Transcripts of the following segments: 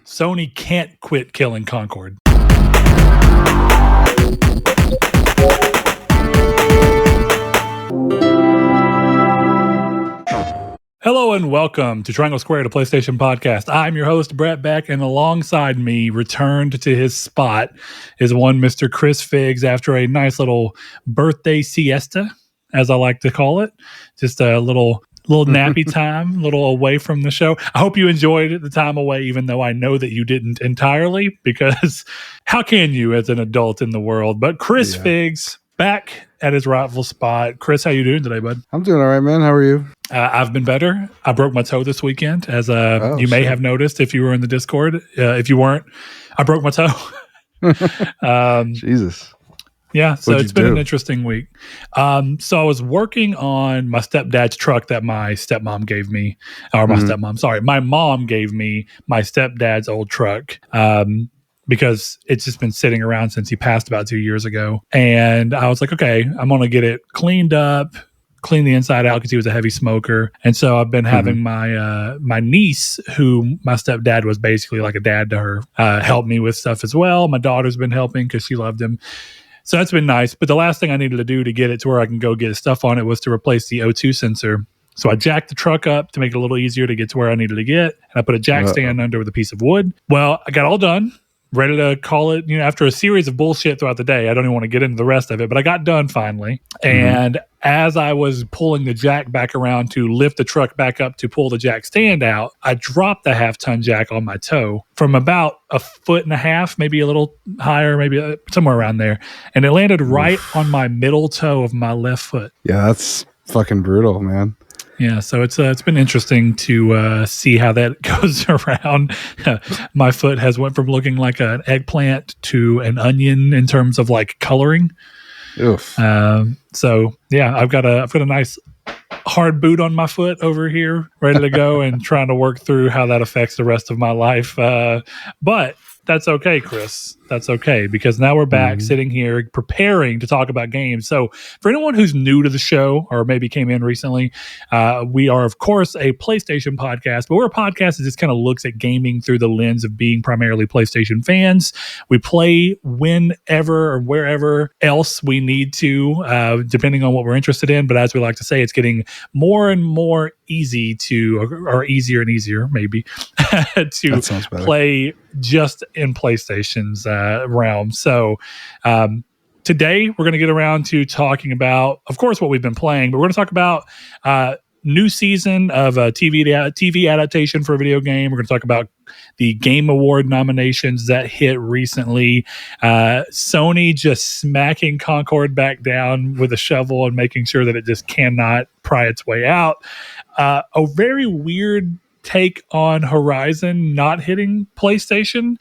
Sony can't quit killing Concord. Hello and welcome to Triangle Square, the PlayStation Podcast. I'm your host, Brett Beck, and alongside me, returned to his spot, is one Mr. Chris Figs after a nice little birthday siesta, as I like to call it. Just a little nappy time, a little away from the show. I hope you enjoyed the time away, even though I know that you didn't entirely, because how can you as an adult in the world? But Chris Figs, back at his rightful spot. Chris, how you doing today, bud? I'm doing all right, man. How are you? I've been better. I broke my toe this weekend, as you may have noticed if you were in the Discord. If you weren't, I broke my toe. Jesus. Yeah, so it's been an interesting week. So I was working on my stepdad's truck that my stepmom gave me, or my mom gave me my stepdad's old truck. Because it's just been sitting around since he passed about 2 years ago. And I was like, okay, I'm going to get it cleaned up, clean the inside out because he was a heavy smoker. And so I've been having my niece, who my stepdad was basically like a dad to her, help me with stuff as well. My daughter's been helping because she loved him. So that's been nice. But the last thing I needed to do to get it to where I can go get stuff on it was to replace the O2 sensor. So I jacked the truck up to make it a little easier to get to where I needed to get. And I put a jack stand under with a piece of wood. Well, I got all done. Ready to call it, after a series of bullshit throughout the day. I don't even want to get into the rest of it, but I got done finally. And as I was pulling the jack back around to lift the truck back up to pull the jack stand out, I dropped the half-ton jack on my toe from about 1.5 feet, maybe a little higher, maybe somewhere around there. And it landed right on my middle toe of my left foot. Yeah, that's fucking brutal, man. Yeah, so it's been interesting to see how that goes around. My foot has went from looking like an eggplant to an onion in terms of like coloring. Oof. So yeah, I've got a nice hard boot on my foot over here, ready to go, and trying to work through how that affects the rest of my life. But that's okay, Chris. That's okay, because now we're back sitting here preparing to talk about games. So for anyone who's new to the show or maybe came in recently, we are, of course, a PlayStation podcast, but we're a podcast that just kind of looks at gaming through the lens of being primarily PlayStation fans. We play whenever or wherever else we need to, depending on what we're interested in. But as we like to say, it's getting more and more easy to, or easier and easier maybe, to play just in PlayStation's realm. So today we're going to get around to talking about, of course, what we've been playing, but we're going to talk about new season of a TV adaptation for a video game. We're going to talk about the Game Award nominations that hit recently. Sony just smacking Concord back down with a shovel and making sure that it just cannot pry its way out. A very weird take on Horizon not hitting PlayStation.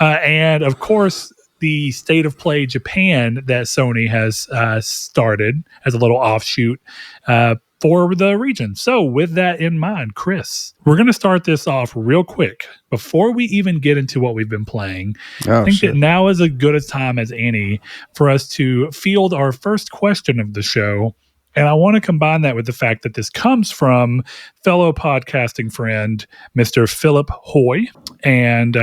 And of course, the State of Play Japan that Sony has started as a little offshoot for the region. So with that in mind, Chris, we're going to start this off real quick. Before we even get into what we've been playing, I think that now is as good a time as any for us to field our first question of the show. And I want to combine that with the fact that this comes from fellow podcasting friend, Mr. Philip Hoy. And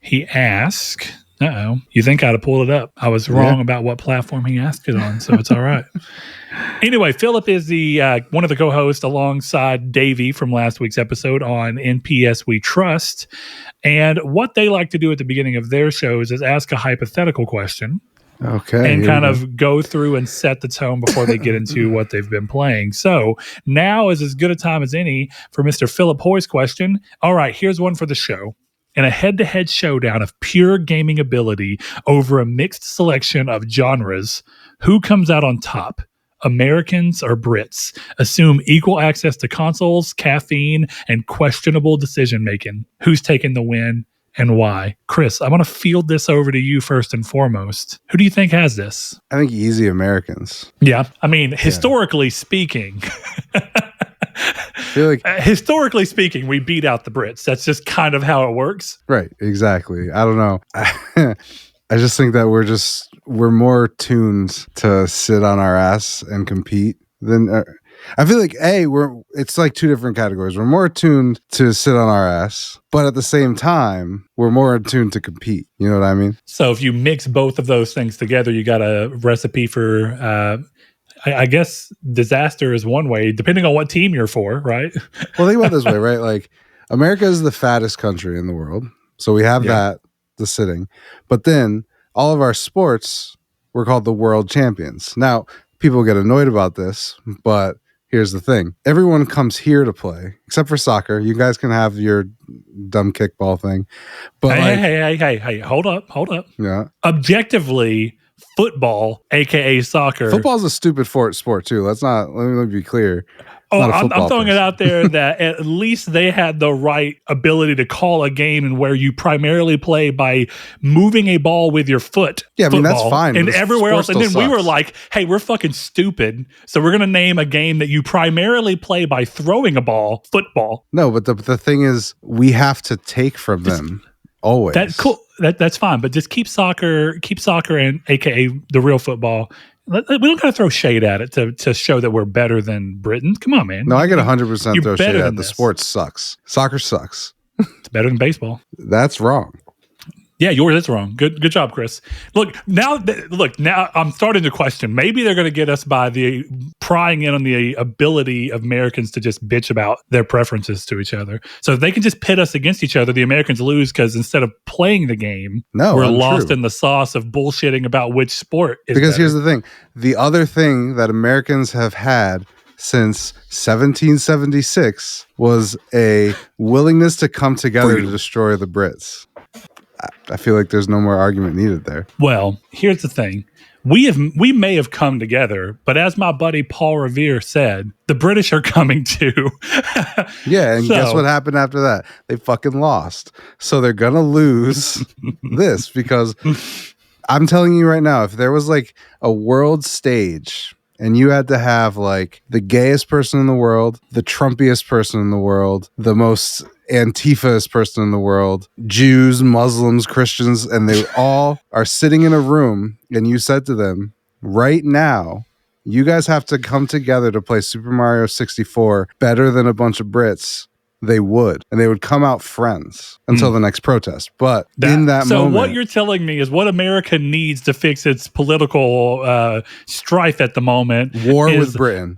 he asked, you think I'd have pulled it up. I was wrong about what platform he asked it on, so it's all right. Anyway, Philip is the one of the co-hosts alongside Davey from last week's episode on NPS We Trust. And what they like to do at the beginning of their shows is ask a hypothetical question. Okay. And kind of go through and set the tone before they get into what they've been playing. So now is as good a time as any for Mr. Philip Hoy's question. All right, here's one for the show. In a head-to-head showdown of pure gaming ability over a mixed selection of genres, who comes out on top? Americans or Brits? Assume equal access to consoles, caffeine, and questionable decision-making. Who's taking the win? And why? Chris, I want to field this over to you first and foremost. Who do you think has this? I think easy Americans. Yeah. I mean, historically speaking, historically speaking, we beat out the Brits. That's just kind of how it works. Right. Exactly. I don't know. I just think that we're more tuned to sit on our ass and compete than I feel like it's like two different categories. We're more attuned to sit on our ass, but at the same time, we're more attuned to compete. You know what I mean? So if you mix both of those things together, you got a recipe for, I guess, disaster is one way, depending on what team you're for, right? Well, think about it this way, right? Like, America is the fattest country in the world. So we have that, the sitting. But then all of our sports were called the world champions. Now, people get annoyed about this, but here's the thing. Everyone comes here to play, except for soccer. You guys can have your dumb kickball thing. But hey, hold up. Yeah. Objectively, football, aka soccer. Football's a stupid sport too. Let me be clear. I'm throwing it out there that at least they had the right ability to call a game and where you primarily play by moving a ball with your foot. Yeah, I mean, that's fine. And everywhere else. And then we were like, hey, we're fucking stupid. So we're going to name a game that you primarily play by throwing a ball, football. No, but the thing is, we have to take from them always. That's cool. That's fine. But just keep soccer and aka the real football. We don't gotta throw shade at it to show that we're better than Britain. Come on, man. No, I get 100% throw shade at it. The this. sport sucks. Soccer sucks. It's better than baseball. That's wrong. Yeah, yours is wrong. Good job, Chris. Look, now I'm starting to question. Maybe they're going to get us by the prying in on the ability of Americans to just bitch about their preferences to each other. So if they can just pit us against each other, the Americans lose because instead of playing the game, we're lost in the sauce of bullshitting about which sport is Because better. Here's the thing. The other thing that Americans have had since 1776 was a willingness to come together to destroy the Brits. I feel like there's no more argument needed there. Well, here's the thing. We may have come together, but as my buddy Paul Revere said, the British are coming too. Yeah, and guess what happened after that? They fucking lost. So they're going to lose this because I'm telling you right now, if there was like a world stage and you had to have like the gayest person in the world, the Trumpiest person in the world, the most Antifaist person in the world, Jews, Muslims, Christians, and they all are sitting in a room, and you said to them, right now, you guys have to come together to play Super Mario 64 better than a bunch of Brits, they would. And they would come out friends until the next protest. But in that moment... So what you're telling me is what America needs to fix its political strife at the moment... War with Britain.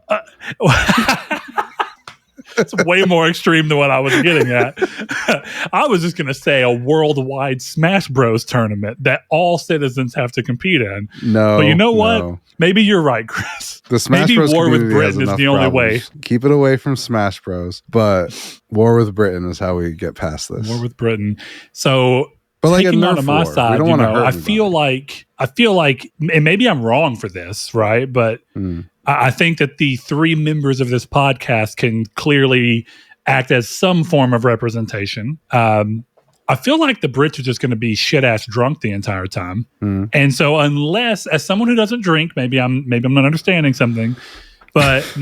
It's way more extreme than what I was getting at. I was just going to say a worldwide Smash Bros tournament that all citizens have to compete in. No, but you know what? Maybe you're right, Chris. The Smash Bros war with Britain is the only way. Keep it away from Smash Bros. But war with Britain is how we get past this. War with Britain. So, but taking like on my side, I feel like, and maybe I'm wrong for this, right? But I think that the three members of this podcast can clearly act as some form of representation. I feel like the Brits are just going to be shit-ass drunk the entire time. And so unless, as someone who doesn't drink, maybe I'm not understanding something, but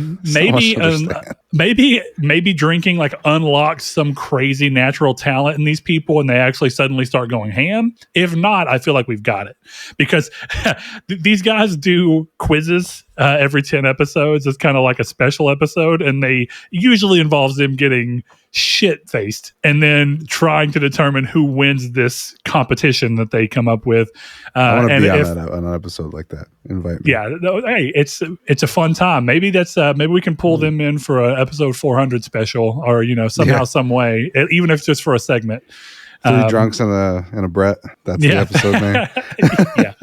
maybe drinking like unlocks some crazy natural talent in these people and they actually suddenly start going ham. If not, I feel like we've got it because these guys do quizzes every 10 episodes. It's kind of like a special episode and they usually involves them getting shit-faced and then trying to determine who wins this competition that they come up with. I want to be on an episode like that. Invite me. Yeah, hey, it's a fun time. Maybe that's maybe we can pull them in for an episode 400 special, or somehow, some way, even if it's just for a segment. Three drunks and a Brett. That's the episode name. Yeah.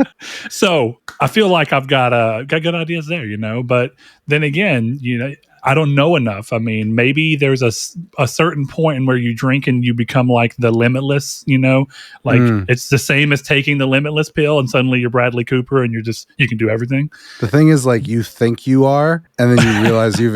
So I feel like I've got good ideas there, But then again, I don't know enough. I mean, maybe there's a certain point in where you drink and you become like the Limitless, like it's the same as taking the Limitless pill and suddenly you're Bradley Cooper and you can do everything. The thing is, like, you think you are, and then you realize you've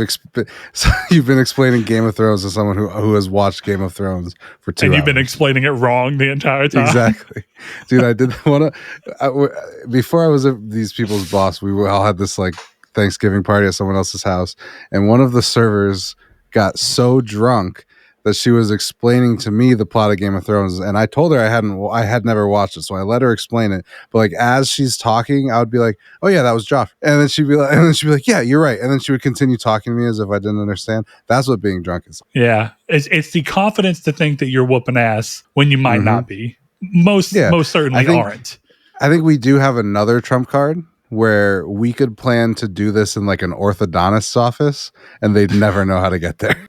been explaining Game of Thrones to someone who has watched Game of Thrones for 2 hours. And you've been explaining it wrong the entire time. Exactly. Dude, I did want to, before I was these people's boss, we all had this like Thanksgiving party at someone else's house, and one of the servers got so drunk that she was explaining to me the plot of Game of Thrones, and I told her I had never watched it, so I let her explain it. But like as she's talking, I would be like, "Oh yeah, that was Joff," and then she'd be like, "Yeah, you're right," and then she would continue talking to me as if I didn't understand. That's what being drunk is. Yeah, it's the confidence to think that you're whooping ass when you might not be. Most certainly aren't. I think we do have another trump card where we could plan to do this in like an orthodontist's office and they'd never know how to get there.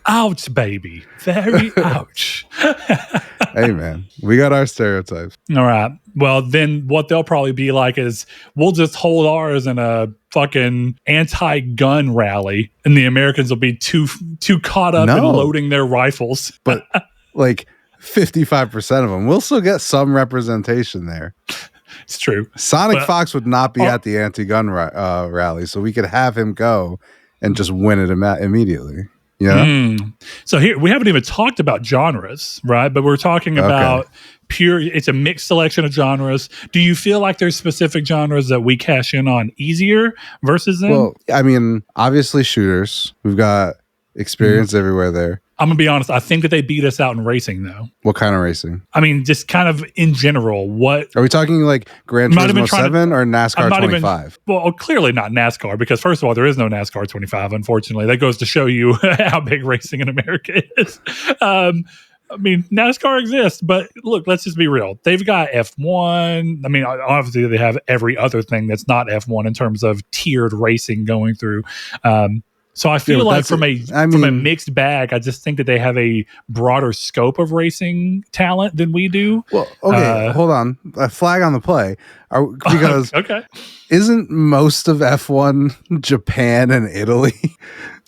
Ouch, baby. Very ouch. Hey, man, we got our stereotypes. All right. Well, then what they'll probably be like is we'll just hold ours in a fucking anti-gun rally and the Americans will be too caught up in loading their rifles. But like 55% of them, we'll still get some representation there. It's true. Sonic Fox would not be at the anti-gun rally, so we could have him go and just win it immediately. Yeah. So here we haven't even talked about genres, right? But we're talking about it's a mixed selection of genres. Do you feel like there's specific genres that we cash in on easier versus them? Well, I mean, obviously shooters. We've got experience everywhere there. I'm going to be honest. I think that they beat us out in racing, though. What kind of racing? I mean, just kind of in general. What are we talking like Gran Turismo 7 or NASCAR 25? Well, clearly not NASCAR because, first of all, there is no NASCAR 25, unfortunately. That goes to show you how big racing in America is. I mean, NASCAR exists, but look, let's just be real. They've got F1. I mean, obviously, they have every other thing that's not F1 in terms of tiered racing going through. So I feel like from a mixed bag, I just think that they have a broader scope of racing talent than we do. Well, okay, hold on. A flag on the play. Because isn't most of F1 Japan and Italy?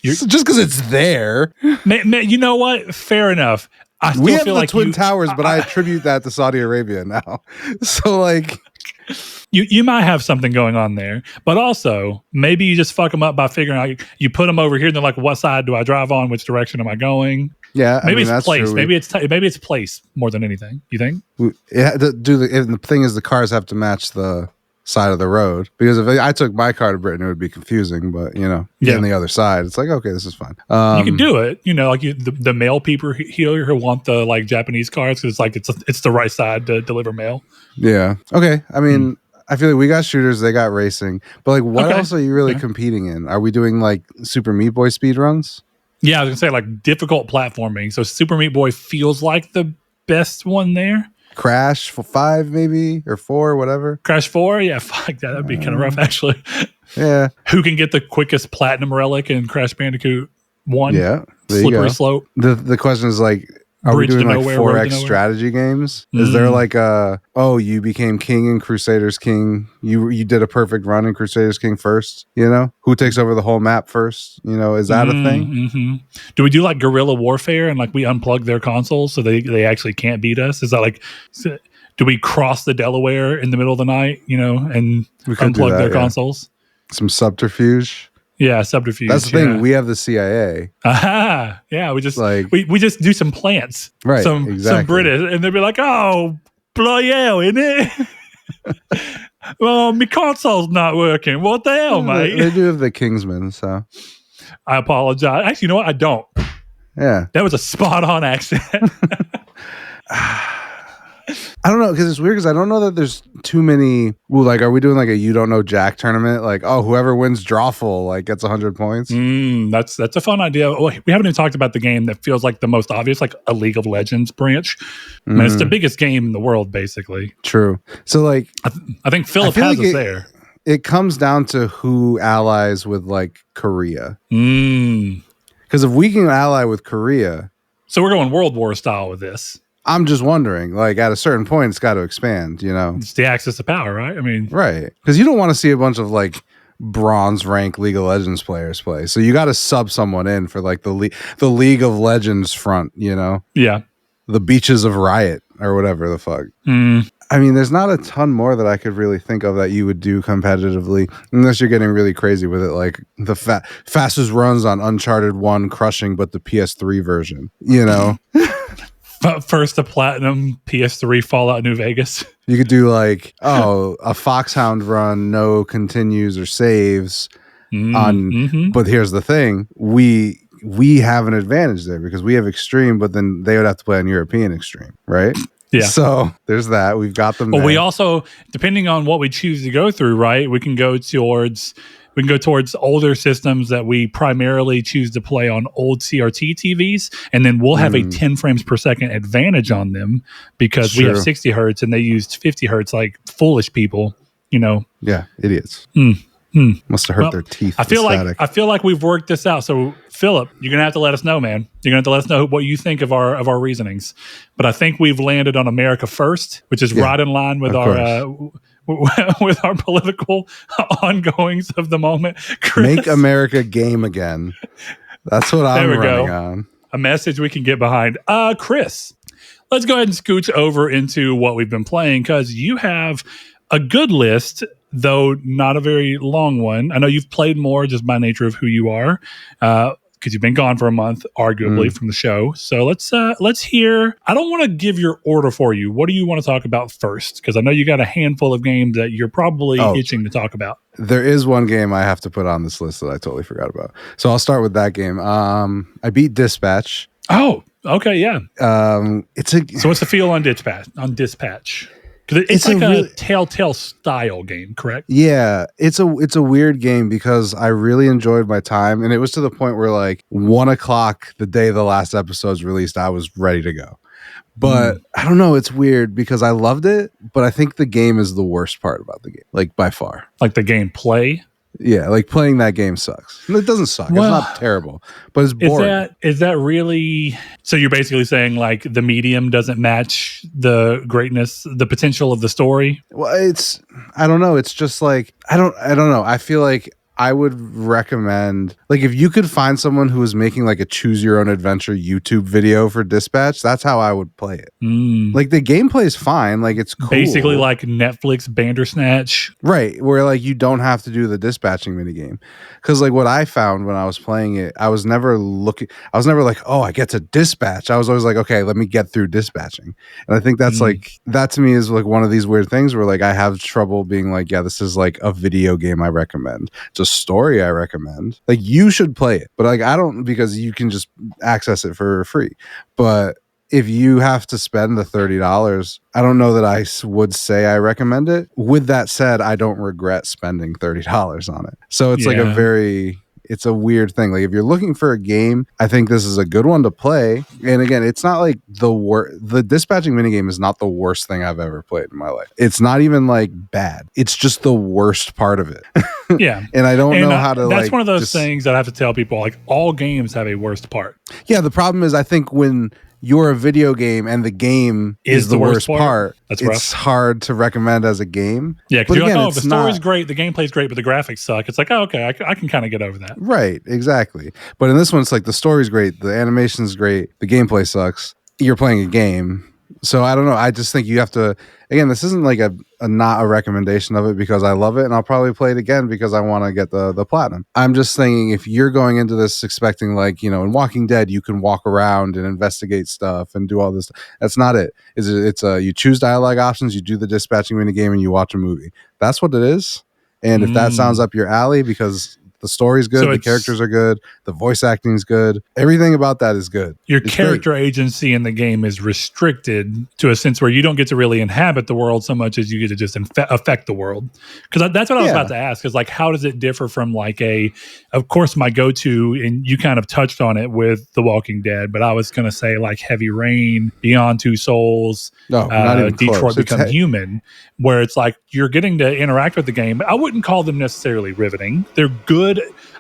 Just because it's there. You know what? Fair enough. We have the Twin Towers, but I attribute that to Saudi Arabia now. So like... You might have something going on there, but also maybe you just fuck them up by figuring out you put them over here and they're like, what side do I drive on? Which direction am I going? Yeah, maybe it's place. True. Maybe it's place more than anything. You think? The thing is, the cars have to match the side of the road because if I took my car to Britain, it would be confusing. But getting the other side, it's like okay, this is fine. You can do it. Like the mail people here who want the like Japanese cars because it's like it's the right side to deliver mail. Yeah. Okay. I mean. I feel like we got shooters, they got racing. But like what else are you really competing in? Are we doing like Super Meat Boy speed runs? Yeah, I was gonna say like difficult platforming. So Super Meat Boy feels like the best one there. Crash 5 maybe or 4, whatever. Crash 4? Yeah, fuck that. That'd be kind of rough actually. Yeah. Who can get the quickest platinum relic in Crash Bandicoot 1? Yeah. Slippery slope. The question is like are we doing like 4X strategy games? Is there like you became king in Crusaders King? You did a perfect run in Crusaders King first? Who takes over the whole map first? Is that a thing? Mm-hmm. Do we do like guerrilla warfare and like we unplug their consoles so they actually can't beat us? Is that like do we cross the Delaware in the middle of the night? And unplug their consoles? Some subterfuge. Yeah, subterfuge. That's the thing. We have the CIA. Aha! Yeah, we just we just do some plants, right? Some British, and they'll be like, "Oh, bloody hell, isn't it? Well, my console's not working. What the hell, mate?" They do have the Kingsman, so I apologize. Actually, you know what? I don't. Yeah, that was a spot on accent. I don't know because it's weird because I don't know that there's too many. Well, like, are we doing like a you don't know Jack tournament? Like, whoever wins Drawful like gets 100 points. That's a fun idea. Well, we haven't even talked about the game that feels like the most obvious, like a League of Legends branch. I mean, it's the biggest game in the world, basically. True. So, like, I think Philip has us there. It comes down to who allies with like Korea. Because if we can ally with Korea, so we're going World War style with this. I'm just wondering, like, at a certain point, it's got to expand, It's the axis of power, right? I mean... Right. Because you don't want to see a bunch of, like, bronze rank League of Legends players play. So you got to sub someone in for, like, the League of Legends front, Yeah. The Beaches of Riot, or whatever the fuck. I mean, there's not a ton more that I could really think of that you would do competitively, unless you're getting really crazy with it, like the fastest runs on Uncharted 1 crushing, but the PS3 version, First to platinum PS3 Fallout New Vegas. You could do like a Foxhound run, no continues or saves on. But here's the thing: we we have an advantage there because we have extreme, but then they would have to play on European extreme, right? Yeah. So there's that. We've got them. Well, there. we also, depending on what we choose to go through, right? We can go towards older systems that we primarily choose to play on old CRT TVs, and then we'll have a 10 frames per second advantage on them because we have 60 hertz and they used 50 hertz like foolish people, Yeah, idiots. Must have hurt their teeth. I feel like we've worked this out. So, Philip, you're gonna have to let us know, man. You're gonna have to let us know what you think of our reasonings. But I think we've landed on America first, which is right in line with our with our political ongoings of the moment. Chris, make America game again. That's what I'm running on. A message we can get behind. Chris, let's go ahead and scooch over into what we've been playing because you have a good list, though not a very long one. I know you've played more just by nature of who you are, because you've been gone for a month, arguably, from the show. So let's hear. I don't want to give your order for you. What do you want to talk about first? Because I know you got a handful of games that you're probably itching to talk about. There is one game I have to put on this list that I totally forgot about. So I'll start with that game. I beat Dispatch. Oh, okay, yeah. So what's the feel on Dispatch? Because it's like a Telltale style game, correct? Yeah, it's a weird game because I really enjoyed my time, and it was to the point where like 1:00 the day the last episode's released, I was ready to go. But I don't know, it's weird because I loved it, but I think the game is the worst part about the game, like by far. Like the gameplay? Yeah, like playing that game sucks. It doesn't suck. Well, it's not terrible, but it's boring. Is that really? So you're basically saying like the medium doesn't match the greatness, the potential of the story? Well, I don't know. It's just like I don't know. I feel like I would recommend, like, if you could find someone who is making like a choose your own adventure YouTube video for Dispatch, that's how I would play it. Like the gameplay is fine. Like it's cool. Basically like Netflix Bandersnatch. Right. Where like you don't have to do the dispatching minigame. Because like what I found when I was playing it, I was never like, oh, I get to dispatch. I was always like, okay, let me get through dispatching. And I think that's like, that to me is like one of these weird things where like I have trouble being like, yeah, this is like a video game I recommend. Just story I recommend. Like you should play it, but like I don't, because you can just access it for free. But if you have to spend the $30, I don't know that I would say I recommend it. With that said, I don't regret spending $30 on it. So it's like it's a weird thing. Like if you're looking for a game, I think this is a good one to play. And again, it's not like the dispatching minigame is not the worst thing I've ever played in my life. It's not even like bad. It's just the worst part of it. Yeah. And I don't know how to that's one of those things that I have to tell people, like all games have a worst part. Yeah. The problem is I think when you're a video game and the game is the worst part. It's rough. Hard to recommend as a game. Yeah, because you're like, oh, the story's great, the gameplay's great, but the graphics suck. It's like, oh, okay, I can kind of get over that. Right, exactly. But in this one, it's like the story's great, the animation's great, the gameplay sucks. You're playing a game. So I don't know. I just think you have to, again, this isn't like a not a recommendation of it because I love it and I'll probably play it again because I want to get the platinum. I'm just thinking if you're going into this expecting like, you know, in Walking Dead, you can walk around and investigate stuff and do all this. That's not it. It's you choose dialogue options, you do the dispatching minigame and you watch a movie. That's what it is. And if that sounds up your alley because the story's good, the characters are good, the voice acting is good, everything about that is good. Your character agency in the game is restricted to a sense where you don't get to really inhabit the world so much as you get to just affect the world. Because that's what I was about to ask, is like, how does it differ from like of course, my go-to, and you kind of touched on it with The Walking Dead, but I was going to say like Heavy Rain, Beyond Two Souls, Detroit Become Human, where it's like you're getting to interact with the game. I wouldn't call them necessarily riveting. They're good.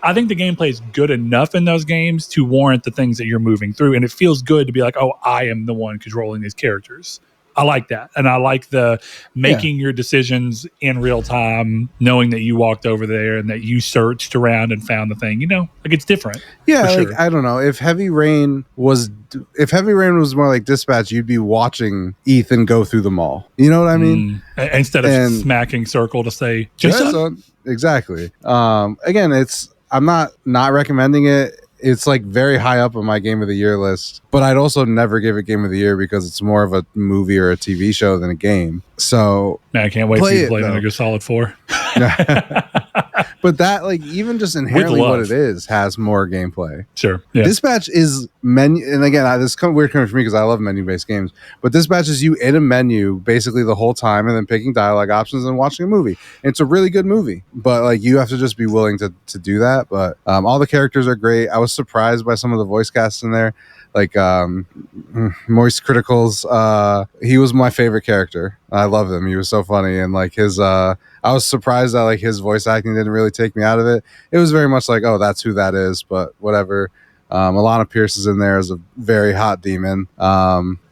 I think the gameplay is good enough in those games to warrant the things that you're moving through. And it feels good to be like, oh, I am the one controlling these characters. I like that. And I like the making your decisions in real time, knowing that you walked over there and that you searched around and found the thing, you know, like it's different. Yeah. Like, sure. I don't know if Heavy Rain was more like Dispatch, you'd be watching Ethan go through the mall. You know what I mean? Instead of smacking circle to say, Jason. Exactly. Again, I'm not recommending it. It's like very high up on my game of the year list, but I'd also never give it game of the year because it's more of a movie or a TV show than a game. So man, I can't wait for you to play Metal Gear Solid 4. But that, like, even just inherently what it is has more gameplay. Sure. Yeah. Dispatch is menu, and again, this is weird coming from me because I love menu-based games. But Dispatch is you in a menu basically the whole time, and then picking dialogue options and watching a movie. And it's a really good movie, but like you have to just be willing to do that. But all the characters are great. I was surprised by some of the voice casts in there. Like Moist Critical's, he was my favorite character. I love him. He was so funny, and like his, I was surprised that like his voice acting didn't really take me out of it. It was very much like, oh, that's who that is, but whatever. Alana Pierce is in there as a very hot demon.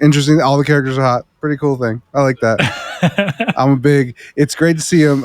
Interesting. All the characters are hot. Pretty cool thing. I like that. It's great to see him.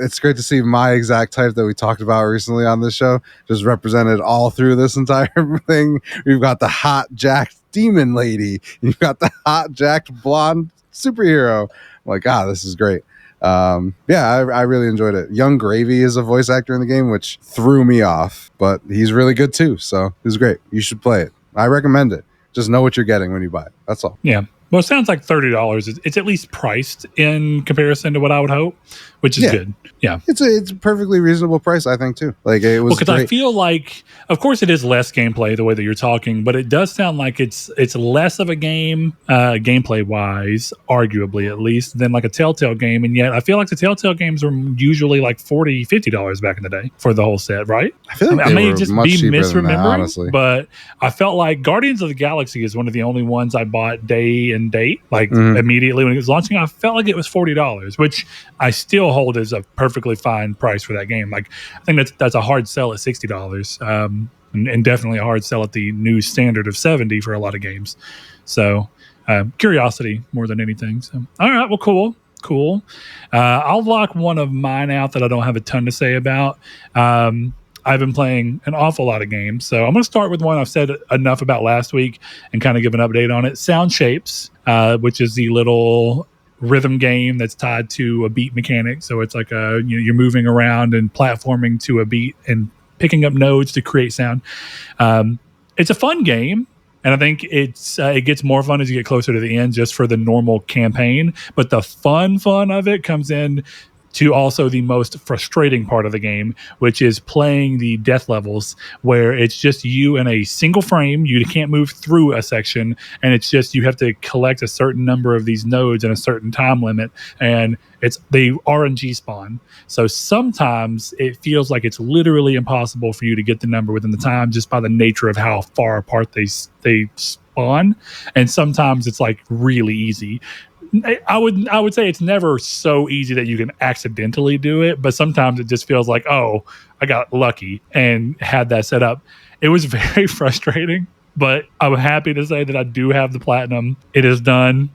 It's great to see my exact type that we talked about recently on this show just represented all through this entire thing. We've got the hot jacked demon lady. You've got the hot jacked blonde superhero. I'm like, this is great. I really enjoyed it. Young Gravy is a voice actor in the game, which threw me off, but he's really good too. So it was great. You should play it. I recommend it. Just know what you're getting when you buy it. That's all. Yeah. Well, it sounds like $30. It's at least priced in comparison to what I would hope, which is good. Yeah, it's a perfectly reasonable price, I think, too. Like it was because I feel like, of course, it is less gameplay the way that you're talking, but it does sound like it's less of a game, gameplay wise, arguably at least, than like a Telltale game. And yet, I feel like the Telltale games were usually like $40, $50 back in the day for the whole set, right? I feel like I may just be misremembering, that, honestly. But I felt like Guardians of the Galaxy is one of the only ones I bought day and date, like immediately when it was launching. I felt like it was $40, which I still hold as a perfectly fine price for that game. Like I think that's a hard sell at $60, and definitely a hard sell at the new standard of $70 for a lot of games. So curiosity more than anything. So all right, well, cool. I'll lock one of mine out that I don't have a ton to say about. I've been playing an awful lot of games, so I'm going to start with one I've said enough about last week and kind of give an update on it. Sound Shapes, which is the little rhythm game that's tied to a beat mechanic. So it's like you're moving around and platforming to a beat and picking up nodes to create sound. It's a fun game. And I think it gets more fun as you get closer to the end just for the normal campaign. But the fun of it comes in to also the most frustrating part of the game, which is playing the death levels where it's just you in a single frame. You can't move through a section, and it's just you have to collect a certain number of these nodes in a certain time limit, and it's the RNG spawn. So sometimes it feels like it's literally impossible for you to get the number within the time just by the nature of how far apart they spawn, and sometimes it's like really easy. I would say it's never so easy that you can accidentally do it, but sometimes it just feels like, oh, I got lucky and had that set up. It was very frustrating, but I'm happy to say that I do have the platinum. It is done.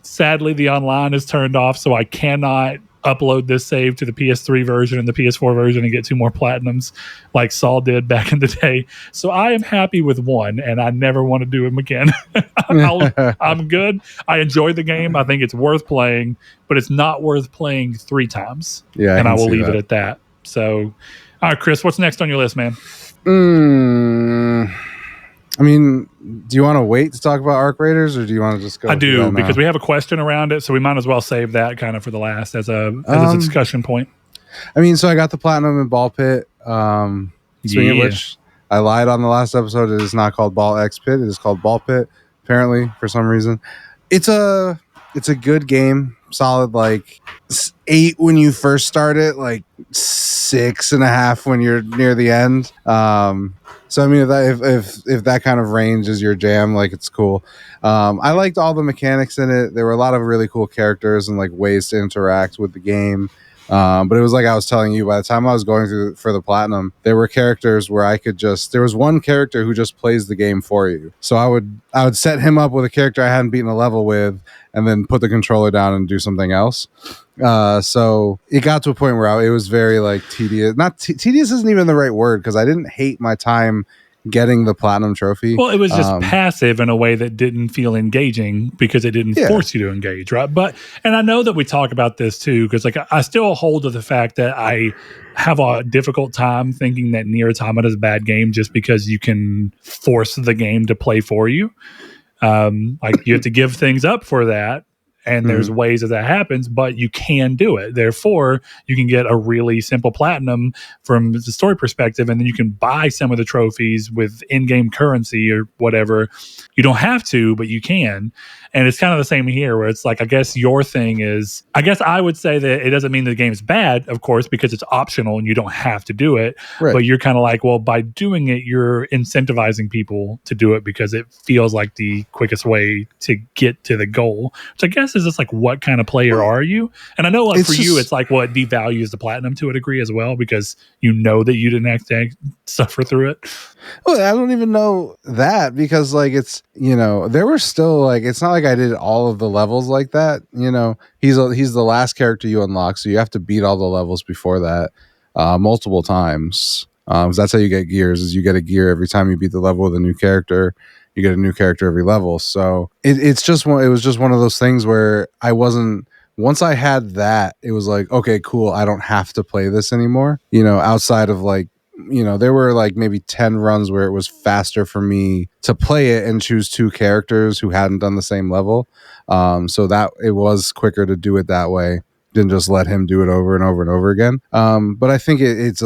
Sadly, the online is turned off, so I cannot upload this save to the PS3 version and the PS4 version and get 2 more platinums like Saul did back in the day. So I am happy with one, and I never want to do them again. I'm good. I enjoyed the game. I think it's worth playing, but it's not worth playing 3 times. Yeah, and I will leave it at that. So, all right, Chris, what's next on your list, man? I mean, do you want to wait to talk about Arc Raiders, or do you want to just go? I do, because we have a question around it, so we might as well save that kind of for the last as a discussion point. I mean, so I got the platinum in Ball Pit. Speaking of which, I lied on the last episode. It is not called Ball X Pit. It is called Ball Pit, apparently, for some reason. It's a good game. Solid, like 8 when you first start it, like 6.5 when you're near the end. So I mean, if that kind of range is your jam, like, it's cool. I liked all the mechanics in it. There were a lot of really cool characters and like ways to interact with the game. But it was like I was telling you, by the time I was going through for the platinum, there were characters where there was one character who just plays the game for you. So I would set him up with a character I hadn't beaten a level with, and then put the controller down and do something else. So it got to a point where it was very like tedious. Not tedious isn't even the right word, because I didn't hate my time getting the platinum trophy. Well, it was just passive in a way that didn't feel engaging because it didn't force you to engage, right? And I know that we talk about this too, because like I still hold to the fact that I have a difficult time thinking that Nier Automata is a bad game just because you can force the game to play for you. Like you have to give things up for that. and there's ways that happens, but you can do it. Therefore, you can get a really simple platinum from the story perspective, and then you can buy some of the trophies with in-game currency or whatever. You don't have to, but you can. And it's kind of the same here, where it's like, I guess your thing is, I guess I would say that it doesn't mean the game's bad, of course, because it's optional and you don't have to do it. Right. But you're kind of like, well, by doing it, you're incentivizing people to do it because it feels like the quickest way to get to the goal. Which I guess is just like, what kind of player are you? And I know, like, for you, it's like, well, it devalues the platinum to a degree as well, because you know that you didn't have to suffer through it. Well, I don't even know that, because like, it's, you know, there were still like, it's not like I did all of the levels like that. You know, he's the last character you unlock, so you have to beat all the levels before that multiple times. That's how you get gears, is you get a gear every time you beat the level with a new character. You get a new character every level. So it was just one of those things where once I had that, it was like, okay, cool, I don't have to play this anymore. You know, outside of like, you know, there were like maybe 10 runs where it was faster for me to play it and choose two characters who hadn't done the same level. So that it was quicker to do it that way than just let him do it over and over and over again. But I think it's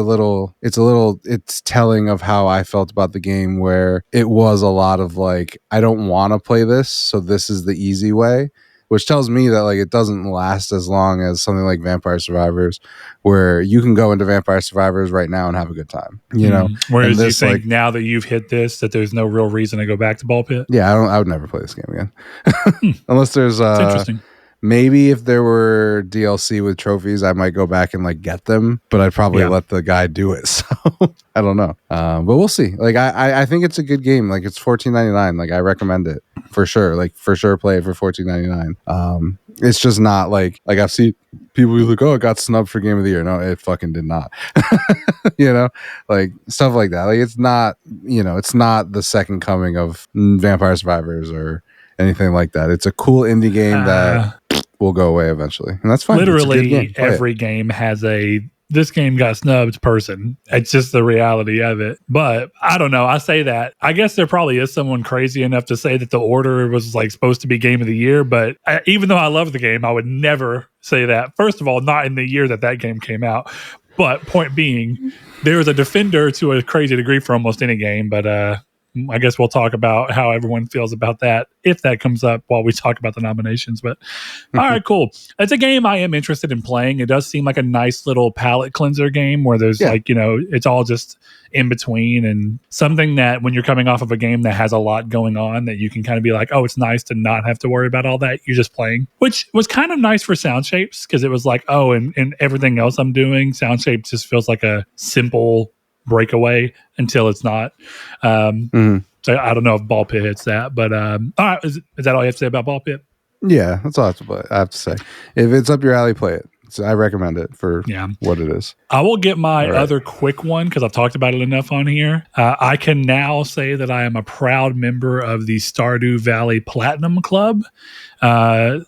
telling of how I felt about the game, where it was a lot of like, I don't want to play this, so this is the easy way. Which tells me that like it doesn't last as long as something like Vampire Survivors, where you can go into Vampire Survivors right now and have a good time. You know, whereas this, you think, like, now that you've hit this, that there's no real reason to go back to Ball Pit. Yeah, I would never play this game again, unless there's interesting. Maybe if there were DLC with trophies, I might go back and like get them, but I'd probably let the guy do it. So I don't know. But we'll see. Like I think it's a good game. Like it's $14.99. Like I recommend it for sure. Like for sure, play it for $14.99. It's just not like I've seen people be like, oh, it got snubbed for Game of the Year. No, it fucking did not. You know, like stuff like that. Like it's not, you know, it's not the second coming of Vampire Survivors or anything like that. It's a cool indie game that will go away eventually, and that's fine. Literally every game has this game got snubbed person. It's just the reality of it. But I don't know. I say that. I guess there probably is someone crazy enough to say that The Order was like supposed to be Game of the Year. But even though I love the game, I would never say that. First of all, not in the year that game came out. But point being, there is a defender to a crazy degree for almost any game. But I guess we'll talk about how everyone feels about that if that comes up while we talk about the nominations. But all right, cool. It's a game I am interested in playing. It does seem like a nice little palate cleanser game where there's like, you know, it's all just in between, and something that when you're coming off of a game that has a lot going on, that you can kind of be like, oh, it's nice to not have to worry about all that. You're just playing, which was kind of nice for Sound Shapes, because it was like, oh, and everything else I'm doing, Sound Shapes just feels like a simple breakaway until it's not. So I don't know if Ball Pit hits that, but all right, is that all you have to say about Ball Pit? Yeah, that's all I have to say. If it's up your alley, play it. So I recommend it for what it is. I will get my other quick one, because I've talked about it enough on here. I can now say that I am a proud member of the Stardew Valley Platinum Club.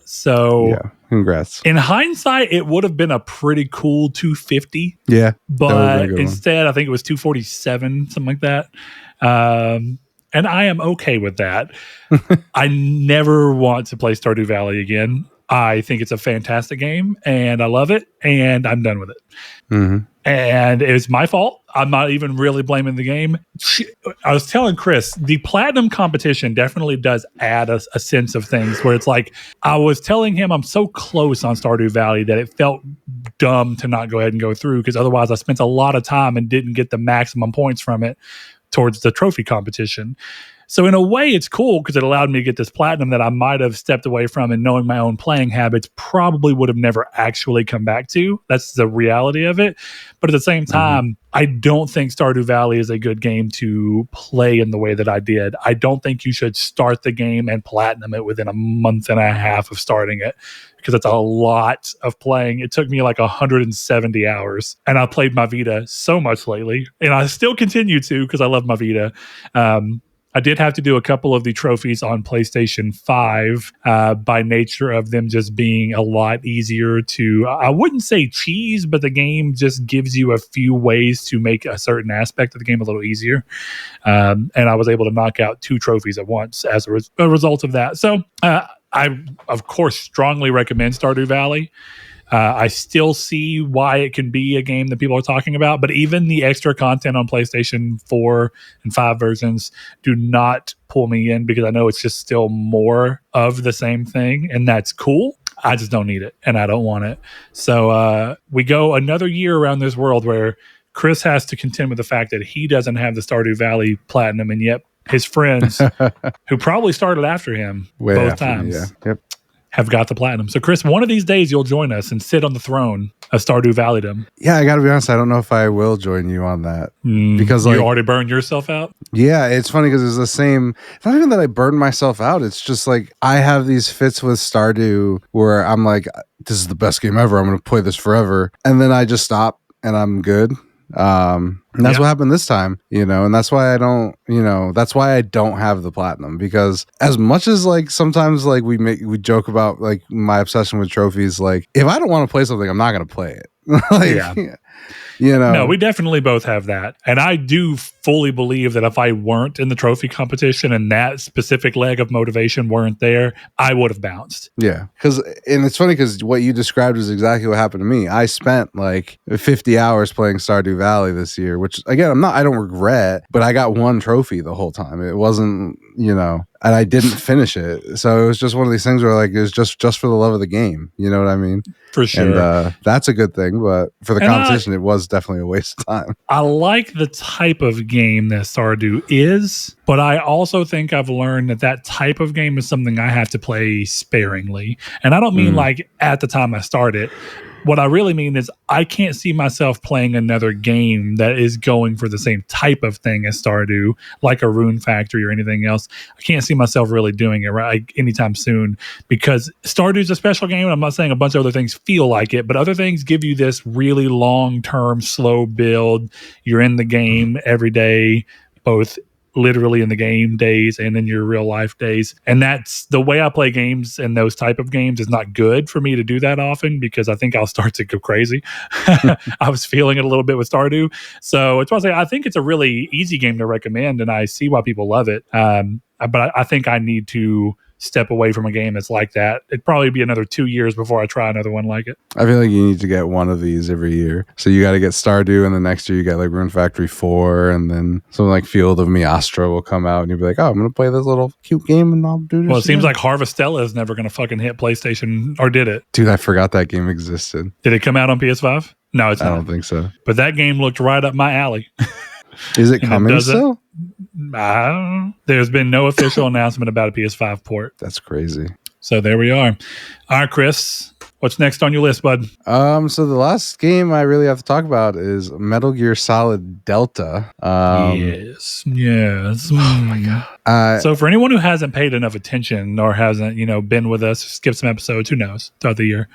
So congrats. In hindsight, it would have been a pretty cool 250. Yeah. But instead, I think it was 247, something like that. And I am okay with that. I never want to play Stardew Valley again. I think it's a fantastic game, and I love it, and I'm done with it. Mm-hmm. And it's my fault. I'm not even really blaming the game. I was telling Chris, the platinum competition definitely does add a sense of things where it's like, I was telling him I'm so close on Stardew Valley that it felt dumb to not go ahead and go through, because otherwise I spent a lot of time and didn't get the maximum points from it towards the trophy competition. So in a way, it's cool because it allowed me to get this platinum that I might have stepped away from, and knowing my own playing habits probably would have never actually come back to. That's the reality of it. But at the same time, I don't think Stardew Valley is a good game to play in the way that I did. I don't think you should start the game and platinum it within a month and a half of starting it, because it's a lot of playing. It took me like 170 hours, and I played my Vita so much lately, and I still continue to, because I love my Vita. I did have to do a couple of the trophies on PlayStation 5 by nature of them just being a lot easier to, I wouldn't say cheese, but the game just gives you a few ways to make a certain aspect of the game a little easier. And I was able to knock out 2 trophies at once as a result of that. So I of course strongly recommend Stardew Valley. I still see why it can be a game that people are talking about, but even the extra content on PlayStation 4 and 5 versions do not pull me in, because I know it's just still more of the same thing, and that's cool. I just don't need it, and I don't want it. So we go another year around this world where Chris has to contend with the fact that he doesn't have the Stardew Valley Platinum, and yet his friends, who probably started after him both times, have got the Platinum. So, Chris, one of these days you'll join us and sit on the throne of Stardew Valleydom. Yeah, I got to be honest. I don't know if I will join you on that because you already burned yourself out. Yeah, it's funny because it's the same. It's not even that I burned myself out. It's just like I have these fits with Stardew where I'm like, this is the best game ever. I'm going to play this forever, and then I just stop and I'm good. And that's what happened this time, and that's why I don't, that's why I don't have the Platinum, because as much as like sometimes like we joke about like my obsession with trophies, like if I don't want to play something, I'm not going to play it. No, we definitely both have that. And I do fully believe that if I weren't in the trophy competition and that specific leg of motivation weren't there, I would have bounced. Yeah. And it's funny because what you described is exactly what happened to me. I spent like 50 hours playing Stardew Valley this year, which again, I don't regret, but I got one trophy the whole time. It wasn't, and I didn't finish it. So it was just one of these things where like it was just for the love of the game. You know what I mean? For sure. And that's a good thing, but for the competition, it was definitely a waste of time. I like the type of game that Stardew is, but I also think I've learned that type of game is something I have to play sparingly. And I don't mean like at the time I started. What I really mean is I can't see myself playing another game that is going for the same type of thing as Stardew, like a Rune Factory or anything else. I can't see myself really doing it anytime soon, because Stardew's a special game. And I'm not saying a bunch of other things feel like it, but other things give you this really long-term, slow build. You're in the game every day, both literally in the game days and in your real life days. And that's the way I play games, and those type of games is not good for me to do that often, because I think I'll start to go crazy. I was feeling it a little bit with Stardew. So it's why I say I think it's a really easy game to recommend, and I see why people love it. But I think I need to step away from a game that's like that. It'd probably be another 2 years before I try another one like it. I feel like you need to get one of these every year. So you got to get Stardew, and the next year you get like Rune Factory 4, and then something like Field of Miastra will come out, and you'll be like, oh, I'm going to play this little cute game and I'll do this. Well, it seems like Harvestella is never going to fucking hit PlayStation, or did it? Dude, I forgot that game existed. Did it come out on PS5? No, it's not. I don't think so. But that game looked right up my alley. Is it coming still? There's been no official announcement about a PS5 port. That's crazy. So there we are. All right, Chris, what's next on your list, bud? So the last game I really have to talk about is Metal Gear Solid Delta. Yes. Oh my god. So for anyone who hasn't paid enough attention or hasn't, been with us, skipped some episodes, who knows, throughout the year.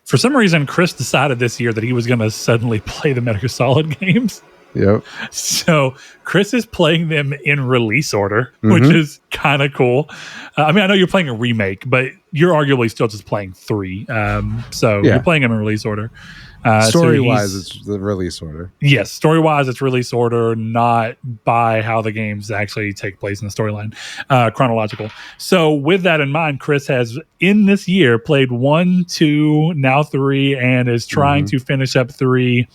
For some reason, Chris decided this year that he was going to suddenly play the Metal Gear Solid games. Yep. So Chris is playing them in release order, which is kind of cool. I know you're playing a remake, but you're arguably still just playing 3. You're playing them in release order. Story-wise, it's the release order. Yes, story-wise, it's release order, not by how the games actually take place in the storyline, chronological. So with that in mind, Chris has, in this year, played 1, 2, now 3, and is trying to finish up 3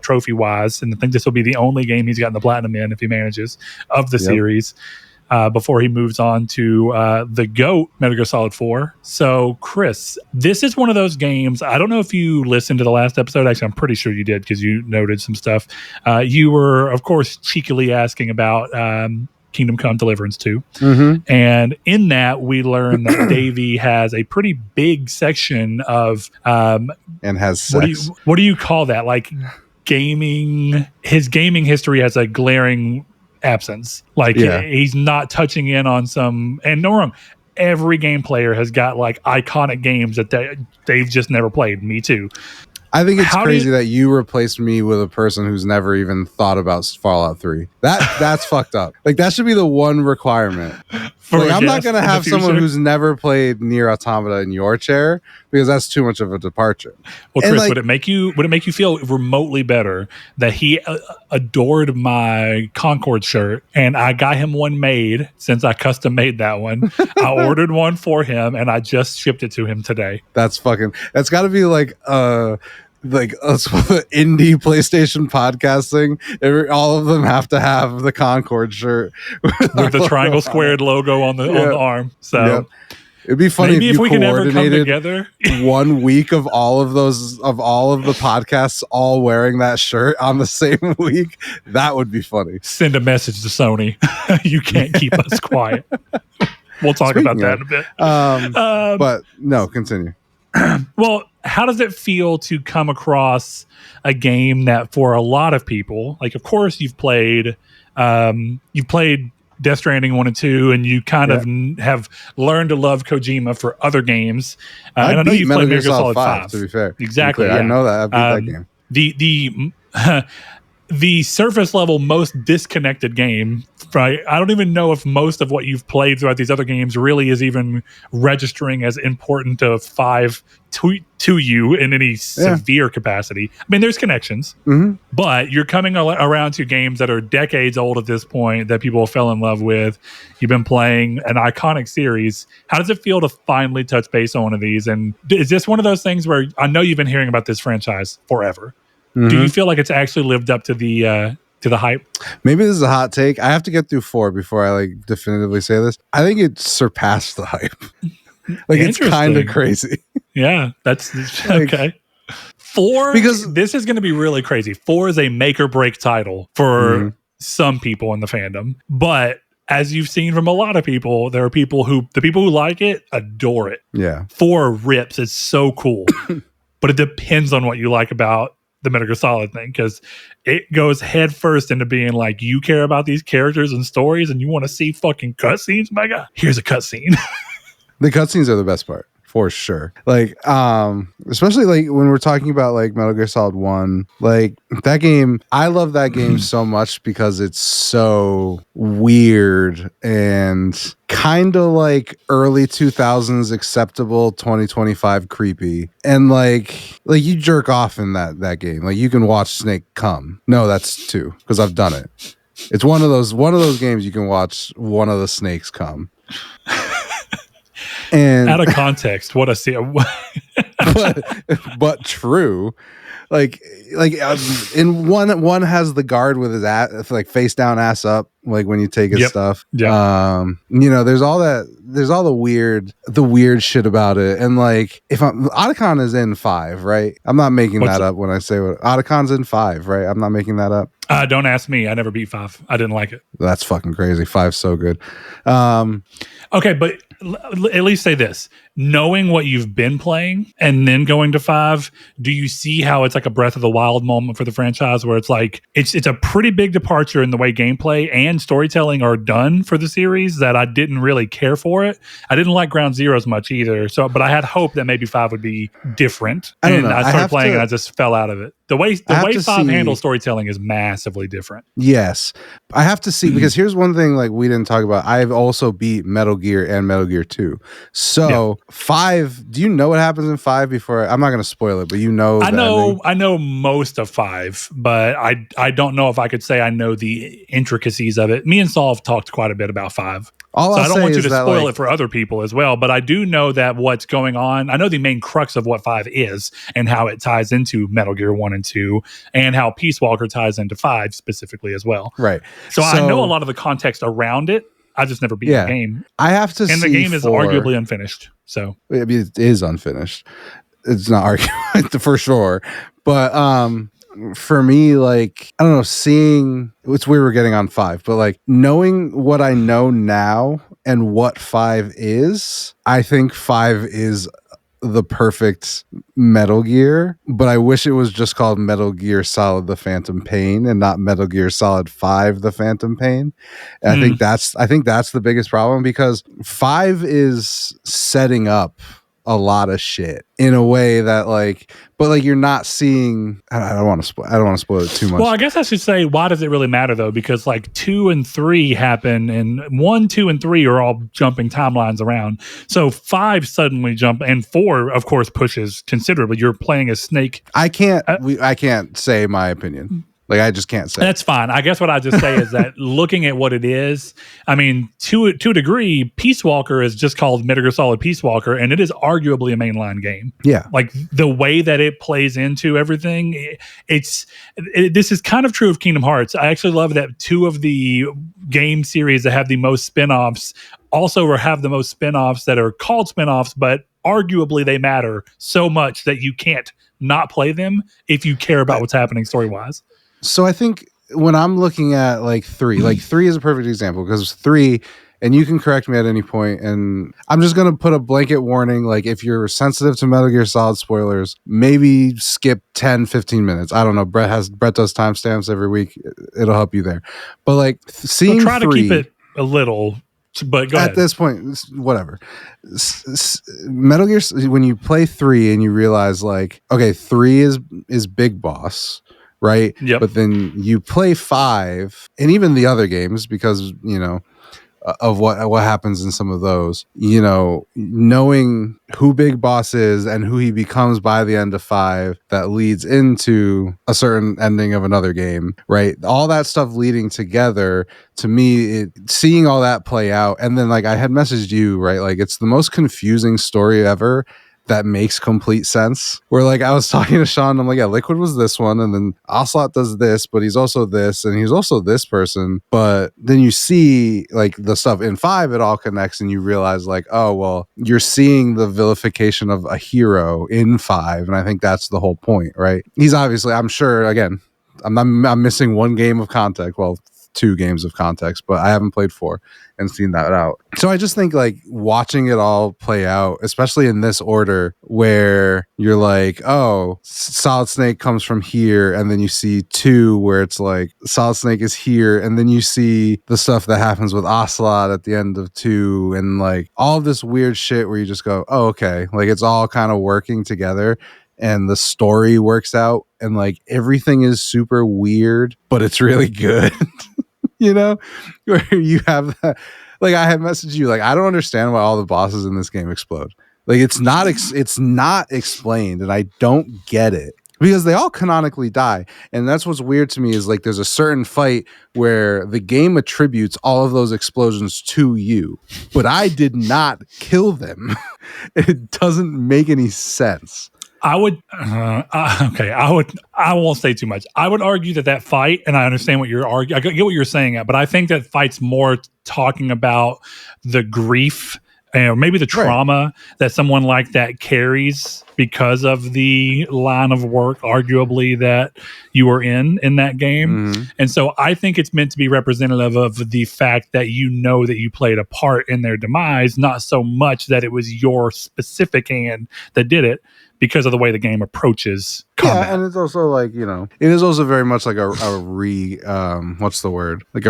trophy wise, and I think this will be the only game he's gotten the platinum in, if he manages, of the series, before he moves on to the GOAT, Metal Gear Solid 4. So Chris, this is one of those games, I don't know if you listened to the last episode. Actually, I'm pretty sure you did, because you noted some stuff. You were, of course, cheekily asking about Kingdom Come Deliverance 2. And in that, we learned that Davey has a pretty big section of and has sex. What do you call that? Like gaming, his gaming history has a glaring absence. Like he's not touching in on some, and no wrong, every game player has got like iconic games that they've just never played. Me too. I think it's crazy that you replaced me with a person who's never even thought about Fallout 3. That's fucked up. Like, that should be the one requirement. Like, I'm not gonna have someone who's never played Nier Automata in your chair, because that's too much of a departure. Well, Chris, like, would it make you feel remotely better that he adored my Concord shirt and I got him one made, since I custom made that one? I ordered one for him and I just shipped it to him today. That's got to be like indie PlayStation podcasting. All of them have to have the Concord shirt with the triangle squared logo on the arm. So it'd be funny if we can ever come together 1 week of all of the podcasts all wearing that shirt on the same week. That would be funny. Send a message to Sony. You can't keep us quiet. We'll talk about that in a bit. But no, continue. Well, how does it feel to come across a game that, for a lot of people, like, of course you've played Death Stranding 1 and 2, and you kind of have learned to love Kojima for other games. And I know you've played Metal Gear Solid 5. To be fair, exactly. I know that. I beat that game. The surface level most disconnected game, right? I don't even know if most of what you've played throughout these other games really is even registering as important to 5 to you in any severe capacity. I mean, there's connections, but you're coming around to games that are decades old at this point that people fell in love with. You've been playing an iconic series. How does it feel to finally touch base on one of these? And is this one of those things where, I know you've been hearing about this franchise forever, do you feel like it's actually lived up to the hype? Maybe this is a hot take. I have to get through 4 before I like definitively say this. I think it surpassed the hype. Like, it's kind of crazy. Yeah, that's okay. 4, because this is going to be really crazy. 4 is a make or break title for some people in the fandom, but as you've seen from a lot of people, there are the people who like it adore it. Yeah, 4 rips. It's so cool, but it depends on what you like about the Metal Gear Solid thing, because it goes head first into being like, you care about these characters and stories and you want to see fucking cutscenes? My God, here's a cutscene. The cutscenes are the best part, for sure. Like, especially like when we're talking about like Metal Gear Solid 1, like that game, I love that game so much because it's so weird and kind of like early 2000s acceptable, 2025 creepy. And like you jerk off in that game. Like, you can watch Snake come. No, that's 2, because I've done it. It's one of those games you can watch one of the snakes come. And out of context, what I see, but true. Like in one has the guard with his ass, like face down, ass up, like when you take his stuff. Yeah. There's all the weird shit about it. And like, if Otacon is in 5, right? I'm not making that up when I say what Otacon's in 5, right? I'm not making that up. Don't ask me. I never beat 5. I didn't like it. That's fucking crazy. 5's so good. Okay, but at least say this. Knowing what you've been playing and then going to 5, do you see how it's like a Breath of the Wild moment for the franchise, where it's like it's a pretty big departure in the way gameplay and storytelling are done for the series, that I didn't really care for it. I didn't like Ground Zeroes much either. So, but I had hope that maybe 5 would be different. And I started playing and I just fell out of it. The way 5 handles storytelling is massively different. Yes. I have to see, because here's one thing like we didn't talk about. I've also beat Metal Gear and Metal Gear 2. So 5, do you know what happens in 5 before? I'm not going to spoil it, but you know. I know most of 5, but I don't know if I could say I know the intricacies of it. Me and Saul have talked quite a bit about 5. I don't want you to spoil it for other people as well, but I do know that what's going on. I know the main crux of what 5 is and how it ties into Metal Gear 1 and 2, and how Peace Walker ties into 5 specifically as well. Right. So I know a lot of the context around it. I just never beat the game. I have to see. And the game is arguably unfinished. So it is unfinished. It's not argument for sure. But for me, like, I don't know, seeing it's weird we're getting on 5, but like knowing what I know now and what 5 is, I think 5 is the perfect Metal Gear, but I wish it was just called Metal Gear Solid The Phantom Pain and not Metal Gear Solid 5 The Phantom Pain. And I think that's the biggest problem, because 5 is setting up a lot of shit in a way that like, but like you're not seeing. I don't want to spoil it too much. Well, I guess I should say, why does it really matter though? Because like 2 and 3 happen, and 1, 2, and 3 are all jumping timelines around. So 5 suddenly jump, and 4, of course, pushes considerably. You're playing as Snake. I can't say my opinion. Like, I just can't say. That's fine. I guess what I just say is that looking at what it is, I mean, to a degree, Peace Walker is just called Metal Gear Solid Peace Walker, and it is arguably a mainline game. Yeah. Like, the way that it plays into everything, this is kind of true of Kingdom Hearts. I actually love that 2 of the game series that have the most spin-offs also have the most spin-offs that are called spin-offs, but arguably they matter so much that you can't not play them if you care about what's happening story-wise. So I think when I'm looking at like 3 is a perfect example, because 3, and you can correct me at any point, and I'm just going to put a blanket warning. Like, if you're sensitive to Metal Gear Solid spoilers, maybe skip 10, 15 minutes. I don't know. Brett does timestamps every week. It'll help you there. But like seeing try 3, to keep it a little, but go ahead. At this point, whatever. Metal Gear, when you play 3 and you realize like, okay, 3 is Big Boss, right? Yep. But then you play 5 and even the other games, because of what happens in some of those, knowing who Big Boss is and who he becomes by the end of 5, that leads into a certain ending of another game, right? All that stuff leading together, to me, seeing all that play out. And then like I had messaged you, right? Like, it's the most confusing story ever that makes complete sense. Where like I was talking to Sean, I'm like, yeah, Liquid was this one, and then Ocelot does this, but he's also this, and he's also this person. But then you see like the stuff in 5, it all connects, and you realize like, oh well, you're seeing the vilification of a hero in 5, and I think that's the whole point, right? He's obviously, I'm sure, again, I'm missing one game of context. Well, 2 games of context, but I haven't played 4 and seen that out. So I just think like watching it all play out, especially in this order, where you're like, oh, Solid Snake comes from here, and then you see 2 where it's like Solid Snake is here, and then you see the stuff that happens with Ocelot at the end of 2, and like all this weird shit where you just go, oh, okay, like it's all kind of working together. And the story works out, and like everything is super weird, but it's really good. Where you have that, like I had messaged you, like I don't understand why all the bosses in this game explode. Like it's not explained, and I don't get it, because they all canonically die. And that's what's weird to me, is like there's a certain fight where the game attributes all of those explosions to you, but I did not kill them. It doesn't make any sense. I won't say too much. I would argue that fight, and I understand what you're arguing. I get what you're saying, but I think that fight's more talking about the grief and maybe the trauma that someone like that carries because of the line of work, arguably, that you were in that game. Mm-hmm. And so I think it's meant to be representative of the fact that that you played a part in their demise, not so much that it was your specific hand that did it, because of the way the game approaches combat. Yeah, and it's also like, it is also very much like like a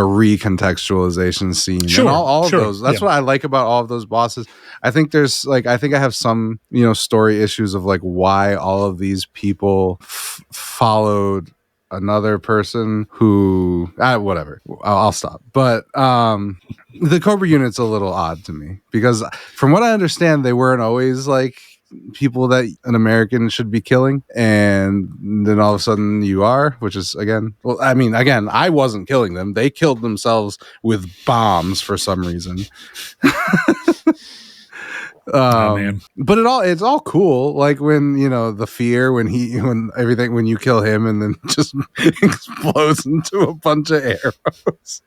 recontextualization scene. Sure, and all of those. That's what I like about all of those bosses. I think there's like, I think I have some, story issues of like why all of these people followed another person who, whatever. I'll stop. But the Cobra unit's a little odd to me, because from what I understand, they weren't always like people that an American should be killing, and then all of a sudden you are, which is again, I wasn't killing them. They killed themselves with bombs for some reason. But it's all cool. Like when the fear, when you kill him and then just explodes into a bunch of arrows.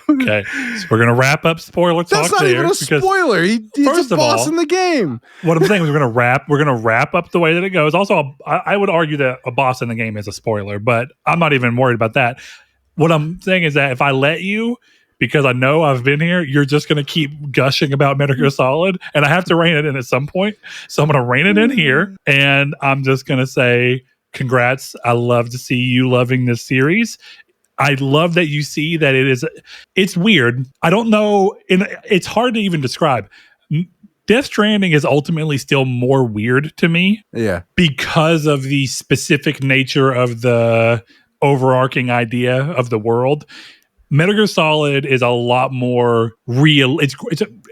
Okay, so we're gonna wrap up spoiler talk. That's not even a spoiler. He's a boss in the game. What I'm saying is we're gonna wrap up the way that it goes. Also, I would argue that a boss in the game is a spoiler, but I'm not even worried about that. What I'm saying is that if I let you, because I know I've been here, you're just gonna keep gushing about Metal Gear Solid, and I have to rein it in at some point. So I'm gonna rein it in here, and I'm just gonna say, congrats. I love to see you loving this series. I love that you see that it's weird. I don't know. It's hard to even describe. Death Stranding is ultimately still more weird to me. Yeah. Because of the specific nature of the overarching idea of the world. Metal Gear Solid is a lot more real. It's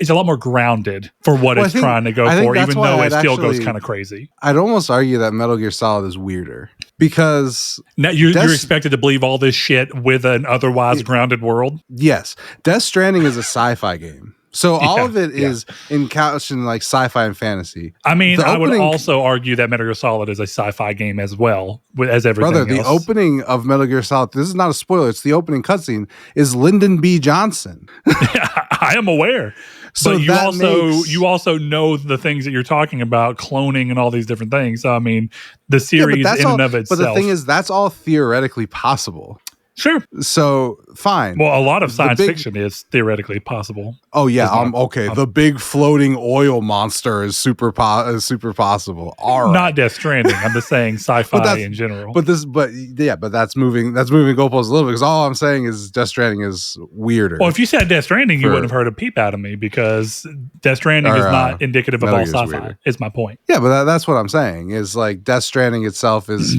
a lot more grounded for what it's trying to go for, even though it still goes kind of crazy. I'd almost argue that Metal Gear Solid is weirder because now you're expected to believe all this shit with an otherwise grounded world. Yes, Death Stranding is a sci-fi game. So all of it is encouched in like sci-fi and fantasy. I mean, I would also argue that Metal Gear Solid is a sci-fi game as well, as everything else. The opening of Metal Gear Solid, this is not a spoiler, it's the opening cutscene, is Lyndon B. Johnson. I am aware. So but you also know the things that you're talking about, cloning and all these different things. So, I mean, the series and of itself. But the thing is, that's all theoretically possible. Sure. So fine. Well, a lot of science fiction is theoretically possible. Oh yeah. The big floating oil monster is super possible. All right. Not Death Stranding. I'm just saying sci-fi in general. But that's moving goalposts a little bit because all I'm saying is Death Stranding is weirder. Well, if you said Death Stranding, you wouldn't have heard a peep out of me because Death Stranding is not indicative of all sci-fi. Is my point. Yeah, but that's what I'm saying. Is like Death Stranding itself is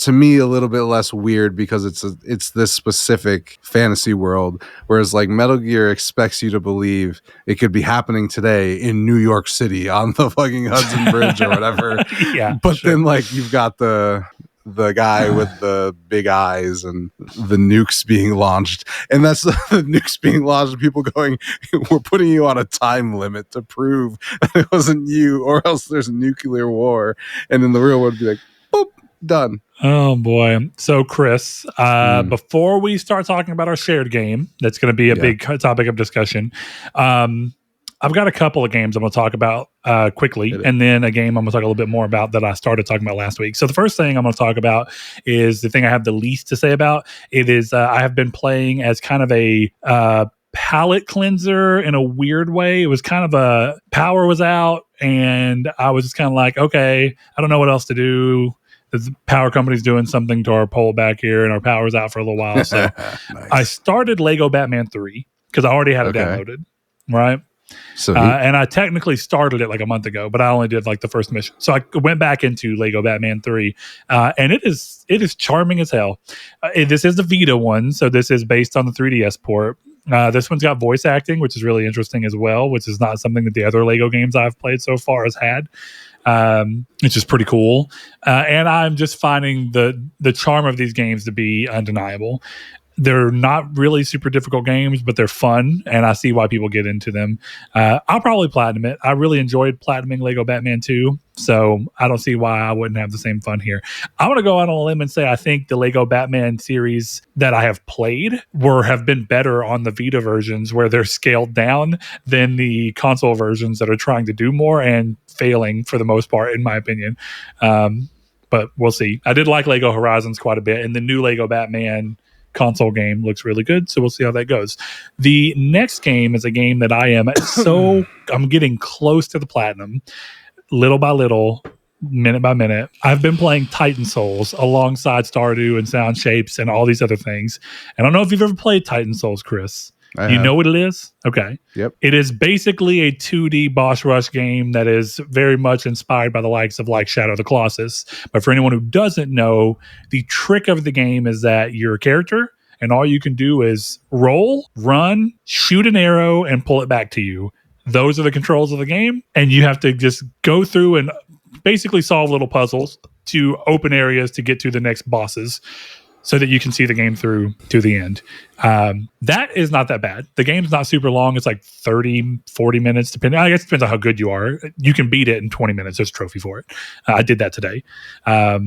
to me a little bit less weird because it's this specific fantasy world, whereas like Metal Gear expects you to believe it could be happening today in New York City on the fucking Hudson Bridge or whatever. But then like you've got the guy with the big eyes and the nukes being launched, and that's the nukes being launched and people going, we're putting you on a time limit to prove that it wasn't you or else there's a nuclear war, and in the real world be like, boop, done. Oh boy. So Chris, before we start talking about our shared game, that's going to be a big topic of discussion. I've got a couple of games I'm going to talk about quickly, and then a game I'm going to talk a little bit more about that I started talking about last week. So the first thing I'm going to talk about is the thing I have the least to say about. It is I have been playing as kind of a palate cleanser in a weird way. It was kind of a power was out, and I was just kind of like, okay, I don't know what else to do. The power company's doing something to our pole back here, and our power's out for a little while. So nice. I started Lego Batman 3 because I already had it downloaded, right? So and I technically started it like a month ago, but I only did like the first mission. So I went back into Lego Batman 3, and it is charming as hell. This is the Vita one, so this is based on the 3DS port. This one's got voice acting, which is really interesting as well, which is not something that the other Lego games I've played so far has had. Which is pretty cool. And I'm just finding the charm of these games to be undeniable. They're not really super difficult games, but they're fun, and I see why people get into them. I'll probably platinum it. I really enjoyed platinuming Lego Batman 2, so I don't see why I wouldn't have the same fun here. I want to go out on a limb and say I think the Lego Batman series that I have played have been better on the Vita versions where they're scaled down than the console versions that are trying to do more and failing for the most part, in my opinion. But we'll see. I did like Lego Horizons quite a bit, and the new Lego Batman console game looks really good, so we'll see how that goes. The next game is a game that I'm getting close to the platinum, little by little, minute by minute. I've been playing Titan Souls alongside Stardew and Sound Shapes and all these other things. I don't know if you've ever played Titan Souls, Chris. You know what it is? Okay. Yep. It is basically a 2D boss rush game that is very much inspired by the likes of like Shadow of the Colossus. But for anyone who doesn't know, the trick of the game is that you're a character and all you can do is roll, run, shoot an arrow, and pull it back to you. Those are the controls of the game. And you have to just go through and basically solve little puzzles to open areas to get to the next bosses, so that you can see the game through to the end. That is not that bad. The game's not super long. It's like 30, 40 minutes, depending. I guess it depends on how good you are. You can beat it in 20 minutes. There's a trophy for it. I did that today. Or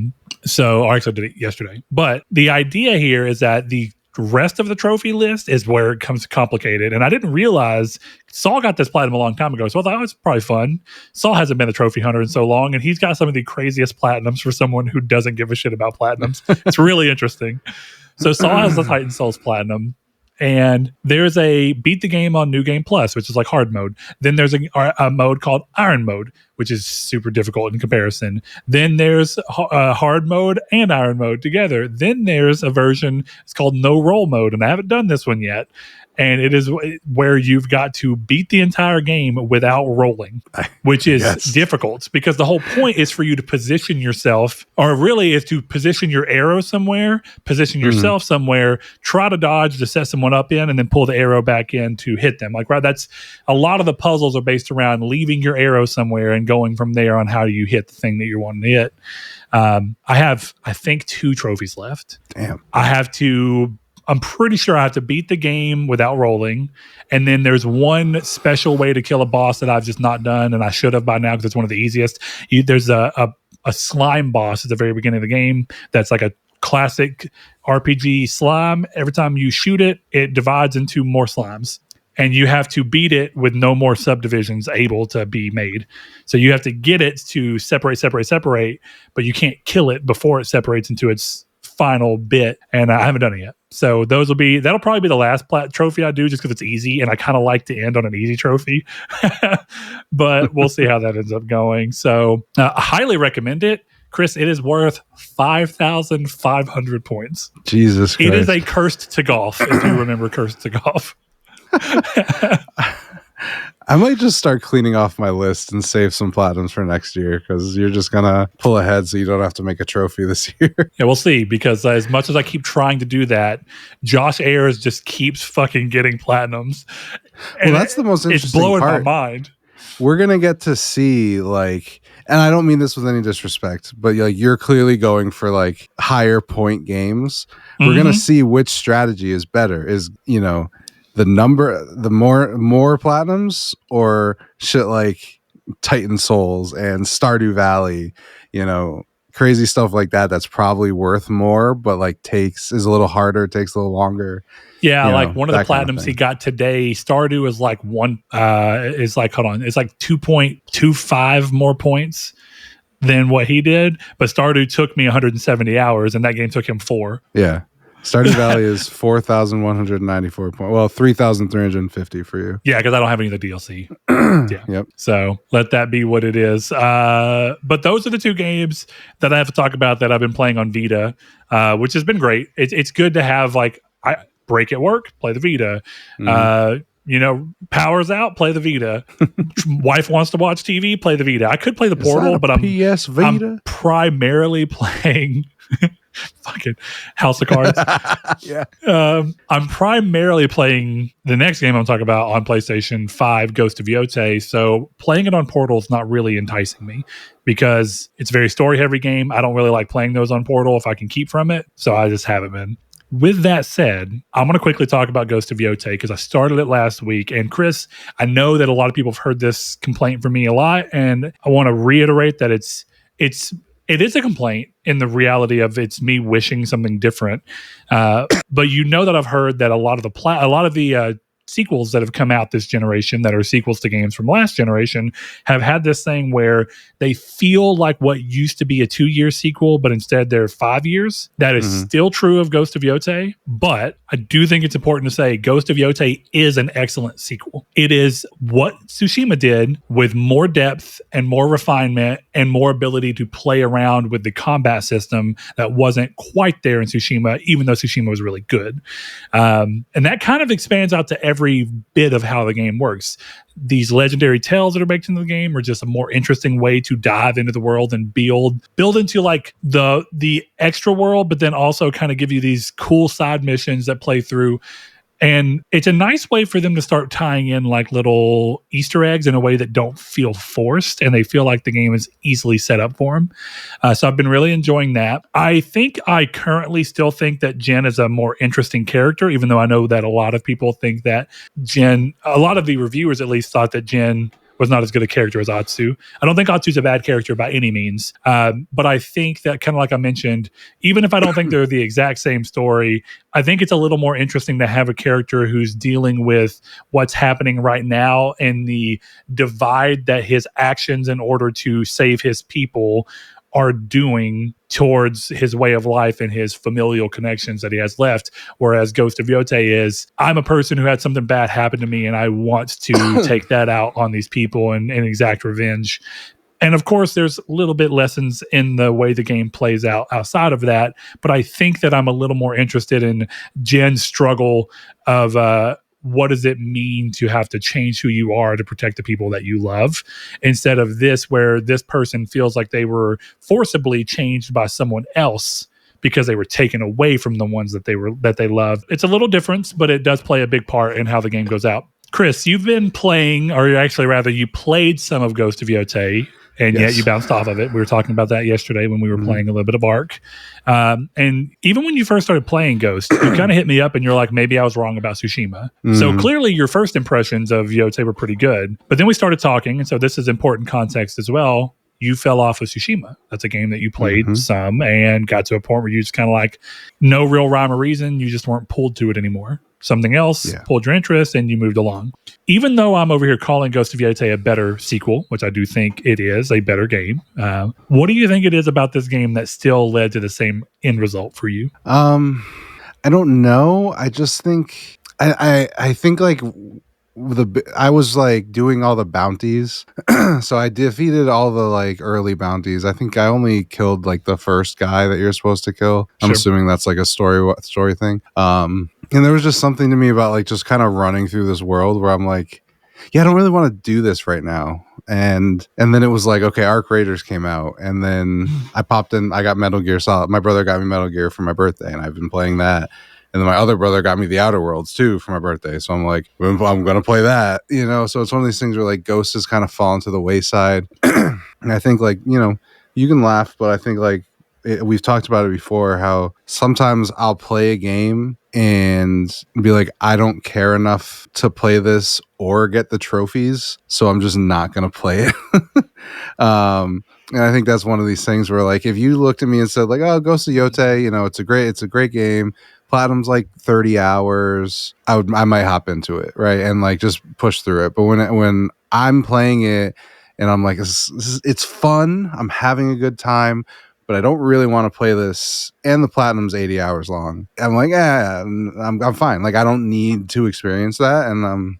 actually I did it yesterday. But the idea here is that the rest of the trophy list is where it comes complicated. And I didn't realize Saul got this platinum a long time ago. So I thought, oh, it's probably fun. Saul hasn't been a trophy hunter in so long, and he's got some of the craziest platinums for someone who doesn't give a shit about platinums. It's really interesting. So Saul has the Titan Souls platinum. And there's a beat the game on New Game Plus, which is like hard mode. Then there's a mode called Iron Mode, which is super difficult in comparison. Then there's hard mode and Iron Mode together. Then there's a version, it's called No Roll Mode, and I haven't done this one yet. and it is where you've got to beat the entire game without rolling, which is difficult because the whole point is for you to position yourself, or really is to position your arrow somewhere, position yourself somewhere, try to dodge to set someone up in, and then pull the arrow back in to hit them. Like, right, that's a lot of the puzzles are based around leaving your arrow somewhere and going from there on how you hit the thing that you're wanting to hit. I have, I think, 2 trophies left. Damn. I'm pretty sure I have to beat the game without rolling. And then there's one special way to kill a boss that I've just not done, and I should have by now because it's one of the easiest. There's a slime boss at the very beginning of the game that's like a classic RPG slime. Every time you shoot it, it divides into more slimes. And you have to beat it with no more subdivisions able to be made. So you have to get it to separate, but you can't kill it before it separates into its final bit. And I haven't done it yet. So that'll probably be the last trophy I do just because it's easy. And I kind of like to end on an easy trophy. But we'll see how that ends up going. So I highly recommend it. Chris, it is worth 5,500 points. Jesus Christ. It is a Cursed to Golf, if you remember Cursed to Golf. I might just start cleaning off my list and save some platinums for next year because you're just gonna pull ahead so you don't have to make a trophy this year. Yeah, we'll see, because as much as I keep trying to do that, Josh Ayers just keeps fucking getting platinums. And well, that's the most interesting part. It's blowing part. my mind. We're gonna get to see, like, and I don't mean this with any disrespect, but like you're clearly going for like higher point games. We're gonna see which strategy is better. Is, you know, the more platinums, or shit like Titan Souls and Stardew Valley, you know, crazy stuff like that. That's probably worth more, but like is a little harder, takes a little longer. Yeah, like one of the platinums he got today, Stardew is like it's like 2.25 more points than what he did, but Stardew took me 170 hours, and that game took him 4. Yeah. Stardew Valley is 4,194 points. Well, 3,350 for you. Yeah, because I don't have any of the DLC. Yeah. Yep. So let that be what it is. But those are the 2 games that I have to talk about that I've been playing on Vita, which has been great. It's good to have, like, I break at work, play the Vita. You know, power's out, play the Vita. Wife wants to watch TV, play the Vita. I could play the Portal, but PS Vita? I'm primarily playing fucking House of Cards. Yeah. I'm primarily playing the next game I'm talking about on PlayStation 5, Ghost of Yotei. So playing it on Portal is not really enticing me because it's a very story heavy game. I don't really like playing those on Portal if I can keep from it. So I just haven't been. With that said, I'm going to quickly talk about Ghost of Yotei because I started it last week. And Chris, I know that a lot of people have heard this complaint from me a lot, and I want to reiterate that it is a complaint in the reality of it's me wishing something different. But you know that I've heard that a lot of the sequels that have come out this generation that are sequels to games from last generation have had this thing where they feel like what used to be a 2-year sequel, but instead they're 5 years. That is still true of Ghost of Yotei, but I do think it's important to say Ghost of Yotei is an excellent sequel. It is what Tsushima did with more depth and more refinement and more ability to play around with the combat system that wasn't quite there in Tsushima, even though Tsushima was really good. And that kind of expands out to every bit of how the game works. These legendary tales that are baked into the game are just a more interesting way to dive into the world and build into like the extra world, but then also kind of give you these cool side missions that play through. And it's a nice way for them to start tying in like little Easter eggs in a way that don't feel forced, and they feel like the game is easily set up for them. So I've been really enjoying that. I currently still think that Jen is a more interesting character, even though I know that a lot of people think that a lot of the reviewers at least thought that Jen was not as good a character as Atsu. I don't think Atsu's a bad character by any means. But I think that, kind of like I mentioned, even if I don't think they're the exact same story, I think it's a little more interesting to have a character who's dealing with what's happening right now and the divide that his actions in order to save his people are doing towards his way of life and his familial connections that he has left. Whereas Ghost of Yotei is, I'm a person who had something bad happen to me and I want to take that out on these people and exact revenge. And of course, there's a little bit lessons in the way the game plays out outside of that. But I think that I'm a little more interested in Jen's struggle of what does it mean to have to change who you are to protect the people that you love, instead of this where this person feels like they were forcibly changed by someone else because they were taken away from the ones that they love. It's a little different, but it does play a big part in how the game goes out. Chris, you've been playing, or actually rather you played some of Ghost of Yotei, and yet you bounced off of it. We were talking about that yesterday when we were playing a little bit of Ark. And even when you first started playing Ghost, you kind of hit me up and you're like, maybe I was wrong about Tsushima. So clearly your first impressions of Yotei were pretty good. But then we started talking, and so this is important context as well. You fell off of Tsushima. That's a game that you played some and got to a point where you just kind of like, no real rhyme or reason, you just weren't pulled to it anymore. Something else pulled your interest and you moved along. Even though I'm over here calling Ghost of Yotei a better sequel, which I do think it is a better game, what do you think it is about this game that still led to the same end result for you? I don't know. I just think I think like I was like doing all the bounties, so I defeated all the like early bounties. I think I only killed like the first guy that you're supposed to kill. I'm assuming that's like a story thing. And there was just something to me about like just kind of running through this world where I'm like, yeah, I don't really want to do this right now. And then it was like, okay, Arc Raiders came out, and then I popped in. I got Metal Gear Solid. My brother got me Metal Gear for my birthday, and I've been playing that. And then my other brother got me the Outer Worlds too for my birthday. So I'm like, I'm going to play that, you know? So it's one of these things where like Ghost has kind of fallen to the wayside. And I think like, you know, you can laugh, but I think like we've talked about it before, how sometimes I'll play a game and be like, I don't care enough to play this or get the trophies, so I'm just not going to play it. And I think that's one of these things where like, if you looked at me and said like, oh, Ghost of Yotei, you know, it's a great game. Platinum's like 30 hours. I might hop into it, right? And like just push through it. But when I'm playing it and I'm like, it's fun, I'm having a good time, but I don't really want to play this, and the Platinum's 80 hours long, I'm like, I'm fine. Like I don't need to experience that. And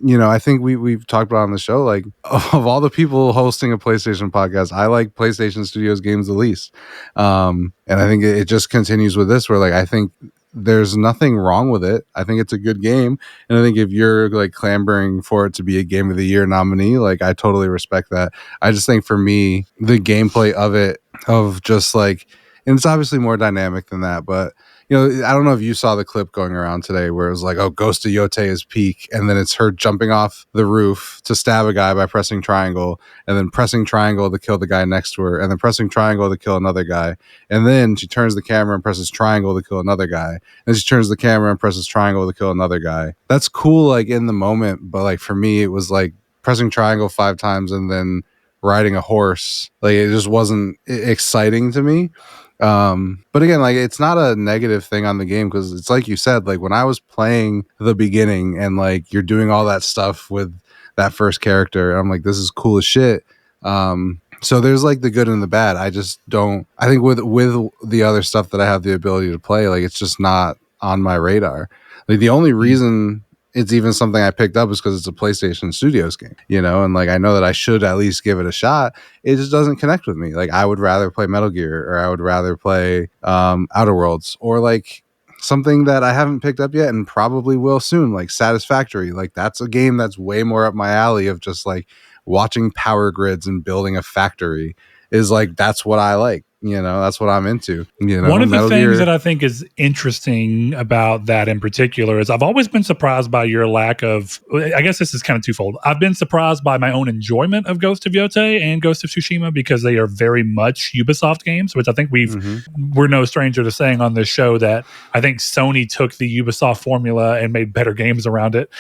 you know, I think we've talked about on the show, like of all the people hosting a PlayStation podcast, I like PlayStation Studios games the least. And I think it just continues with this, where like I think there's nothing wrong with it. I think it's a good game, and I think if you're like clamoring for it to be a Game of the Year nominee, like I totally respect that. I just think for me, the gameplay of it, of just like, and it's obviously more dynamic than that, but you know, I don't know if you saw the clip going around today where it was like, oh, Ghost of Yotei is peak, and then it's her jumping off the roof to stab a guy by pressing triangle, and then pressing triangle to kill the guy next to her, and then pressing triangle to kill another guy, and then she turns the camera and presses triangle to kill another guy, and she turns the camera and presses triangle to kill another guy. That's cool, like in the moment, but like for me, it was like pressing triangle 5 times and then riding a horse. Like it just wasn't exciting to me. But again, like it's not a negative thing on the game, because it's like you said, like when I was playing the beginning and like you're doing all that stuff with that first character, I'm like, this is cool as shit. So there's like the good and the bad. I just don't, I think with the other stuff that I have the ability to play, like it's just not on my radar. Like the only reason it's even something I picked up is because it's a PlayStation Studios game, you know, and like I know that I should at least give it a shot. It just doesn't connect with me. Like I would rather play Metal Gear, or I would rather play Outer Worlds, or like something that I haven't picked up yet and probably will soon, like Satisfactory. Like that's a game that's way more up my alley, of just like watching power grids and building a factory. Is like, that's what I like. You know, that's what I'm into. You know, one of the things that I think is interesting about that in particular is I've always been surprised by your lack of, I guess this is kind of twofold. I've been surprised by my own enjoyment of Ghost of Yotei and Ghost of Tsushima, because they are very much Ubisoft games, which I think we're no stranger to saying on this show that I think Sony took the Ubisoft formula and made better games around it.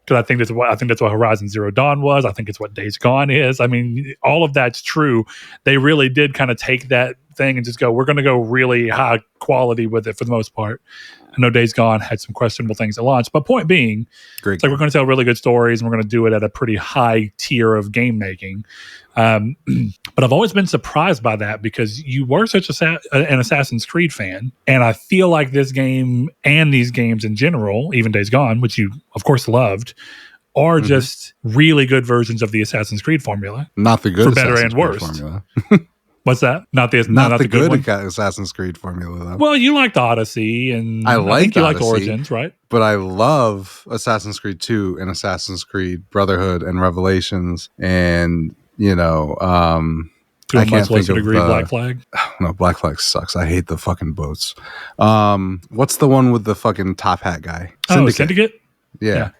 Because I think that's what Horizon Zero Dawn was. I think it's what Days Gone is. I mean, all of that's true. They really did kind of take that thing and just go, we're going to go really high quality with it for the most part. I know Days Gone had some questionable things at launch, but point being, it's like we're going to tell really good stories and we're going to do it at a pretty high tier of game making. But I've always been surprised by that, because you were such an Assassin's Creed fan, and I feel like this game and these games in general, even Days Gone, which you of course loved, are just really good versions of the Assassin's Creed formula. Not the good for better Assassin's and Creed worse. Formula. What's that? Not the good one? Assassin's Creed formula, though. Well, you liked Odyssey, and I think you liked Origins, right? But I love Assassin's Creed 2 and Assassin's Creed Brotherhood and Revelations, and to a much lesser degree, Black Flag. No, Black Flag sucks. I hate the fucking boats. What's the one with the fucking top hat guy? Syndicate? Yeah.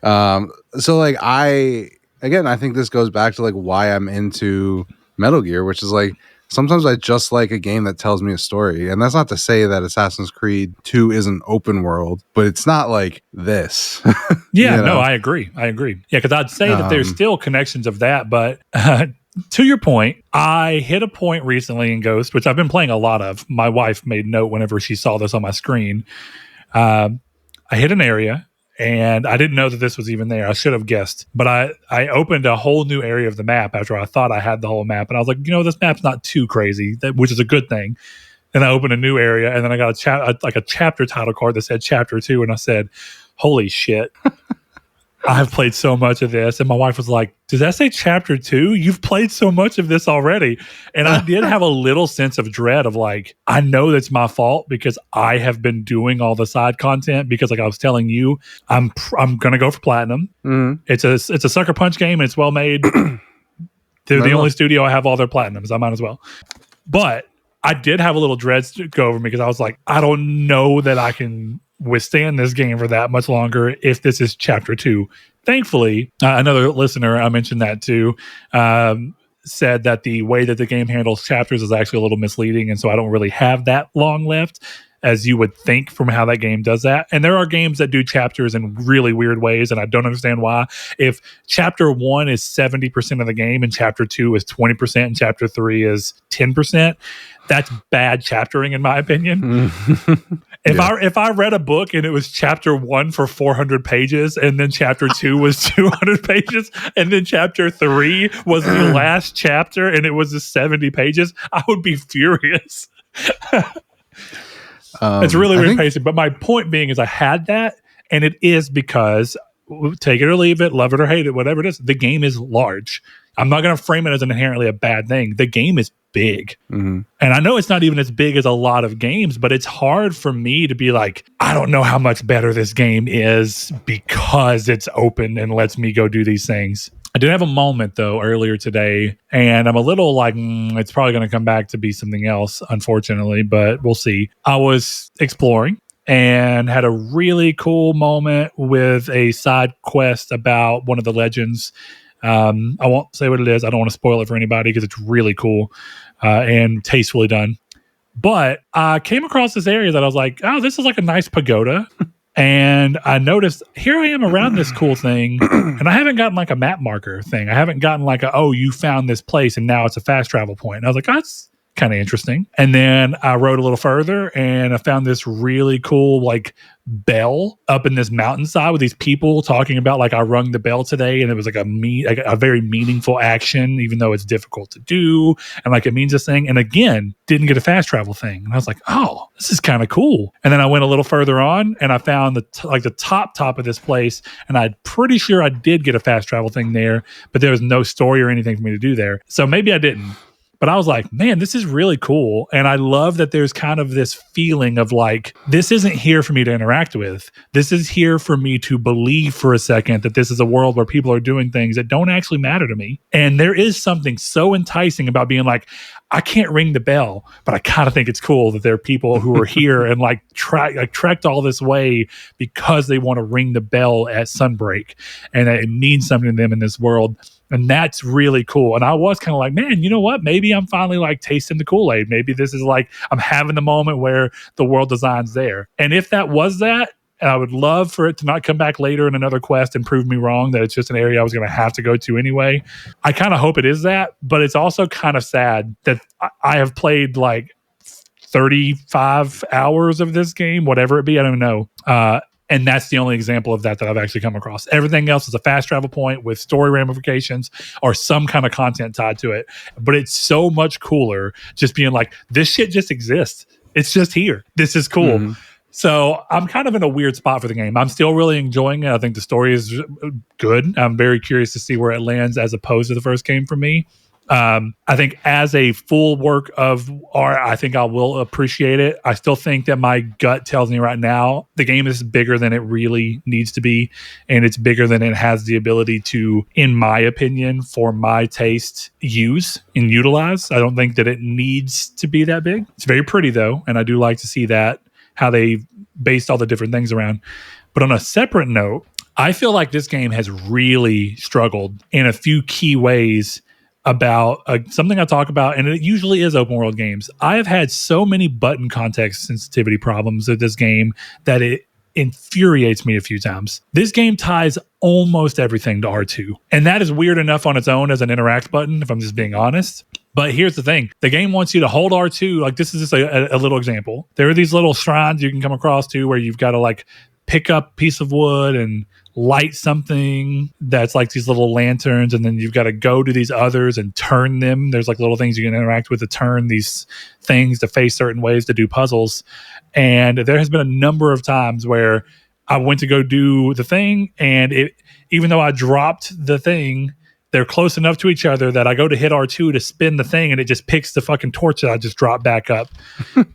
So like I think this goes back to like why I'm into Metal Gear, which is like sometimes I just like a game that tells me a story. And that's not to say that Assassin's Creed 2 isn't open world, but it's not like this. Yeah, no, I agree. Yeah, because I'd say that there's still connections of that, but to your point, I hit a point recently in Ghost, which I've been playing a lot of. My wife made note whenever she saw this on my screen. I hit an area, and I didn't know that this was even there. I should have guessed. But I opened a whole new area of the map after I thought I had the whole map. And I was like, this map's not too crazy, which is a good thing. And I opened a new area, and then I got a chapter title card that said Chapter 2, and I said, holy shit. I've played so much of this. And my wife was like, does that say Chapter 2? You've played so much of this already. And I did have a little sense of dread of like, I know that's my fault because I have been doing all the side content because like I was telling you, I'm going to go for platinum. Mm-hmm. It's a Sucker Punch game, and it's well made. They're the only studio I have all their platinums. I might as well. But I did have a little dread go over me because I was like, I don't know that I can withstand this game for that much longer if this is Chapter 2. Thankfully, another listener, I mentioned that too, said that the way that the game handles chapters is actually a little misleading, and so I don't really have that long left as you would think from how that game does that. And there are games that do chapters in really weird ways, and I don't understand why. If Chapter 1 is 70% of the game and Chapter 2 is 20% and Chapter 3 is 10%, that's bad chaptering in my opinion. If I read a book and it was Chapter 1 for 400 pages and then Chapter 2 was 200 pages and then Chapter 3 was the last chapter and it was just 70 pages, I would be furious. It's really weird pacing. But my point being is I had that, and it is because, take it or leave it, love it or hate it, whatever it is, the game is large. I'm not going to frame it as an inherently a bad thing. The game is big. Mm-hmm. And I know it's not even as big as a lot of games, but it's hard for me to be like, I don't know how much better this game is because it's open and lets me go do these things. I did have a moment, though, earlier today, and I'm a little like, it's probably going to come back to be something else, unfortunately, but we'll see. I was exploring and had a really cool moment with a side quest about one of the legends. I won't say what it is. I don't want to spoil it for anybody because it's really cool and tastefully done. But I came across this area that I was like, oh, this is like a nice pagoda. And I noticed here I am around this cool thing, and I haven't gotten like a map marker thing. I haven't gotten like you found this place and now it's a fast travel point. And I was like, that's kind of interesting. And then I rode a little further and I found this really cool like bell up in this mountainside with these people talking about like I rung the bell today, and it was like a very meaningful action, even though it's difficult to do, and like it means this thing. And again, didn't get a fast travel thing, and I was like, oh, this is kind of cool. And then I went a little further on and I found the top of this place, and I'm pretty sure I did get a fast travel thing there, but there was no story or anything for me to do there, so maybe I didn't. But I was like, man, this is really cool. And I love that there's kind of this feeling of like, this isn't here for me to interact with. This is here for me to believe for a second that this is a world where people are doing things that don't actually matter to me. And there is something so enticing about being like, I can't ring the bell, but I kind of think it's cool that there are people who are here and like trekked all this way because they want to ring the bell at sunbreak, and it means something to them in this world. And that's really cool. And I was kind of like, man, you know what? Maybe I'm finally like tasting the Kool-Aid. Maybe this is like, I'm having the moment where the world design's there. And if that was that, and I would love for it to not come back later in another quest and prove me wrong, that it's just an area I was going to have to go to anyway. I kind of hope it is that, but it's also kind of sad that I have played like 35 hours of this game, whatever it be, I don't know. And that's the only example of that I've actually come across. Everything else is a fast travel point with story ramifications or some kind of content tied to it. But it's so much cooler just being like, this shit just exists. It's just here. This is cool. Mm-hmm. So I'm kind of in a weird spot for the game. I'm still really enjoying it. I think the story is good. I'm very curious to see where it lands as opposed to the first game for me. I think as a full work of art, I think I will appreciate it. I still think that my gut tells me right now the game is bigger than it really needs to be, and it's bigger than it has the ability to, in my opinion, for my taste, use and utilize. I don't think that it needs to be that big. It's very pretty though, and I do like to see that, how they based all the different things around. But on a separate note, I feel like this game has really struggled in a few key ways about something I talk about, and it usually is open world games. I have had so many button context sensitivity problems with this game that it infuriates me a few times. This game ties almost everything to R2, and that is weird enough on its own as an interact button, if I'm just being honest. But here's the thing. The game wants you to hold R2. Like, this is just a little example. There are these little shrines you can come across to where you've got to like pick up a piece of wood and light something that's like these little lanterns, and then you've got to go to these others and turn them. There's like little things you can interact with to turn these things to face certain ways to do puzzles. And there has been a number of times where I went to go do the thing, and even though I dropped the thing, they're close enough to each other that I go to hit R2 to spin the thing, and it just picks the fucking torch that I just dropped back up.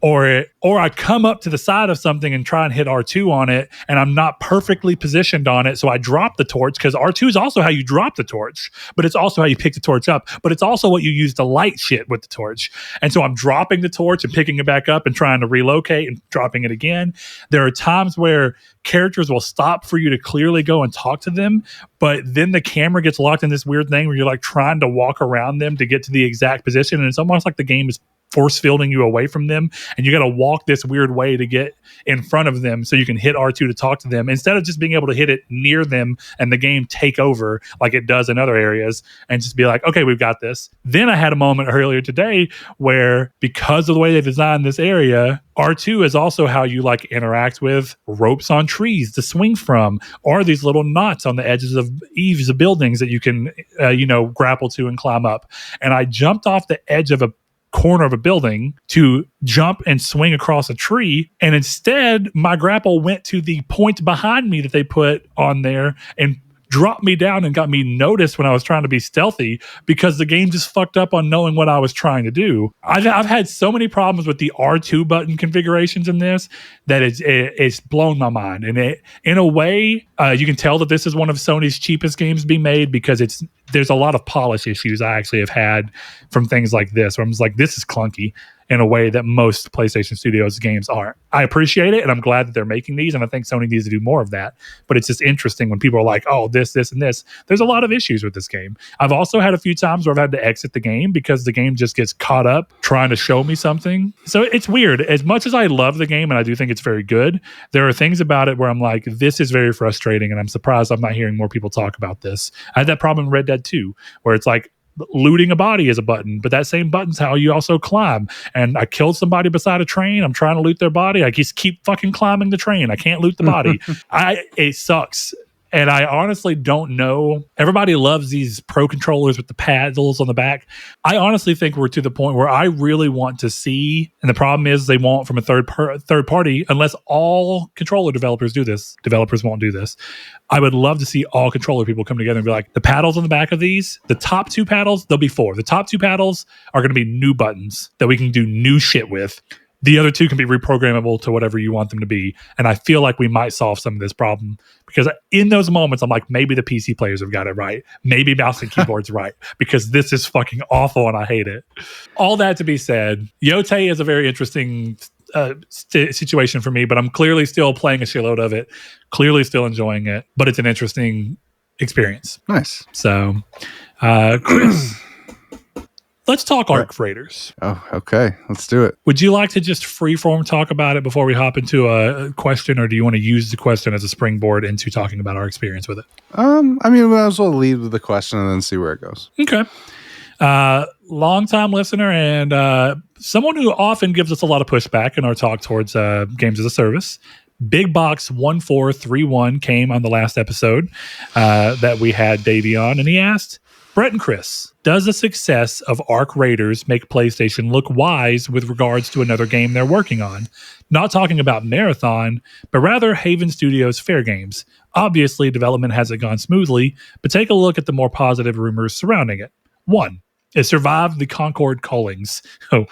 or I come up to the side of something and try and hit R2 on it, and I'm not perfectly positioned on it, so I drop the torch, because R2 is also how you drop the torch, but it's also how you pick the torch up, but it's also what you use to light shit with the torch. And so I'm dropping the torch and picking it back up and trying to relocate and dropping it again. There are times where characters will stop for you to clearly go and talk to them, but then the camera gets locked in this weird thing where you're like trying to walk around them to get to the exact position, and it's almost like the game is force fielding you away from them, and you got to walk this weird way to get in front of them so you can hit R2 to talk to them, instead of just being able to hit it near them and the game take over like it does in other areas and just be like, okay, we've got this. Then I had a moment earlier today where, because of the way they designed this area, R2 is also how you like interact with ropes on trees to swing from, or these little knots on the edges of eaves of buildings that you can grapple to and climb up. And I jumped off the edge of a corner of a building to jump and swing across a tree, and instead my grapple went to the point behind me that they put on there and dropped me down and got me noticed when I was trying to be stealthy, because the game just fucked up on knowing what I was trying to do. I've had so many problems with the R2 button configurations in this that it's blown my mind. And in a way, you can tell that this is one of Sony's cheapest games to be made, because there's a lot of polish issues I actually have had from things like this, where I'm just like, this is clunky in a way that most PlayStation Studios games aren't. I appreciate it, and I'm glad that they're making these, and I think Sony needs to do more of that. But it's just interesting when people are like, oh, this, and this. There's a lot of issues with this game. I've also had a few times where I've had to exit the game because the game just gets caught up trying to show me something. So it's weird. As much as I love the game, and I do think it's very good, there are things about it where I'm like, this is very frustrating, and I'm surprised I'm not hearing more people talk about this. I had that problem in Red Dead 2, where it's like, looting a body is a button, but that same button's how you also climb. And I killed somebody beside a train. I'm trying to loot their body. I just keep fucking climbing the train. I can't loot the body. It sucks. And I honestly don't know. Everybody loves these pro controllers with the paddles on the back. I honestly think we're to the point where I really want to see, and the problem is they won't from a third party, unless all controller developers do this. Developers won't do this. I would love to see all controller people come together and be like, the paddles on the back of these, the top two paddles, there'll be 4. The top 2 paddles are going to be new buttons that we can do new shit with. The other 2 can be reprogrammable to whatever you want them to be. And I feel like we might solve some of this problem, because in those moments, I'm like, maybe the PC players have got it right. Maybe mouse and keyboard's right, because this is fucking awful and I hate it. All that to be said, Yotei is a very interesting situation for me, but I'm clearly still playing a shitload of it, clearly still enjoying it, but it's an interesting experience. Nice. So, Chris, let's talk Arc Raiders. Oh, okay. Let's do it. Would you like to just freeform talk about it before we hop into a question, or do you want to use the question as a springboard into talking about our experience with it? I mean, we might as well lead with the question and then see where it goes. Okay. Long-time listener and someone who often gives us a lot of pushback in our talk towards games as a service. Big Box 1431 came on the last episode that we had Davey on, and he asked, Brett and Chris, does the success of Arc Raiders make PlayStation look wise with regards to another game they're working on? Not talking about Marathon, but rather Haven Studios' Fairgames. Obviously, development hasn't gone smoothly, but take a look at the more positive rumors surrounding it. 1. It survived the Concord Callings. Oh,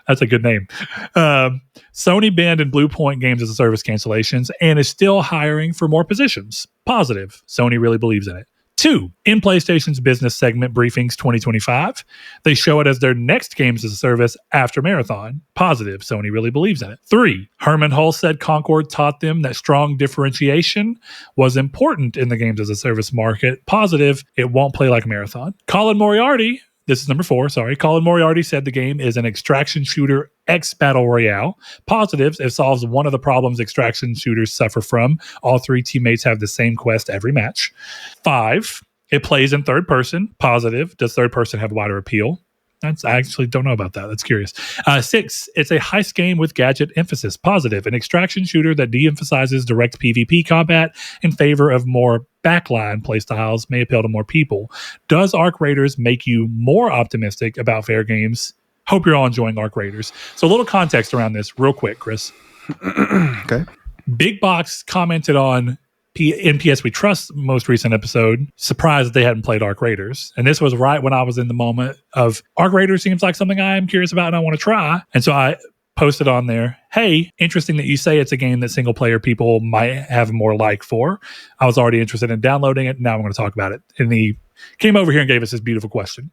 that's a good name. Sony banned and Blue Point Games as a Service cancellations and is still hiring for more positions. Positive. Sony really believes in it. 2, in PlayStation's business segment briefings 2025, they show it as their next games as a service after Marathon. Positive. Sony really believes in it. 3, Herman Hull said Concord taught them that strong differentiation was important in the games as a service market. Positive. It won't play like Marathon. Colin Moriarty, this is number 4, sorry. Colin Moriarty said the game is an extraction shooter X Battle Royale. Positives, it solves one of the problems extraction shooters suffer from. All 3 teammates have the same quest every match. 5, it plays in third person. Positive, does third person have wider appeal? I actually don't know about that. That's curious. 6, it's a heist game with gadget emphasis. Positive, an extraction shooter that de-emphasizes direct PvP combat in favor of more backline playstyles may appeal to more people. Does Arc Raiders make you more optimistic about Fairgames? Hope you're all enjoying Arc Raiders. So a little context around this real quick, Chris. Okay. Big Box commented on in PS We Trust most recent episode, surprised that they hadn't played Arc Raiders. And this was right when I was in the moment of Arc Raiders seems like something I am curious about and I want to try. And so I posted on there, hey, interesting that you say it's a game that single player people might have more like for. I was already interested in downloading it. Now I'm going to talk about it. And he came over here and gave us this beautiful question.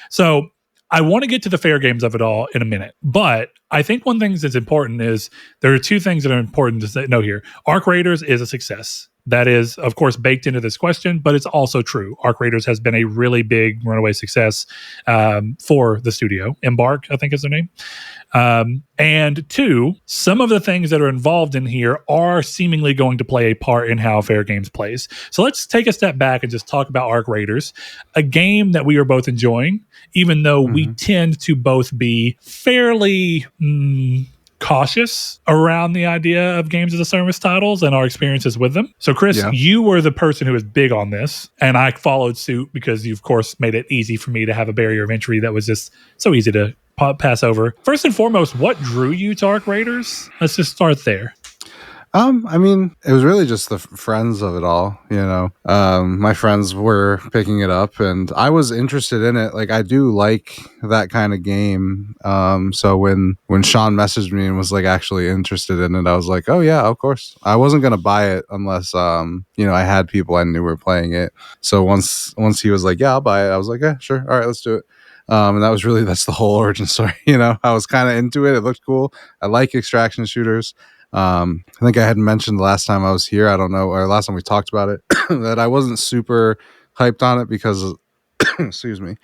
So I want to get to the Fairgames of it all in a minute, but I think one thing that's important is there are 2 things that are important to know here. Arc Raiders is a success. That is, of course, baked into this question, but it's also true. Arc Raiders has been a really big runaway success for the studio. Embark, I think is their name. And 2, some of the things that are involved in here are seemingly going to play a part in how Fairgames plays. So let's take a step back and just talk about Arc Raiders, a game that we are both enjoying, even though we tend to both be fairly cautious around the idea of games as a service titles and our experiences with them. So Chris, you were the person who was big on this, and I followed suit because you of course made it easy for me to have a barrier of entry that was just so easy to pass over. First and foremost, what drew you to Arc Raiders? Let's just start there. I mean, it was really just the friends of it all, you know. My friends were picking it up and I was interested in it. Like, I do like that kind of game. So when Sean messaged me and was like actually interested in it, I was like, oh yeah, of course. I wasn't going to buy it unless, I had people I knew were playing it. So once he was like, yeah, I'll buy it, I was like, yeah, sure. All right, let's do it. And that's the whole origin story. You know, I was kind of into it. It looked cool. I like extraction shooters. I think I had mentioned the last time I was here, I don't know, or last time we talked about it, that I wasn't super hyped on it because excuse me,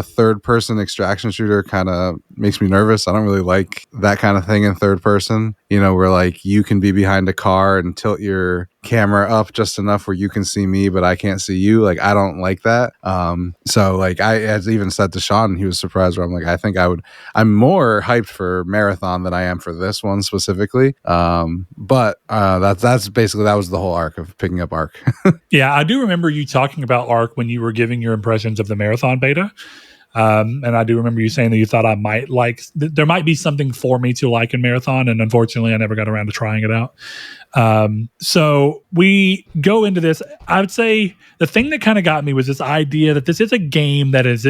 third person extraction shooter kind of makes me nervous. I don't really like that kind of thing in third person, you know, where like you can be behind a car and tilt your camera up just enough where you can see me but I can't see you. Like, I don't like that. So like I had even said to Sean, and he was surprised, where I'm like, I think I'm more hyped for Marathon than I am for this one specifically. But that's basically, that was the whole arc of picking up Arc. Yeah, I do remember you talking about Arc when you were giving your impressions of the Marathon beta. And I do remember you saying that you thought I might like, there might be something for me to like in Marathon, and unfortunately I never got around to trying it out. So we go into this. I would say the thing that kind of got me was this idea that this is a game that is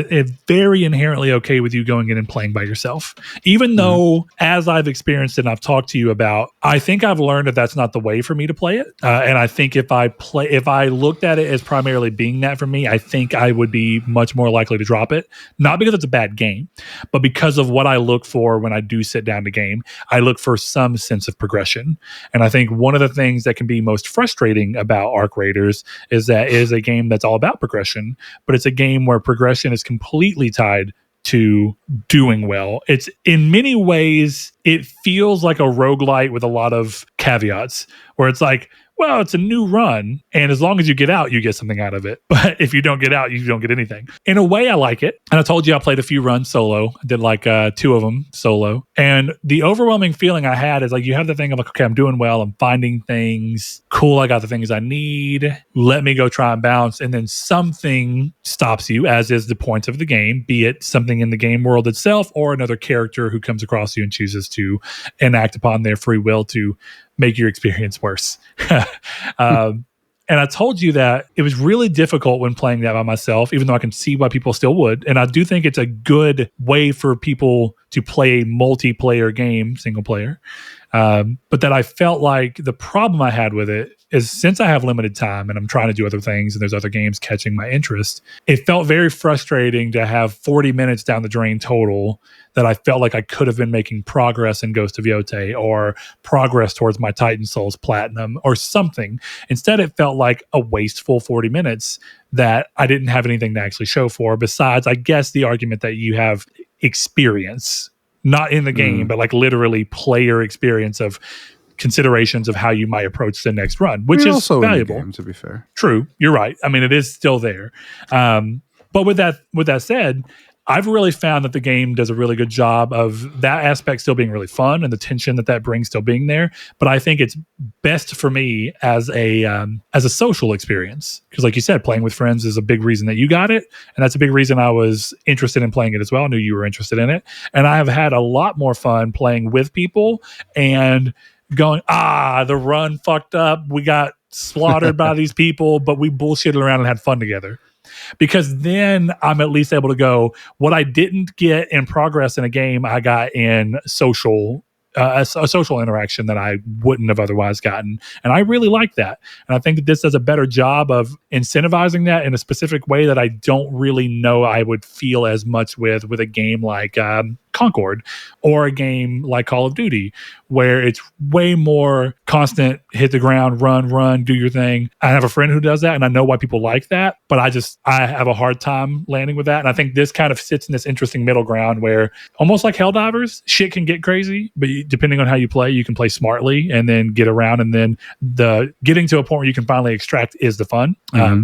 very inherently okay with you going in and playing by yourself. Even though, as I've experienced it and I've talked to you about, I think I've learned that that's not the way for me to play it. And I think if I looked at it as primarily being that for me, I think I would be much more likely to drop it. Not because it's a bad game, but because of what I look for when I do sit down to game. I look for some sense of progression. And I think one of the things that can be most frustrating about Arc Raiders is that it is a game that's all about progression, but it's a game where progression is completely tied to doing well. It's in many ways, it feels like a roguelite with a lot of caveats, where it's like, well, it's a new run, and as long as you get out, you get something out of it. But if you don't get out, you don't get anything. In a way, I like it. And I told you I played a few runs solo. I did like 2 of them solo. And the overwhelming feeling I had is like, you have the thing of like, okay, I'm doing well. I'm finding things. Cool, I got the things I need. Let me go try and bounce. And then something stops you, as is the point of the game, be it something in the game world itself or another character who comes across you and chooses to enact upon their free will to make your experience worse. And I told you that it was really difficult when playing that by myself, even though I can see why people still would. And I do think it's a good way for people to play a multiplayer game, single player. But that I felt like the problem I had with it is, since I have limited time and I'm trying to do other things and there's other games catching my interest, it felt very frustrating to have 40 minutes down the drain total that I felt like I could have been making progress in Ghost of Yotei or progress towards my Titan Souls Platinum or something. Instead, it felt like a wasteful 40 minutes that I didn't have anything to actually show for, besides, I guess, the argument that you have experience, not in the game, but like literally player experience of considerations of how you might approach the next run, which is also valuable. In the game, to be fair, true, you're right. I mean, it is still there. But with that said, I've really found that the game does a really good job of that aspect still being really fun and the tension that brings still being there. But I think it's best for me as a social experience, because, like you said, playing with friends is a big reason that you got it, and that's a big reason I was interested in playing it as well. I knew you were interested in it, and I have had a lot more fun playing with people and going, the run fucked up. We got slaughtered by these people, but we bullshitted around and had fun together. Because then I'm at least able to go, what I didn't get in progress in a game, I got in social a social interaction that I wouldn't have otherwise gotten. And I really like that. And I think that this does a better job of incentivizing that in a specific way that I don't really know I would feel as much with a game like Concord or a game like Call of Duty, where it's way more constant, hit the ground, run, do your thing. I have a friend who does that, and I know why people like that, but I have a hard time landing with that. And I think this kind of sits in this interesting middle ground where, almost like Helldivers, shit can get crazy, but depending on how you play, you can play smartly and then get around, and then the getting to a point where you can finally extract is the fun.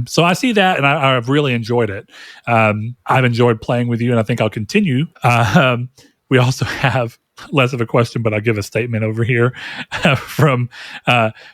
So I see that, and I've really enjoyed it. I've enjoyed playing with you, and I think I'll continue. We also have less of a question, but I'll give a statement over here from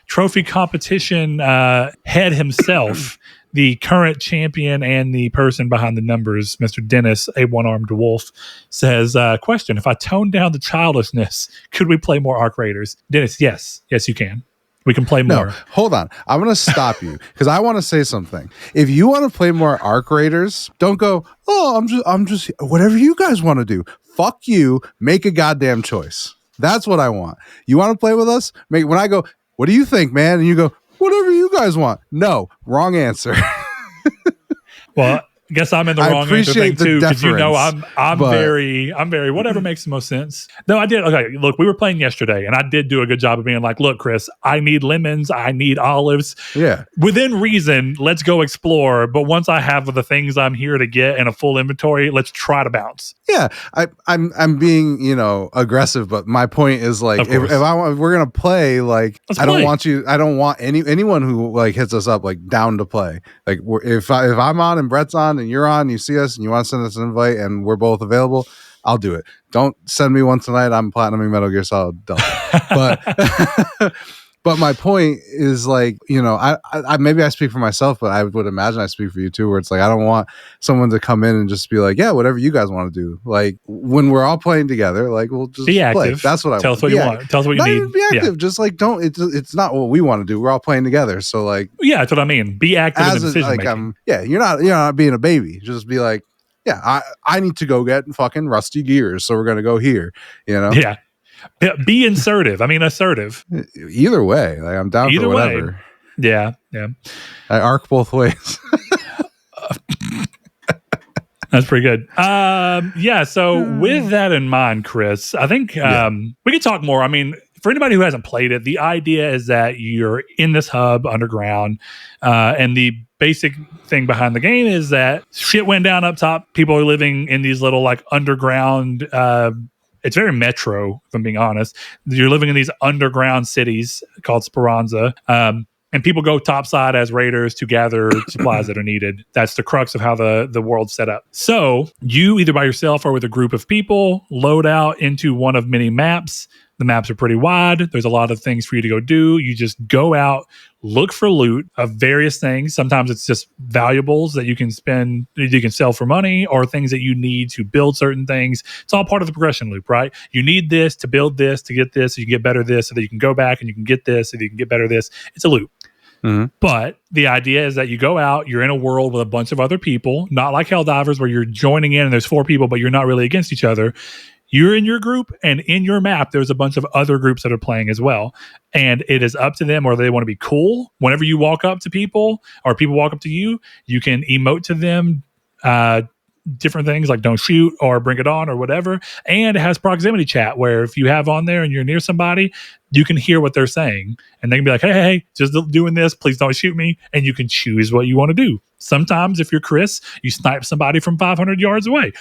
trophy competition head himself, the current champion and the person behind the numbers, Mr. Dennis, a one-armed wolf, says, question, if I tone down the childishness, could we play more Arc Raiders? Dennis, yes, you can. We can play more. No, hold on. I'm going to stop you because I want to say something. If you want to play more Arc Raiders, don't go, I'm just whatever you guys want to do. Fuck you. Make a goddamn choice. That's what I want. You want to play with us? When I go, what do you think, man? And you go, whatever you guys want. No, wrong answer. Well, I guess I'm in the wrong answer thing too, because I'm very whatever makes the most sense. No, I did. Okay, look, we were playing yesterday, and I did do a good job of being like, look, Chris, I need lemons, I need olives. Yeah, within reason, let's go explore. But once I have the things I'm here to get in a full inventory, let's try to bounce. Yeah, I'm being aggressive, but my point is like, if we're gonna play, like, I don't want anyone who like hits us up like down to play. Like, if I'm on and Brett's on and you're on, you see us and you want to send us an invite and we're both available, I'll do it. Don't send me one tonight. I'm platinuming Metal Gear Solid Delta. But my point is, like, I maybe I speak for myself, but I would imagine I speak for you too, where it's like, I don't want someone to come in and just be like, yeah, whatever you guys want to do. Like, when we're all playing together, like, we'll just be active. Play. That's what I tell want. Us what you want. Tell us what you need. Even be active. Yeah. Just like, don't. It's not what we want to do. We're all playing together. So like, yeah, that's what I mean. Be active in the decision making. You're not being a baby. Just be like, yeah, I need to go get fucking rusty gears, so we're gonna go here. Yeah. Be assertive. Either way, like, I'm down for whatever. Way. Yeah. I arc both ways. That's pretty good. So with that in mind, Chris, I think we can talk more. I mean, for anybody who hasn't played it, the idea is that you're in this hub underground, and the basic thing behind the game is that shit went down up top. People are living in these little, like, underground it's very Metro, if I'm being honest. You're living in these underground cities called Speranza, and people go topside as raiders to gather supplies that are needed. That's the crux of how the world's set up. So you, either by yourself or with a group of people, load out into one of many maps. The maps are pretty wide. There's a lot of things for you to go do. You just go out, look for loot of various things. Sometimes it's just valuables that you can spend, you can sell for money, or things that you need to build certain things. It's all part of the progression loop, right? You need this to build this, to get this, so you can get better this, so that you can go back and you can get this, so that you can get better this. It's a loop. But the idea is that you go out, you're in a world with a bunch of other people, not like Helldivers where you're joining in and there's 4 people, but you're not really against each other. You're in your group, and in your map, there's a bunch of other groups that are playing as well. And it is up to them, or they want to be cool. Whenever you walk up to people, or people walk up to you, you can emote to them different things like don't shoot or bring it on or whatever. And it has proximity chat where if you have on there and you're near somebody, you can hear what they're saying. And they can be like, hey, just doing this. Please don't shoot me. And you can choose what you want to do. Sometimes if you're Chris, you snipe somebody from 500 yards away.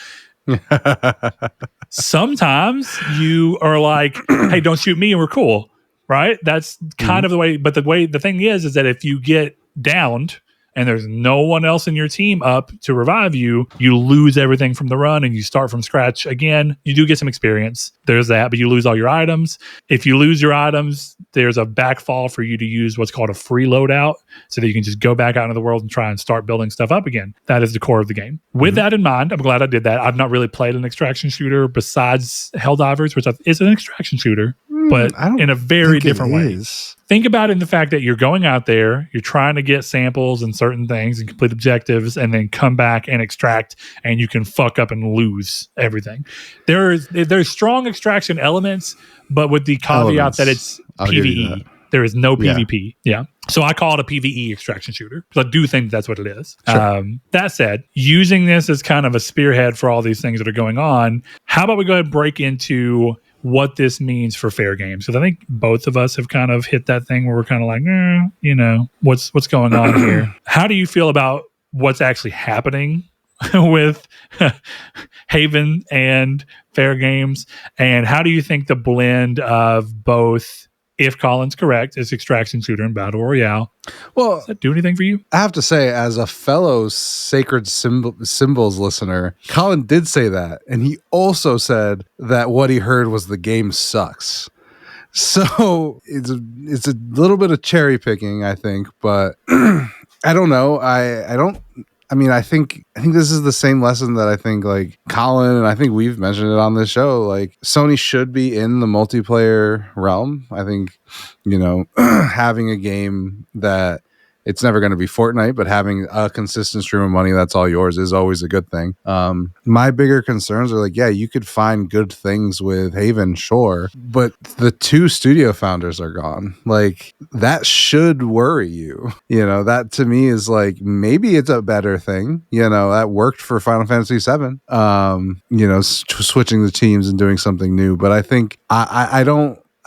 Sometimes you are like, hey, don't shoot me and we're cool, right? That's kind of the way. But the thing is that if you get downed and there's no one else in your team up to revive you, you lose everything from the run and you start from scratch again. You do get some experience. There's that, but you lose all your items. If you lose your items, there's a backfall for you to use what's called a free loadout so that you can just go back out into the world and try and start building stuff up again. That is the core of the game. With that in mind, I'm glad I did that. I've not really played an extraction shooter besides Helldivers, which is an extraction shooter, but in a very different way. Think about it in the fact that you're going out there, you're trying to get samples and certain things and complete objectives, and then come back and extract, and you can fuck up and lose everything. There's strong extraction elements, but with the caveat that it's PvE. There is no PvP. Yeah. So I call it a PvE extraction shooter because I do think that's what it is. Sure. That said, using this as kind of a spearhead for all these things that are going on, how about we go ahead and break into what this means for Fairgames? Because I think both of us have kind of hit that thing where we're kind of like, what's going on here? How do you feel about what's actually happening with Haven and Fairgames? And how do you think the blend of both, if Colin's correct, is extraction shooter and battle royale? Well, does that do anything for you? I have to say, as a fellow Sacred Symbols listener, Colin did say that, and he also said that what he heard was the game sucks. So it's a little bit of cherry picking, I think, but I don't know. I think this is the same lesson that I think like Colin, and I think we've mentioned it on this show, like Sony should be in the multiplayer realm. I think, having a game that it's never going to be Fortnite, but having a consistent stream of money that's all yours is always a good thing. My bigger concerns are like, yeah, you could find good things with Haven, sure, but the 2 studio founders are gone. Like, that should worry you. That to me is like, maybe it's a better thing. That worked for Final Fantasy VII. Switching the teams and doing something new. But I think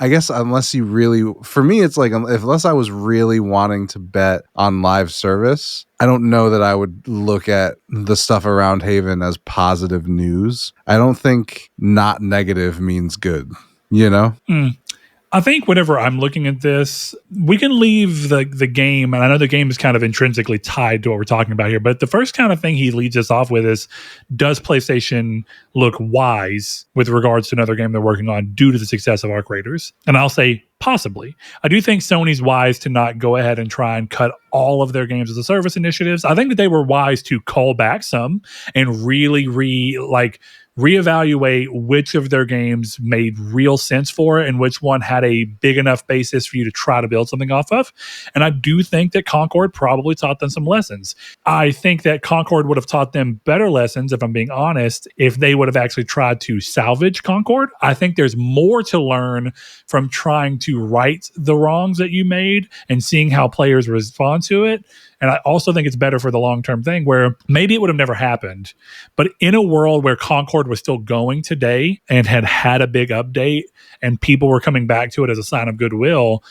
I guess unless you really, for me, it's like, unless I was really wanting to bet on live service, I don't know that I would look at the stuff around Haven as positive news. I don't think not negative means good, I think whenever I'm looking at this, we can leave the game, and I know the game is kind of intrinsically tied to what we're talking about here, but the first kind of thing he leads us off with is, does PlayStation look wise with regards to another game they're working on due to the success of Arc Raiders? And I'll say possibly. I do think Sony's wise to not go ahead and try and cut all of their games as a service initiatives. I think that they were wise to call back some and really reevaluate which of their games made real sense for it and which one had a big enough basis for you to try to build something off of. And I do think that Concord probably taught them some lessons. I think that Concord would have taught them better lessons, if I'm being honest, if they would have actually tried to salvage Concord. I think there's more to learn from trying to right the wrongs that you made and seeing how players respond to it. And I also think it's better for the long-term thing where maybe it would have never happened. But in a world where Concord was still going today and had a big update and people were coming back to it as a sign of goodwill,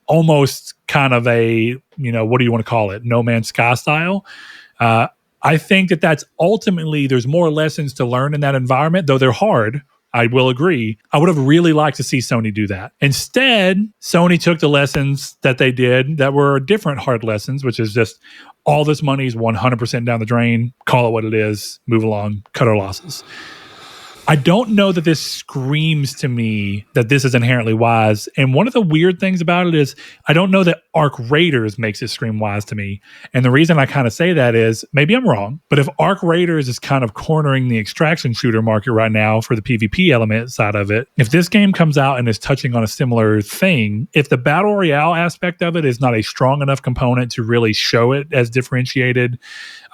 almost kind of a, what do you want to call it? No Man's Sky style. I think that's ultimately, there's more lessons to learn in that environment, though they're hard. I will agree. I would have really liked to see Sony do that. Instead, Sony took the lessons that they did that were different hard lessons, which is just all this money is 100% down the drain, call it what it is, move along, cut our losses. I don't know that this screams to me that this is inherently wise. And one of the weird things about it is I don't know that Arc Raiders makes it scream wise to me. And the reason I kind of say that is maybe I'm wrong, but if Arc Raiders is kind of cornering the extraction shooter market right now for the PvP element side of it, if this game comes out and is touching on a similar thing, if the battle royale aspect of it is not a strong enough component to really show it as differentiated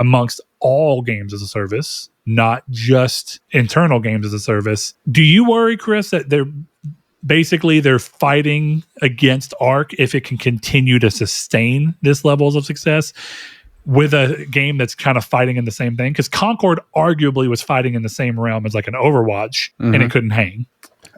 amongst all games as a service, not just internal games as a service. Do you worry, Chris, that they're fighting against Arc if it can continue to sustain this levels of success with a game that's kind of fighting in the same thing? Because Concord arguably was fighting in the same realm as like an Overwatch, and it couldn't hang.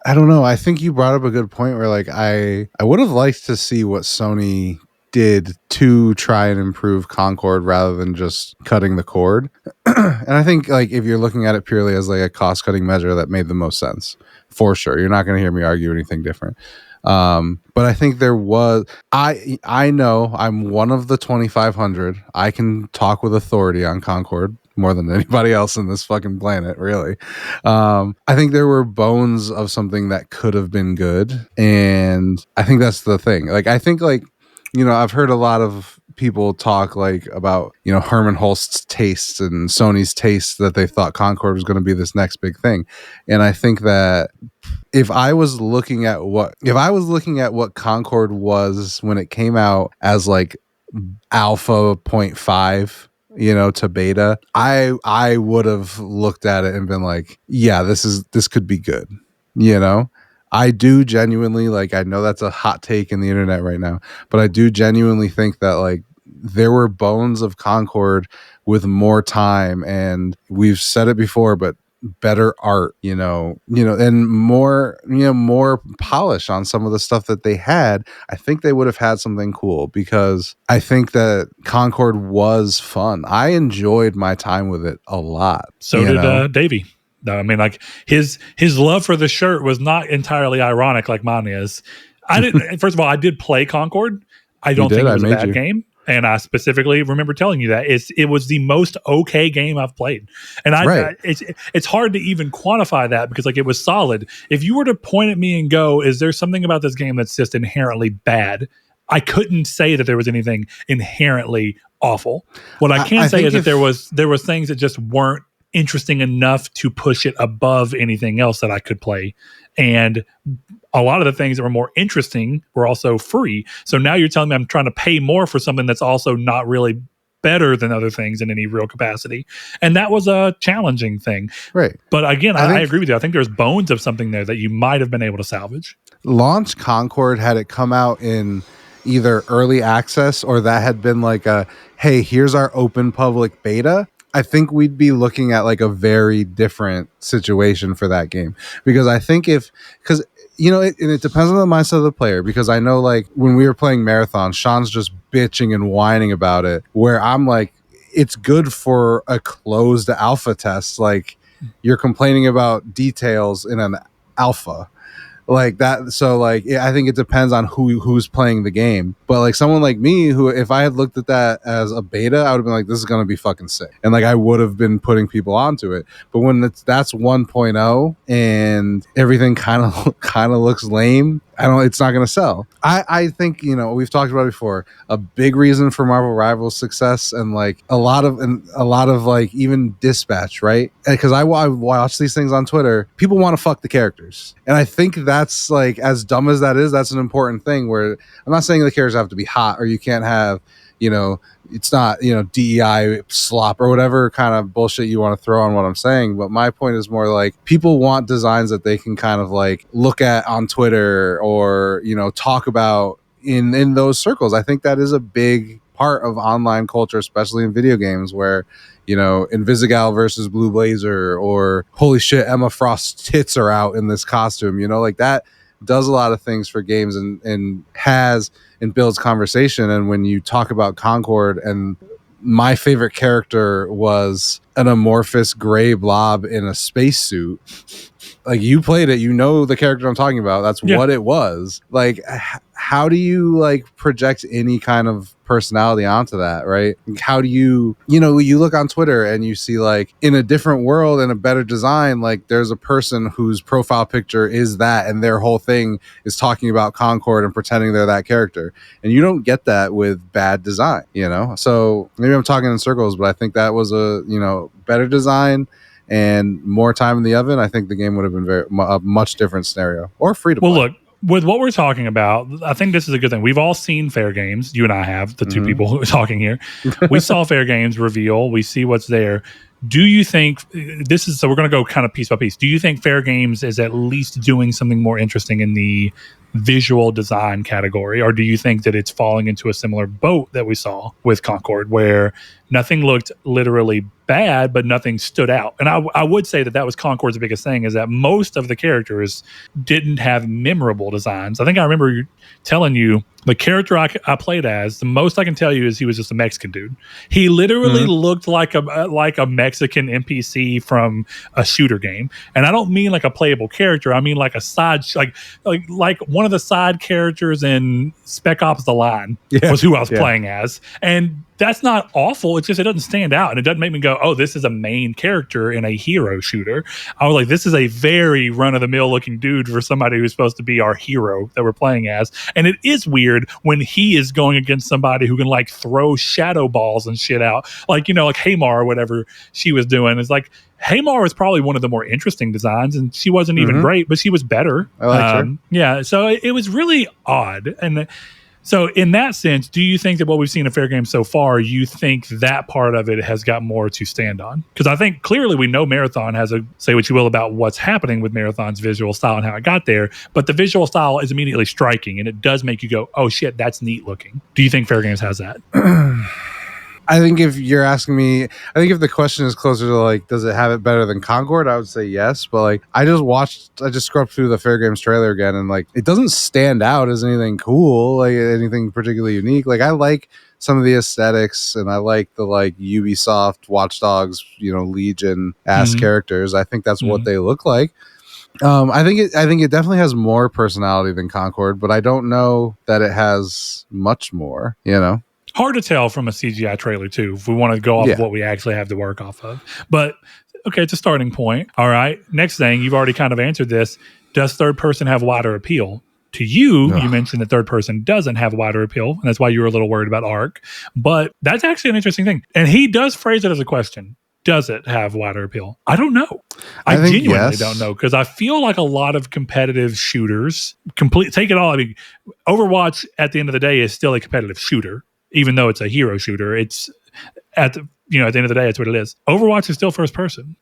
I don't know. I think you brought up a good point where like I would have liked to see what Sony did to try and improve Concord rather than just cutting the cord. And I think like if you're looking at it purely as like a cost cutting measure, that made the most sense for sure. You're not going to hear me argue anything different. But I think there was, I know I'm one of the 2,500. I can talk with authority on Concord more than anybody else in this fucking planet, really. I think there were bones of something that could have been good. And I think that's the thing. Like, I think like, you know, I've heard a lot of people talk like about, you know, Herman Holst's tastes and Sony's tastes that they thought Concord was going to be this next big thing. And I think that if I was looking at what Concord was when it came out as like alpha 0.5, you know, to beta, I would have looked at it and been like, yeah, this could be good, you know? I do genuinely, like, I know that's a hot take in the internet right now, but I do genuinely think that like there were bones of Concord with more time, and we've said it before, but better art, you know, and more polish on some of the stuff that they had. I think they would have had something cool, because I think that Concord was fun. I enjoyed my time with it a lot. So did Davey. I mean, like his love for the shirt was not entirely ironic like mine is. First of all, I did play Concord. I don't think it was a bad game. And I specifically remember telling you that it was the most okay game I've played. And it's hard to even quantify that, because like it was solid. If you were to point at me and go, is there something about this game that's just inherently bad? I couldn't say that there was anything inherently awful. What I can say is that there was things that just weren't interesting enough to push it above anything else that I could play. And a lot of the things that were more interesting were also free. So now you're telling me I'm trying to pay more for something that's also not really better than other things in any real capacity. And that was a challenging thing. Right. But again, I agree with you. I think there's bones of something there that you might have been able to salvage. Launch Concord, had it come out in either early access or that had been like a, hey, here's our open public beta, I think we'd be looking at like a very different situation for that game. Because I think because you know, it depends on the mindset of the player, because I know like when we were playing Marathon, Sean's just bitching and whining about it, where I'm like, it's good for a closed alpha test. Like, you're complaining about details in an alpha. Like that, so like I think it depends on who's playing the game. But like someone like me, who if I had looked at that as a beta, I would have been like, this is gonna be fucking sick, and like I would have been putting people onto it. But when that's 1.0 and everything kind of looks lame, it's not gonna sell. I think, you know, we've talked about it before, a big reason for Marvel Rivals' success, and like a lot of like even Dispatch, right? Because I watch these things on Twitter, people want to fuck the characters, and I think that's like, as dumb as that is, that's an important thing. Where I'm not saying the characters have to be hot, or you can't have, you know, it's not, you know, DEI slop or whatever kind of bullshit you want to throw on what I'm saying. But my point is more like, people want designs that they can kind of like look at on Twitter, or, you know, talk about in those circles. I think that is a big part of online culture, especially in video games, where, you know, Invisigal versus Blue Blazer, or holy shit, Emma Frost's tits are out in this costume, you know, like that does a lot of things for games, and builds conversation. And when you talk about Concord, and my favorite character was an amorphous gray blob in a spacesuit, like, you played it, you know the character I'm talking about. That's what it was. Like, how do you like project any kind of personality onto that, right? How do you you look on Twitter and you see like in a different world and a better design, like there's a person whose profile picture is that and their whole thing is talking about Concord and pretending they're that character, and you don't get that with bad design, so maybe I'm talking in circles, but I think that was a better design and more time in the oven. I think the game would have been a much different scenario, or free to play. Well, look, with what we're talking about, I think this is a good thing. We've all seen Fairgames. You and I have, the two people who are talking here. We saw Fairgames reveal. We see what's there. Do you think so we're going to go kind of piece by piece. Do you think Fairgames is at least doing something more interesting in the visual design category, or do you think that it's falling into a similar boat that we saw with Concord, where nothing looked literally bad, but nothing stood out? And I would say that was Concord's biggest thing, is that most of the characters didn't have memorable designs. I think I remember telling you the character I played as, the most I can tell you is he was just a Mexican dude. He literally looked like a Mexican NPC from a shooter game. And I don't mean like a playable character. I mean like a side, like one of the side characters in Spec Ops: The Line was who I was playing as. And that's not awful. It's just it doesn't stand out, and it doesn't make me go, oh, this is a main character in a hero shooter. I was like, this is a very run-of-the-mill looking dude for somebody who's supposed to be our hero that we're playing as. And it is weird when he is going against somebody who can like throw shadow balls and shit out, like like Hamar or whatever she was doing. It's like Hamar was probably one of the more interesting designs, and she wasn't even great, but she was better. I liked her. Yeah, so it was really odd. And so in that sense, do you think that what we've seen in Fairgames so far, you think that part of it has got more to stand on? Because I think clearly we know Marathon has say what you will about what's happening with Marathon's visual style and how it got there, but the visual style is immediately striking, and it does make you go, oh shit, that's neat looking. Do you think Fairgames has that? I think if you're asking me, I think if the question is closer to like, does it have it better than Concord? I would say yes. But like, I just scrubbed through the Fairgames trailer again, and like, it doesn't stand out as anything cool, like anything particularly unique. Like, I like some of the aesthetics, and I like the like Ubisoft, Watch Dogs, Legion ass characters. I think that's what they look like. I think it definitely has more personality than Concord, but I don't know that it has much more. Hard to tell from a CGI trailer, too, if we want to go off of what we actually have to work off of. But, okay, it's a starting point. All right. Next thing, you've already kind of answered this. Does third person have wider appeal? To you, you mentioned that third person doesn't have wider appeal, and that's why you were a little worried about Ark. But that's actually an interesting thing. And he does phrase it as a question. Does it have wider appeal? I don't know. I genuinely don't know, because I feel like a lot of competitive shooters take it all. I mean, Overwatch at the end of the day is still a competitive shooter. Even though it's a hero shooter, it's at the end of the day, that's what it is. Overwatch is still first person.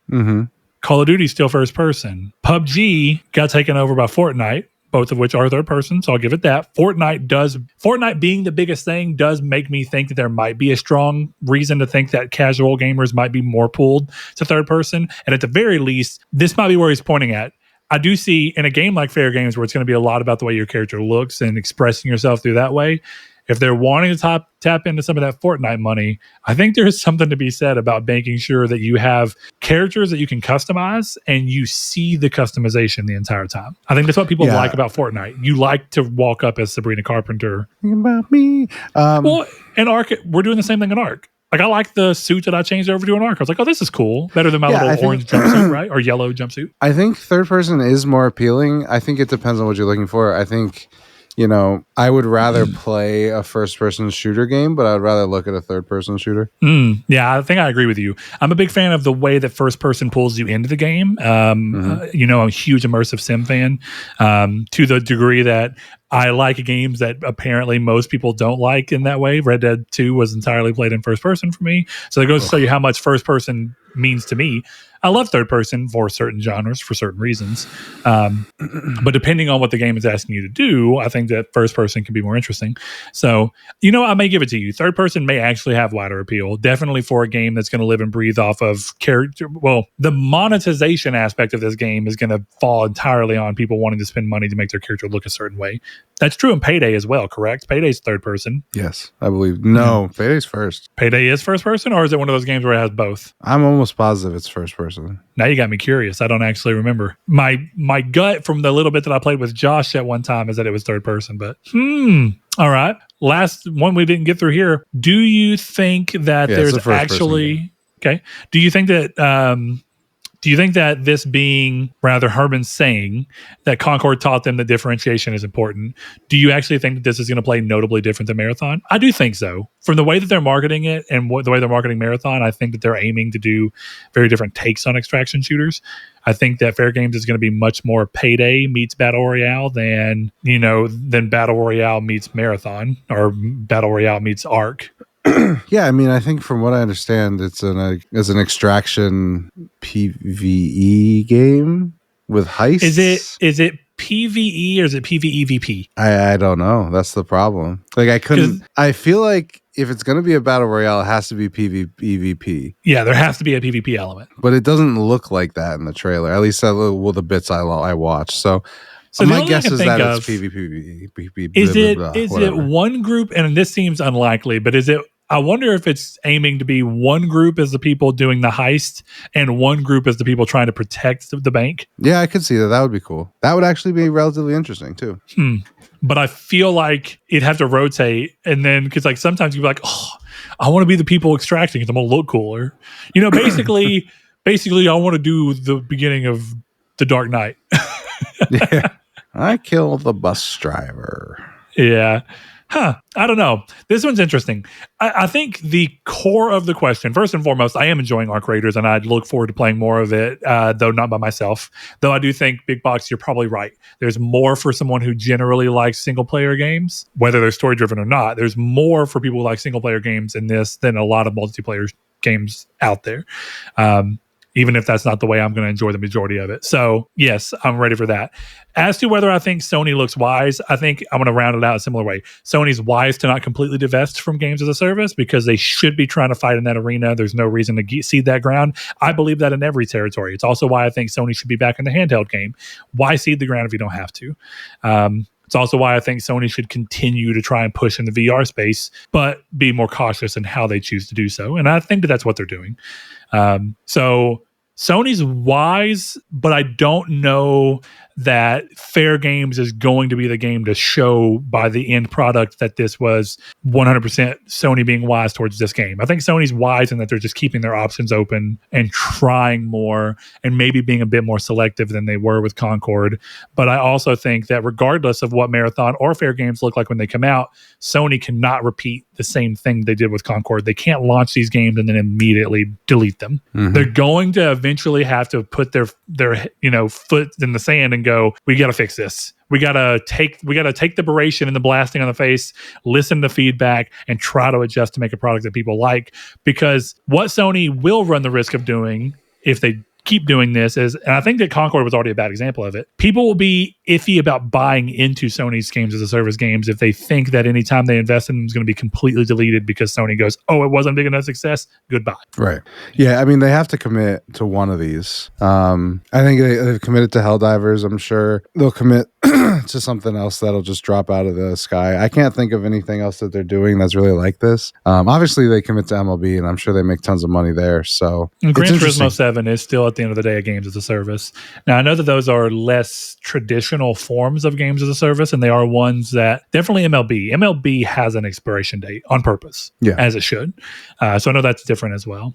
Call of Duty is still first person. PUBG got taken over by Fortnite, both of which are third person, so I'll give it that. Fortnite being the biggest thing does make me think that there might be a strong reason to think that casual gamers might be more pulled to third person. And at the very least, this might be where he's pointing at. I do see in a game like Fairgames, where it's going to be a lot about the way your character looks and expressing yourself through that way, if they're wanting to tap into some of that Fortnite money, I think there is something to be said about making sure that you have characters that you can customize and you see the customization the entire time. I think that's what people like about Fortnite. You like to walk up as Sabrina Carpenter. About me. Well, in Ark, we're doing the same thing in Ark. Like, I like the suit that I changed over to an Ark. I was like, oh, this is cool. Better than my little orange jumpsuit, right? Or yellow jumpsuit. I think third person is more appealing. I think it depends on what you're looking for. I think... I would rather play a first-person shooter game, but I would rather look at a third-person shooter. Yeah, I think I agree with you. I'm a big fan of the way that first-person pulls you into the game. I'm a huge immersive sim fan, to the degree that I like games that apparently most people don't like in that way. Red Dead 2 was entirely played in first-person for me. So it goes to show you how much first-person means to me. I love third person for certain genres, for certain reasons. But depending on what the game is asking you to do, I think that first person can be more interesting. So, I may give it to you. Third person may actually have wider appeal, definitely for a game that's going to live and breathe off of character. Well, the monetization aspect of this game is going to fall entirely on people wanting to spend money to make their character look a certain way. That's true in Payday as well, correct? Payday's third person. Yes, I believe. No, Payday's first. Payday is first person, or is it one of those games where it has both? I'm almost positive it's first person. person. Now you got me curious. I don't actually remember. My gut from the little bit that I played with Josh at one time is that it was third person, but all right. Last one we didn't get through here. Do you think that there's actually okay? Do you think that this being rather Herman saying that Concord taught them that differentiation is important, do you actually think that this is going to play notably different than Marathon? I do think so. From the way that they're marketing it and the way they're marketing Marathon, I think that they're aiming to do very different takes on extraction shooters. I think that Fairgames is going to be much more Payday meets Battle Royale than Battle Royale meets Marathon or Battle Royale meets Ark. Yeah, I mean, I think from what I understand, it's an extraction PvE game with heists. Is it PvE or is it PvEVP? I don't know. That's the problem. Like I feel like if it's going to be a battle royale, it has to be PvEVP. Yeah, there has to be a PvP element. But it doesn't look like that in the trailer. At least the bits I watched. So my guess is that it's PvP. Is it one group? And this seems unlikely, but is it? I wonder if it's aiming to be one group as the people doing the heist and one group as the people trying to protect the bank. Yeah, I could see that. That would be cool. That would actually be relatively interesting too. But I feel like it'd have to rotate, and then because like sometimes you'd be like, oh, I want to be the people extracting because I'm gonna look cooler. Basically, I want to do the beginning of The Dark Knight. Yeah, I killed the bus driver. Yeah. I don't know. This one's interesting. I think the core of the question, first and foremost, I am enjoying Arc Raiders and I'd look forward to playing more of it, though not by myself. Though I do think, Big Box, you're probably right. There's more for someone who generally likes single-player games, whether they're story-driven or not. There's more for people who like single-player games in this than a lot of multiplayer games out there. Even if that's not the way I'm going to enjoy the majority of it. So, yes, I'm ready for that. As to whether I think Sony looks wise, I think I'm going to round it out a similar way. Sony's wise to not completely divest from games as a service because they should be trying to fight in that arena. There's no reason to cede that ground. I believe that in every territory. It's also why I think Sony should be back in the handheld game. Why cede the ground if you don't have to? It's also why I think Sony should continue to try and push in the VR space, but be more cautious in how they choose to do so. And I think that that's what they're doing. So Sony's wise, but I don't know that Fairgames is going to be the game to show by the end product that this was 100% Sony being wise towards this game. I think Sony's wise in that they're just keeping their options open and trying more and maybe being a bit more selective than they were with Concord. But I also think that regardless of what Marathon or Fairgames look like when they come out, Sony cannot repeat the same thing they did with Concord. They can't launch these games and then immediately delete them. Mm-hmm. They're going to eventually have to put their foot in the sand and go, we got to fix this. We got to take the beration and the blasting on the face, listen to feedback, and try to adjust to make a product that people like. Because what Sony will run the risk of doing if they keep doing this is, and I think that Concord was already a bad example of it, people will be iffy about buying into Sony's games as a service games if they think that anytime they invest in them is going to be completely deleted because Sony goes, oh, it wasn't big enough success, goodbye. Right. Yeah, I mean, they have to commit to one of these. I think they've committed to Helldivers. I'm sure they'll commit to something else that'll just drop out of the sky. I can't think of anything else that they're doing that's really like this. Obviously, they commit to MLB, and I'm sure they make tons of money there. So and Gran Turismo 7 is still, at the end of the day, a games as a service. Now, I know that those are less traditional forms of games as a service, and they are ones that definitely MLB has an expiration date on purpose, as it should. So I know that's different as well.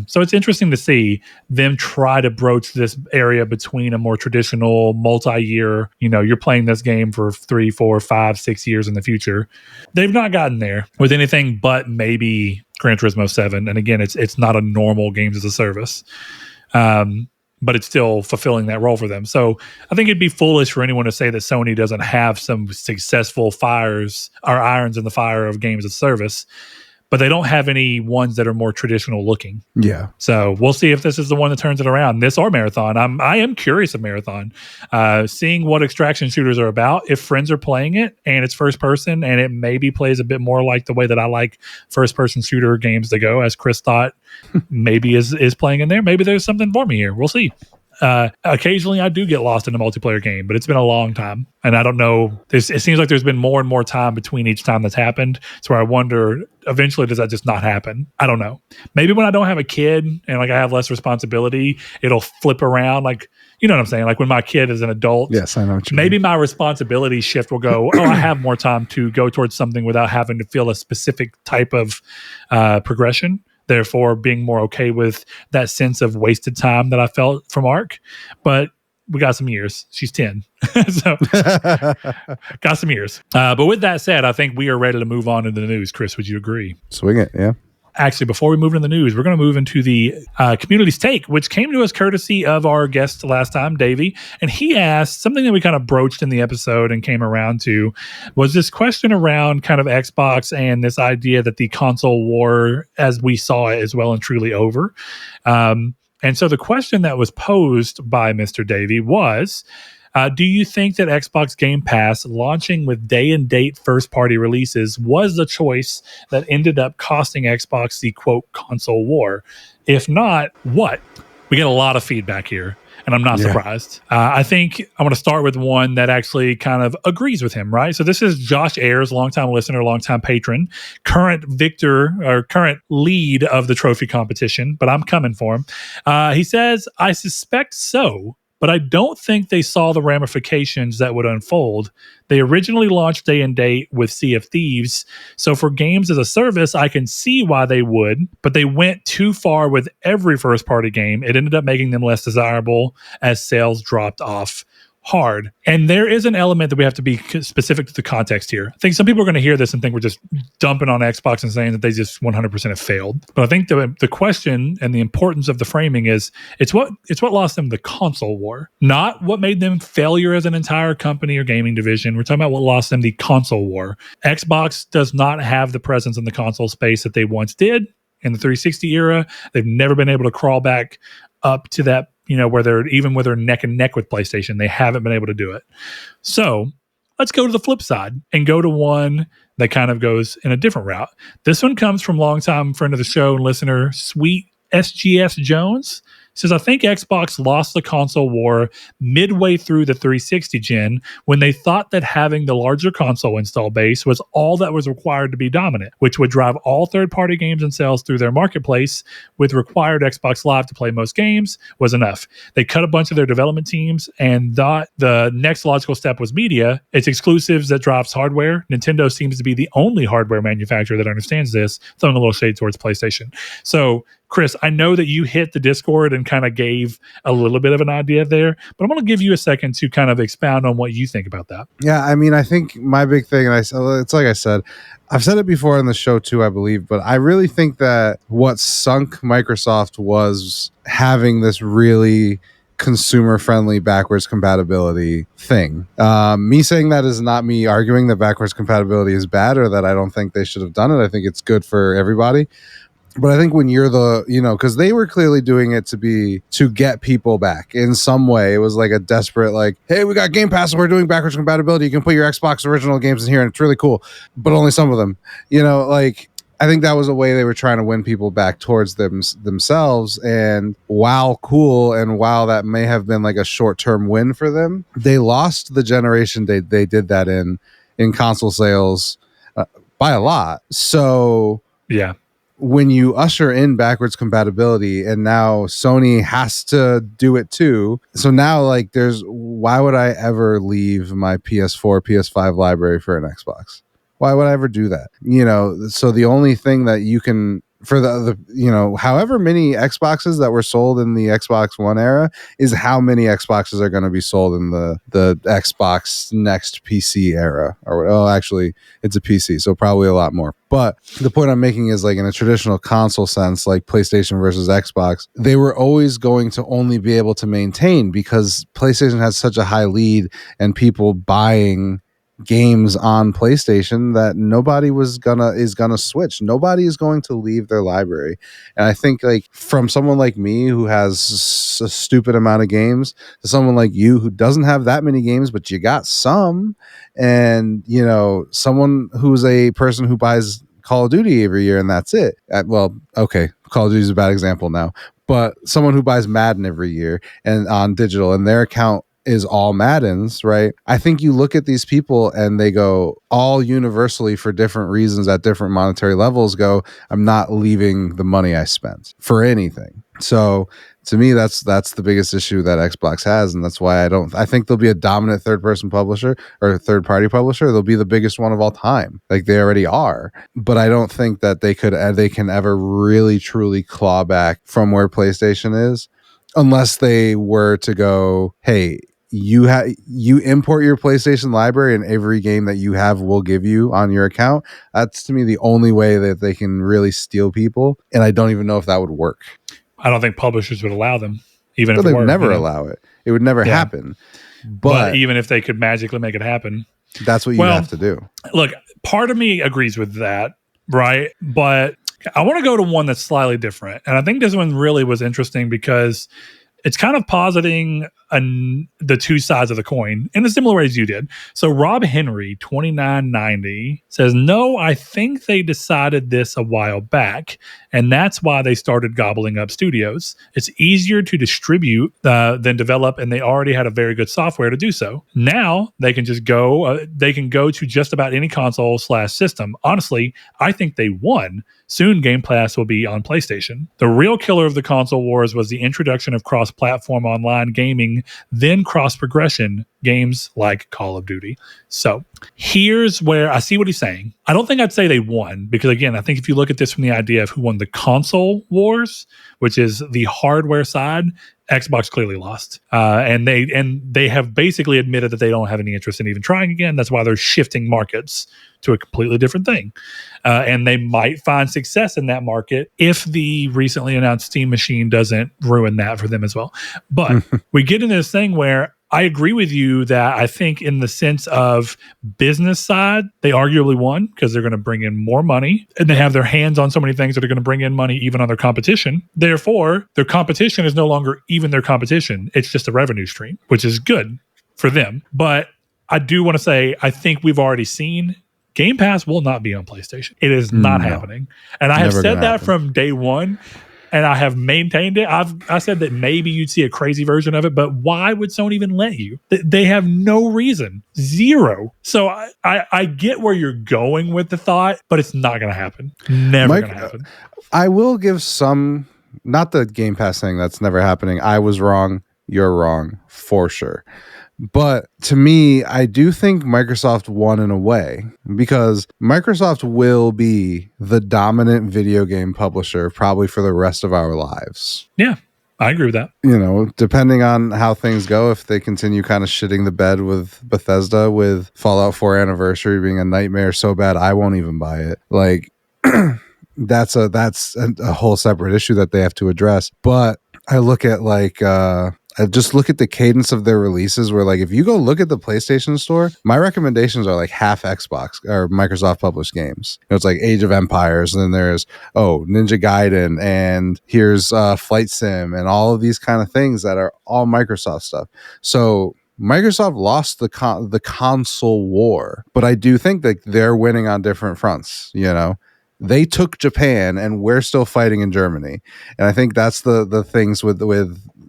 So it's interesting to see them try to broach this area between a more traditional multi-year, you're playing this game for 3, 4, 5, 6 years in the future. They've not gotten there with anything but maybe Gran Turismo 7. And again, it's not a normal games as a service. But it's still fulfilling that role for them. So I think it'd be foolish for anyone to say that Sony doesn't have some successful irons in the fire of games as a service, but they don't have any ones that are more traditional looking. Yeah. So we'll see if this is the one that turns it around, this or Marathon. I am curious of Marathon, seeing what extraction shooters are about. If friends are playing it and it's first person and it maybe plays a bit more like the way that I like first person shooter games to go, as Chris thought maybe is playing in there. Maybe there's something for me here. We'll see. Occasionally I do get lost in a multiplayer game, but it's been a long time. And I don't know, it seems like there's been more and more time between each time that's happened. So I wonder, eventually, does that just not happen? I don't know. Maybe when I don't have a kid and like I have less responsibility, it'll flip around. Like, you know what I'm saying? Like when my kid is an adult, yes, I know what you maybe mean. my responsibility shift will go, oh, I have more time to go towards something without having to feel a specific type of progression. Therefore, being more okay with that sense of wasted time that I felt from Ark. But we got some years. She's 10. So got some years. But with that said, I think we are ready to move on into the news. Chris, would you agree? Swing it, yeah. Actually, before we move into the news, we're going to move into the community's take, which came to us courtesy of our guest last time, Davey. And he asked something that we kind of broached in the episode and came around to was this question around kind of Xbox and this idea that the console war, as we saw it, is well and truly over. And so the question that was posed by Mr. Davey was, do you think that Xbox Game Pass launching with day and date first party releases was the choice that ended up costing Xbox the quote console war? If not, what? We get a lot of feedback here, and I'm not surprised. I think I want to start with one that actually kind of agrees with him, right? So this is Josh Ayers, longtime listener, longtime patron, current victor or current lead of the trophy competition, but I'm coming for him. He says, I suspect so, but I don't think they saw the ramifications that would unfold. They originally launched day and date with Sea of Thieves, so for games as a service, I can see why they would, but they went too far with every first-party game. It ended up making them less desirable as sales dropped off hard. And there is an element that we have to be specific to the context here. I think some people are going to hear this and think we're just dumping on Xbox and saying that they just 100% have failed. But I think the question and the importance of the framing is it's what lost them the console war, not what made them failure as an entire company or gaming division. We're talking about what lost them the console war. Xbox does not have the presence in the console space that they once did in the 360 era. They've never been able to crawl back up to that, where they're neck and neck with PlayStation. They haven't been able to do it. So let's go to the flip side and go to one that kind of goes in a different route. This one comes from longtime friend of the show and listener, Sweet SGS Jones. Says, I think Xbox lost the console war midway through the 360 gen when they thought that having the larger console install base was all that was required to be dominant, which would drive all third-party games and sales through their marketplace with required Xbox Live to play most games was enough. They cut a bunch of their development teams and thought the next logical step was media. It's exclusives that drives hardware. Nintendo seems to be the only hardware manufacturer that understands this, throwing a little shade towards PlayStation. So, Chris, I know that you hit the Discord and kind of gave a little bit of an idea there, but I'm going to give you a second to kind of expound on what you think about that. Yeah, I mean, I think my big thing, and it's like I said, I've said it before on the show too, I believe, but I really think that what sunk Microsoft was having this really consumer-friendly backwards compatibility thing. Me saying that is not me arguing that backwards compatibility is bad or that I don't think they should have done it. I think it's good for everybody. But I think when you're because they were clearly doing it to get people back in some way. It was like a desperate, like, hey, we got Game Pass and we're doing backwards compatibility. You can put your Xbox original games in here and it's really cool, but only some of them. I think that was a way they were trying to win people back towards themselves. And while cool and while that may have been like a short-term win for them, they lost the generation they did that in console sales by a lot. So yeah. When you usher in backwards compatibility and now Sony has to do it too. So now why would I ever leave my PS4, PS5 library for an Xbox? Why would I ever do that? So the only thing that you can, for the however many Xboxes that were sold in the Xbox One era is how many Xboxes are going to be sold in the Xbox next PC era. Actually, it's a PC, so probably a lot more. But the point I'm making is, like, in a traditional console sense, like PlayStation versus Xbox, they were always going to only be able to maintain because PlayStation has such a high lead and people buying games on PlayStation that nobody is gonna switch. Nobody is going to leave their library. And I think, like, from someone like me who has a stupid amount of games to someone like you who doesn't have that many games, but you got some, and someone who's a person who buys Call of Duty every year and that's it. Call of Duty is a bad example now. But someone who buys Madden every year and on digital and their account is all Maddens, right? I think you look at these people and they go all universally for different reasons at different monetary levels go, I'm not leaving the money I spent for anything. So to me, that's the biggest issue that Xbox has. And that's why I think they'll be a dominant third person publisher or third party publisher. They'll be the biggest one of all time. Like they already are. But I don't think that they can ever really truly claw back from where PlayStation is unless they were to go, hey, you import your PlayStation library and every game that you have will give you on your account. That's to me the only way that they can really steal people. And I don't even know if that would work. I don't think publishers would allow them, even if they it were. Would never allow it. It would never happen. But even if they could magically make it happen, that's what you have to do. Look, part of me agrees with that, right? But I want to go to one that's slightly different. And I think this one really was interesting because it's kind of positing the two sides of the coin in a similar way as you did. So Rob Henry, 2990, says, no, I think they decided this a while back, and that's why they started gobbling up studios. It's easier to distribute than develop, and they already had a very good software to do so. Now they can just go to just about any console/system. Honestly, I think they won. Soon Game Pass will be on PlayStation. The real killer of the console wars was the introduction of cross-platform online gaming, then cross-progression games like Call of Duty. So here's where I see what he's saying. I don't think I'd say they won because, again, I think if you look at this from the idea of who won the console wars, which is the hardware side, Xbox clearly lost. And they have basically admitted that they don't have any interest in even trying again. That's why they're shifting markets to a completely different thing. And they might find success in that market if the recently announced Steam machine doesn't ruin that for them as well. But we get into this thing where I agree with you that I think in the sense of business side, they arguably won because they're going to bring in more money and they have their hands on so many things that are going to bring in money even on their competition. Therefore, their competition is no longer even their competition. It's just a revenue stream, which is good for them. But I do want to say, I think we've already seen Game Pass will not be on PlayStation. It is not happening. And I have said that from day one. And I have maintained it. I said that maybe you'd see a crazy version of it, but why would Sony even let you? They have no reason. Zero. So I get where you're going with the thought, but it's not going to happen. Never going to happen. I will give some, not the Game Pass thing, that's never happening. I was wrong. You're wrong for sure. But to me, I do think Microsoft won in a way because Microsoft will be the dominant video game publisher probably for the rest of our lives. Yeah, I agree with that. You know, depending on how things go, if they continue kind of shitting the bed with Bethesda, with Fallout 4 Anniversary being a nightmare so bad I won't even buy it. Like, that's a whole separate issue that they have to address. But I look at I just look at the cadence of their releases where, like, if you go look at the PlayStation Store, my recommendations are like half Xbox or Microsoft published games. You know, it's like Age of Empires, and then there's, Ninja Gaiden, and here's Flight Sim, and all of these kind of things that are all Microsoft stuff. So Microsoft lost the console war, but I do think that they're winning on different fronts, you know? They took Japan, and we're still fighting in Germany. And I think that's the things with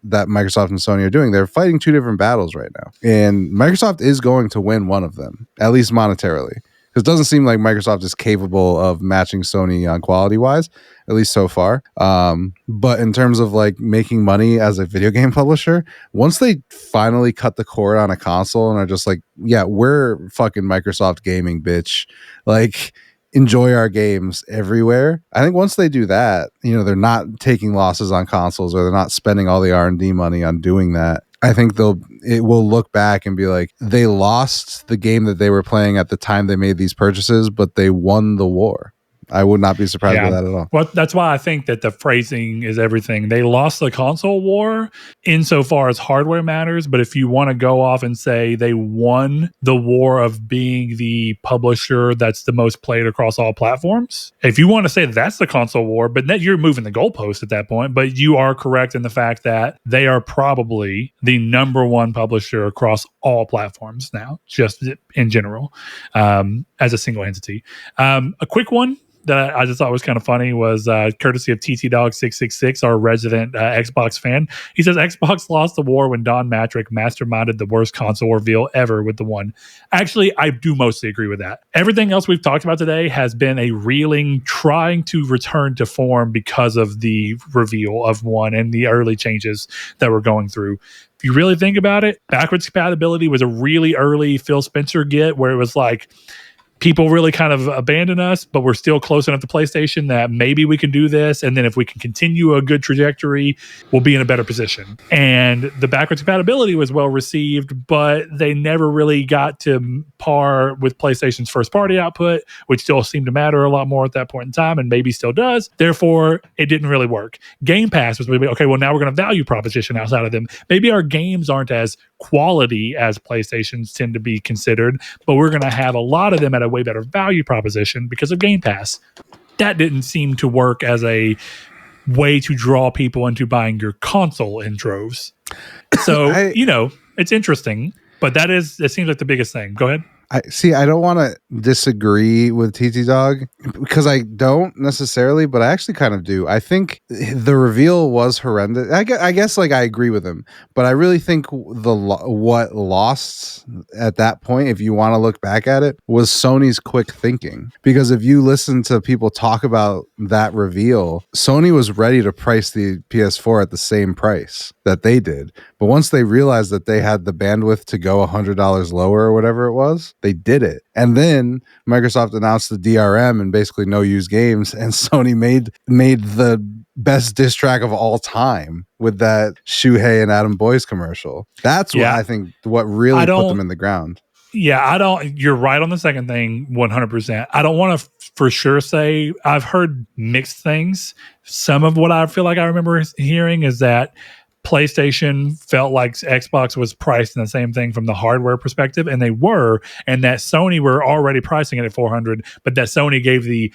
that Microsoft and Sony are doing. They're fighting two different battles right now. And Microsoft is going to win one of them, at least monetarily. Because it doesn't seem like Microsoft is capable of matching Sony on quality-wise, at least so far. But in terms of like making money as a video game publisher, once they finally cut the cord on a console and are just like, yeah, we're fucking Microsoft gaming, bitch. Like, enjoy our games everywhere. I think once they do that, you know, they're not taking losses on consoles or they're not spending all the R&D money on doing that. I think it will look back and be like, they lost the game that they were playing at the time they made these purchases, but they won the war. I would not be surprised by that at all. Well, that's why I think that the phrasing is everything. They lost the console war insofar as hardware matters, but if you want to go off and say they won the war of being the publisher that's the most played across all platforms, if you want to say that's the console war, but that you're moving the goalpost at that point. But you are correct in the fact that they are probably the number one publisher across all platforms now, just in general, as a single entity. A quick one that I just thought was kind of funny was courtesy of TT Dog 666, our resident Xbox fan. He says Xbox lost the war when Don Matrick masterminded the worst console reveal ever with the One. Actually, I do mostly agree with that. Everything else we've talked about today has been a reeling, trying to return to form because of the reveal of One and the early changes that we're going through. If you really think about it, backwards compatibility was a really early Phil Spencer get where it was like, people really kind of abandon us, but we're still close enough to PlayStation that maybe we can do this. And then if we can continue a good trajectory, we'll be in a better position. And the backwards compatibility was well received, but they never really got to par with PlayStation's first party output, which still seemed to matter a lot more at that point in time and maybe still does. Therefore, it didn't really work. Game Pass was maybe, okay, well, now we're going to value proposition outside of them. Maybe our games aren't as quality as PlayStation's tend to be considered, but we're going to have a lot of them at a way better value proposition because of Game Pass. That didn't seem to work as a way to draw people into buying your console in droves. So, it's interesting, but it seems like the biggest thing. Go ahead. I don't want to disagree with TT Dog because I don't necessarily, but I actually kind of do. I think the reveal was horrendous. I guess like I agree with him, but I really think what lost at that point, if you want to look back at it, was Sony's quick thinking. Because if you listen to people talk about that reveal, Sony was ready to price the PS4 at the same price that they did. But once they realized that they had the bandwidth to go $100 lower or whatever it was, they did it. And then Microsoft announced the DRM and basically no use games, and Sony made the best diss track of all time with that Shuhei and Adam Boyce commercial. That's what I think what really put them in the ground. Yeah, you're right on the second thing, 100%. I don't want to for sure say, I've heard mixed things. Some of what I feel like I remember hearing is that PlayStation felt like Xbox was priced in the same thing from the hardware perspective, and they were, and that Sony were already pricing it at $400, but that Sony gave the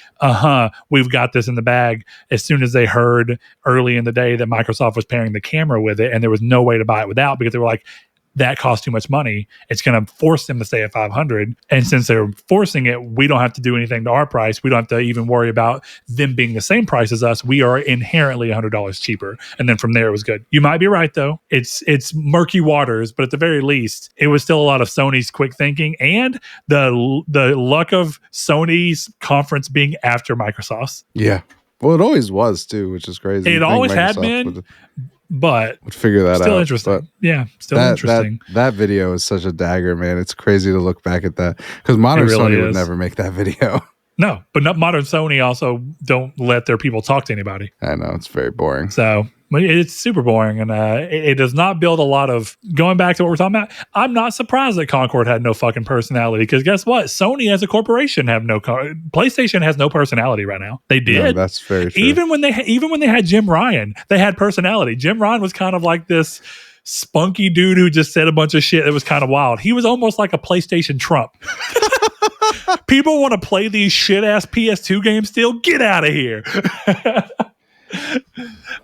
we've got this in the bag as soon as they heard early in the day that Microsoft was pairing the camera with it, and there was no way to buy it without, because they were like, that costs too much money. It's going to force them to stay at 500. And since they're forcing it, we don't have to do anything to our price. We don't have to even worry about them being the same price as us. We are inherently $100 cheaper. And then from there, it was good. You might be right, though. It's murky waters, but at the very least, it was still a lot of Sony's quick thinking and the luck of Sony's conference being after Microsoft's. Yeah. Well, it always was, too, which is crazy. It always had been. But would figure that still out. Interesting. Yeah, still interesting. That video is such a dagger, man. It's crazy to look back at that because modern Sony would never make that video. No, but not modern Sony also don't let their people talk to anybody. I know, it's very boring. So it's super boring, and it does not build a lot of. Going back to what we're talking about, I'm not surprised that Concord had no fucking personality, because guess what? Sony as a corporation PlayStation has no personality right now. They did. No, that's very true. Even when they had Jim Ryan, they had personality. Jim Ryan was kind of like this spunky dude who just said a bunch of shit that was kind of wild. He was almost like a PlayStation Trump. People want to play these shit ass PS2 games still? Get out of here.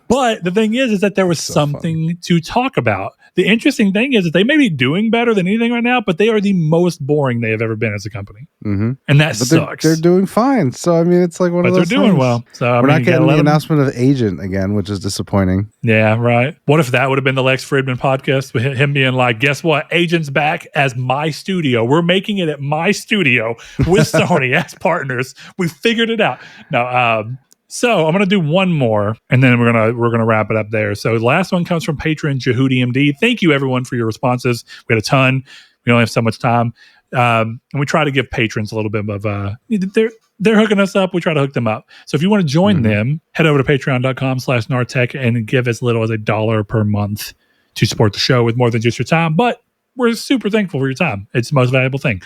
But the thing is that there was something to talk about. The interesting thing is that they may be doing better than anything right now, but they are the most boring they have ever been as a company. Mm-hmm. And that sucks. They're doing fine. So, I mean, it's like one of those they're doing well. So, we're not getting the announcement of Agent again, which is disappointing. Yeah, right. What if that would have been the Lex Fridman podcast with him being like, guess what? Agent's back as my studio. We're making it at my studio with Sony as partners. We figured it out. No, so I'm going to do one more, and then we're gonna wrap it up there. So the last one comes from patron Jehudi MD. Thank you, everyone, for your responses. We had a ton. We only have so much time, and we try to give patrons a little bit of they're hooking us up. We try to hook them up. So if you want to join them, head over to patreon.com/nartech and give as little as $1 per month to support the show with more than just your time. But we're super thankful for your time. It's the most valuable thing.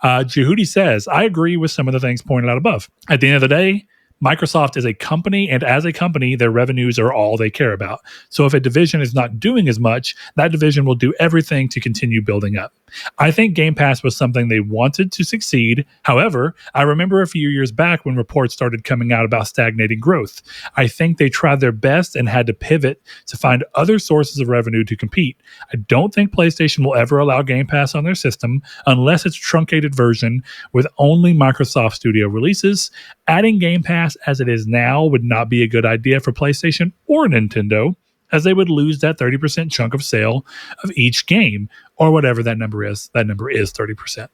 Jehudi says, I agree with some of the things pointed out above. At the end of the day, Microsoft is a company, and as a company, their revenues are all they care about. So if a division is not doing as much, that division will do everything to continue building up. I think Game Pass was something they wanted to succeed. However, I remember a few years back when reports started coming out about stagnating growth. I think they tried their best and had to pivot to find other sources of revenue to compete. I don't think PlayStation will ever allow Game Pass on their system unless it's a truncated version with only Microsoft Studio releases. Adding Game Pass as it is now would not be a good idea for PlayStation or Nintendo, as they would lose that 30% chunk of sale of each game, or whatever that number is. That number is 30%.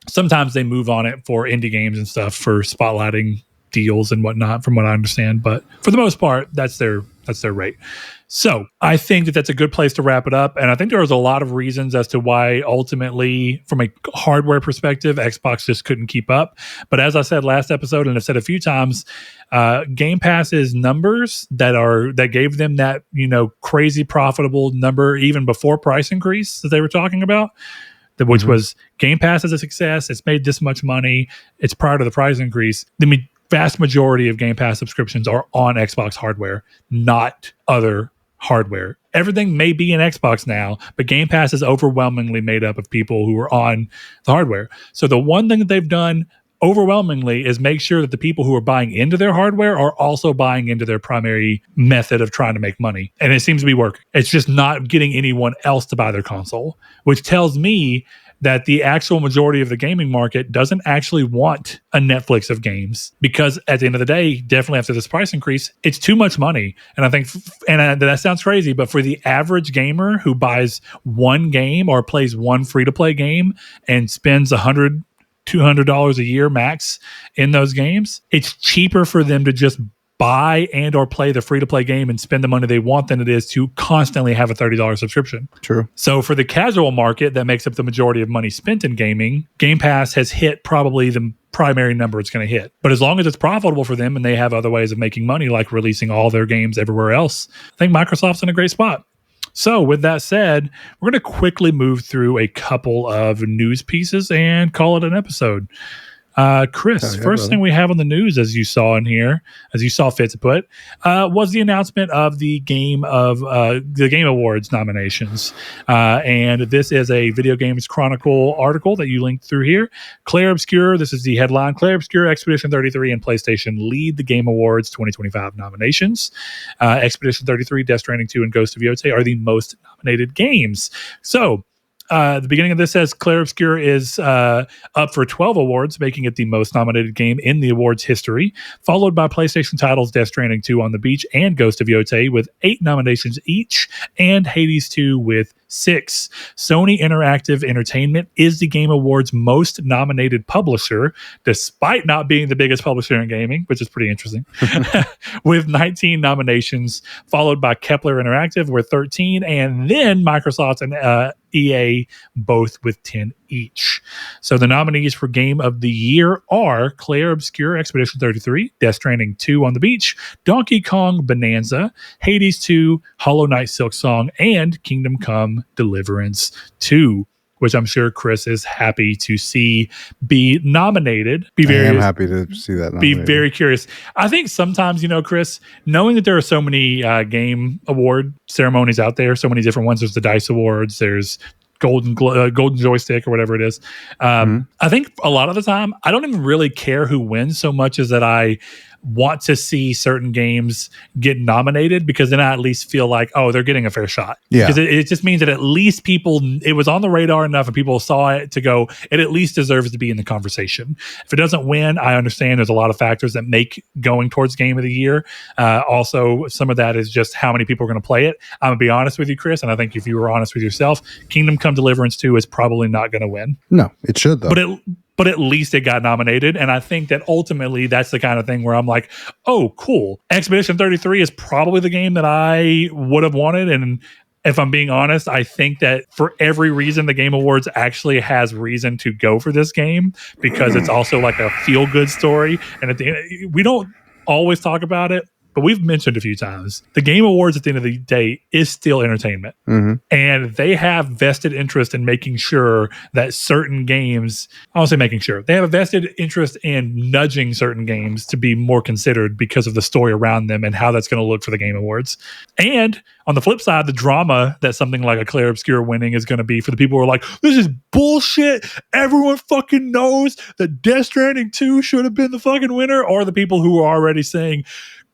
Sometimes they move on it for indie games and stuff for spotlighting deals and whatnot, from what I understand. But for the most part, that's their rate. So I think that that's a good place to wrap it up. And I think there was a lot of reasons as to why ultimately, from a hardware perspective, Xbox just couldn't keep up. But as I said last episode, and I've said a few times, Game Pass's numbers that gave them that, crazy profitable number even before price increase that they were talking about, which was Game Pass is a success. It's made this much money. It's prior to the price increase. The vast majority of Game Pass subscriptions are on Xbox hardware, not other hardware. Everything may be in Xbox now, but Game Pass is overwhelmingly made up of people who are on the hardware. So the one thing that they've done overwhelmingly is make sure that the people who are buying into their hardware are also buying into their primary method of trying to make money. And it seems to be working. It's just not getting anyone else to buy their console, which tells me that the actual majority of the gaming market doesn't actually want a Netflix of games, because at the end of the day, definitely after this price increase, it's too much money. And I think, that sounds crazy, but for the average gamer who buys one game or plays one free-to-play game and spends $200 a year max in those games, it's cheaper for them to just buy and or play the free-to-play game and spend the money they want than it is to constantly have a $30 subscription. True. So for the casual market that makes up the majority of money spent in gaming, Game Pass has hit probably the primary number it's going to hit. But as long as it's profitable for them and they have other ways of making money, like releasing all their games everywhere else, I think Microsoft's in a great spot. So with that said, we're going to quickly move through a couple of news pieces and call it an episode. Chris, first thing we have on the news, as you saw fit to put, was the announcement of the Game Awards nominations. And this is a Video Games Chronicle article that you linked through here. Claire Obscure, this is the headline. Claire Obscure, Expedition 33, and PlayStation lead the Game Awards 2025 nominations. Expedition 33, Death Stranding 2, and Ghost of Yotei are the most nominated games. So, the beginning of this says Claire Obscure is up for 12 awards, making it the most nominated game in the awards history, followed by PlayStation titles Death Stranding 2 on the Beach and Ghost of Yotei with 8 nominations each, and Hades 2 with 6. Sony Interactive Entertainment is the Game Awards' most nominated publisher, despite not being the biggest publisher in gaming, which is pretty interesting, with 19 nominations, followed by Kepler Interactive with 13, and then Microsoft and EA both with 10 each. So the nominees for Game of the Year are Claire Obscure, Expedition 33, Death Stranding 2 on the Beach, Donkey Kong Bonanza, Hades 2, Hollow Knight Silksong, and Kingdom Come Deliverance 2, which I'm sure Chris is happy to see be nominated. I am happy to see that nominated. Be very curious. I think sometimes, Chris, knowing that there are so many game award ceremonies out there, so many different ones. There's the DICE Awards, there's Golden Joystick or whatever it is. I think a lot of the time, I don't even really care who wins so much as that I want to see certain games get nominated, because then I at least feel like, oh, they're getting a fair shot. Yeah. Because it just means that at least it was on the radar enough and people saw it to go, it at least deserves to be in the conversation. If it doesn't win, I understand there's a lot of factors that make going towards Game of the Year. Also, some of that is just how many people are going to play it. I'm going to be honest with you, Chris, and I think if you were honest with yourself, Kingdom Come Deliverance 2 is probably not going to win. No, it should though. But at least it got nominated. And I think that ultimately that's the kind of thing where I'm like, oh, cool. Expedition 33 is probably the game that I would have wanted. And if I'm being honest, I think that for every reason, the Game Awards actually has reason to go for this game, because it's also like a feel-good story. And at the end, we don't always talk about it, but we've mentioned a few times, the Game Awards at the end of the day is still entertainment. Mm-hmm. And they have vested interest in making sure that certain games, I won't say making sure, they have a vested interest in nudging certain games to be more considered because of the story around them and how that's going to look for the Game Awards. And on the flip side, the drama that something like a Clair Obscur winning is going to be for the people who are like, this is bullshit. Everyone fucking knows that Death Stranding 2 should have been the fucking winner, or the people who are already saying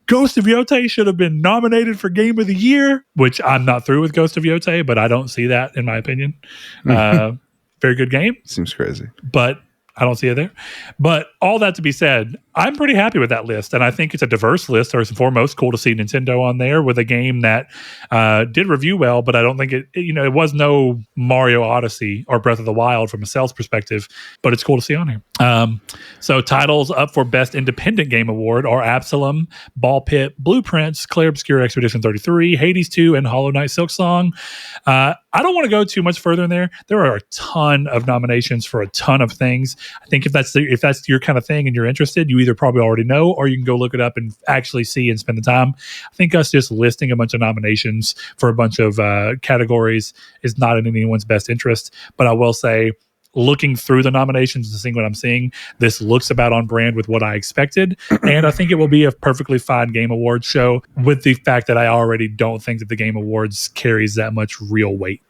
Ghost of Yotei should have been nominated for Game of the Year, which I'm not through with Ghost of Yotei, but I don't see that in my opinion. Very good game. Seems crazy. But I don't see it there. But all that to be said, I'm pretty happy with that list. And I think it's a diverse list. First and foremost, cool to see Nintendo on there with a game that did review well, but I don't think it was no Mario Odyssey or Breath of the Wild from a sales perspective, but it's cool to see on here. So titles up for Best Independent Game Award are Absalom, Ball Pit, Blueprints, Clair Obscur Expedition 33, Hades 2, and Hollow Knight Silksong. I don't want to go too much further in there. There are a ton of nominations for a ton of things. I think if that's your kind of thing and you're interested, you either probably already know, or you can go look it up and actually see and spend the time. I think us just listing a bunch of nominations for a bunch of categories is not in anyone's best interest. But I will say, looking through the nominations and seeing what I'm seeing, this looks about on brand with what I expected. And I think it will be a perfectly fine Game Awards show, with the fact that I already don't think that the Game Awards carries that much real weight.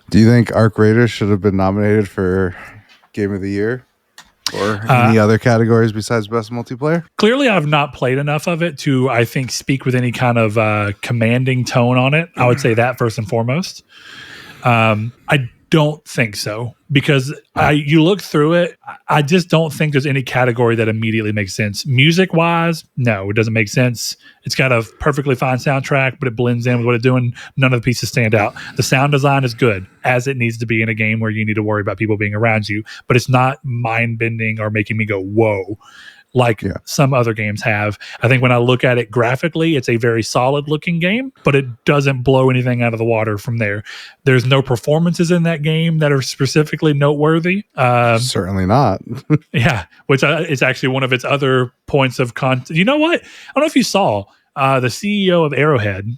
Do you think Arc Raiders should have been nominated for Game of the Year or any other categories besides Best Multiplayer? Clearly, I've not played enough of it to, I think, speak with any kind of commanding tone on it. I would say that first and foremost. I don't think so, because you look through it, I just don't think there's any category that immediately makes sense. Music wise, no, it doesn't make sense. It's got a perfectly fine soundtrack, but it blends in with what it's doing. None of the pieces stand out. The sound design is good, as it needs to be in a game where you need to worry about people being around you, but it's not mind bending or making me go, whoa, like some other games have. I think when I look at it graphically, it's a very solid looking game, but it doesn't blow anything out of the water from there. There's no performances in that game that are specifically noteworthy. Certainly not. Yeah, which is actually one of its other points of content. You know what? I don't know if you saw the CEO of Arrowhead,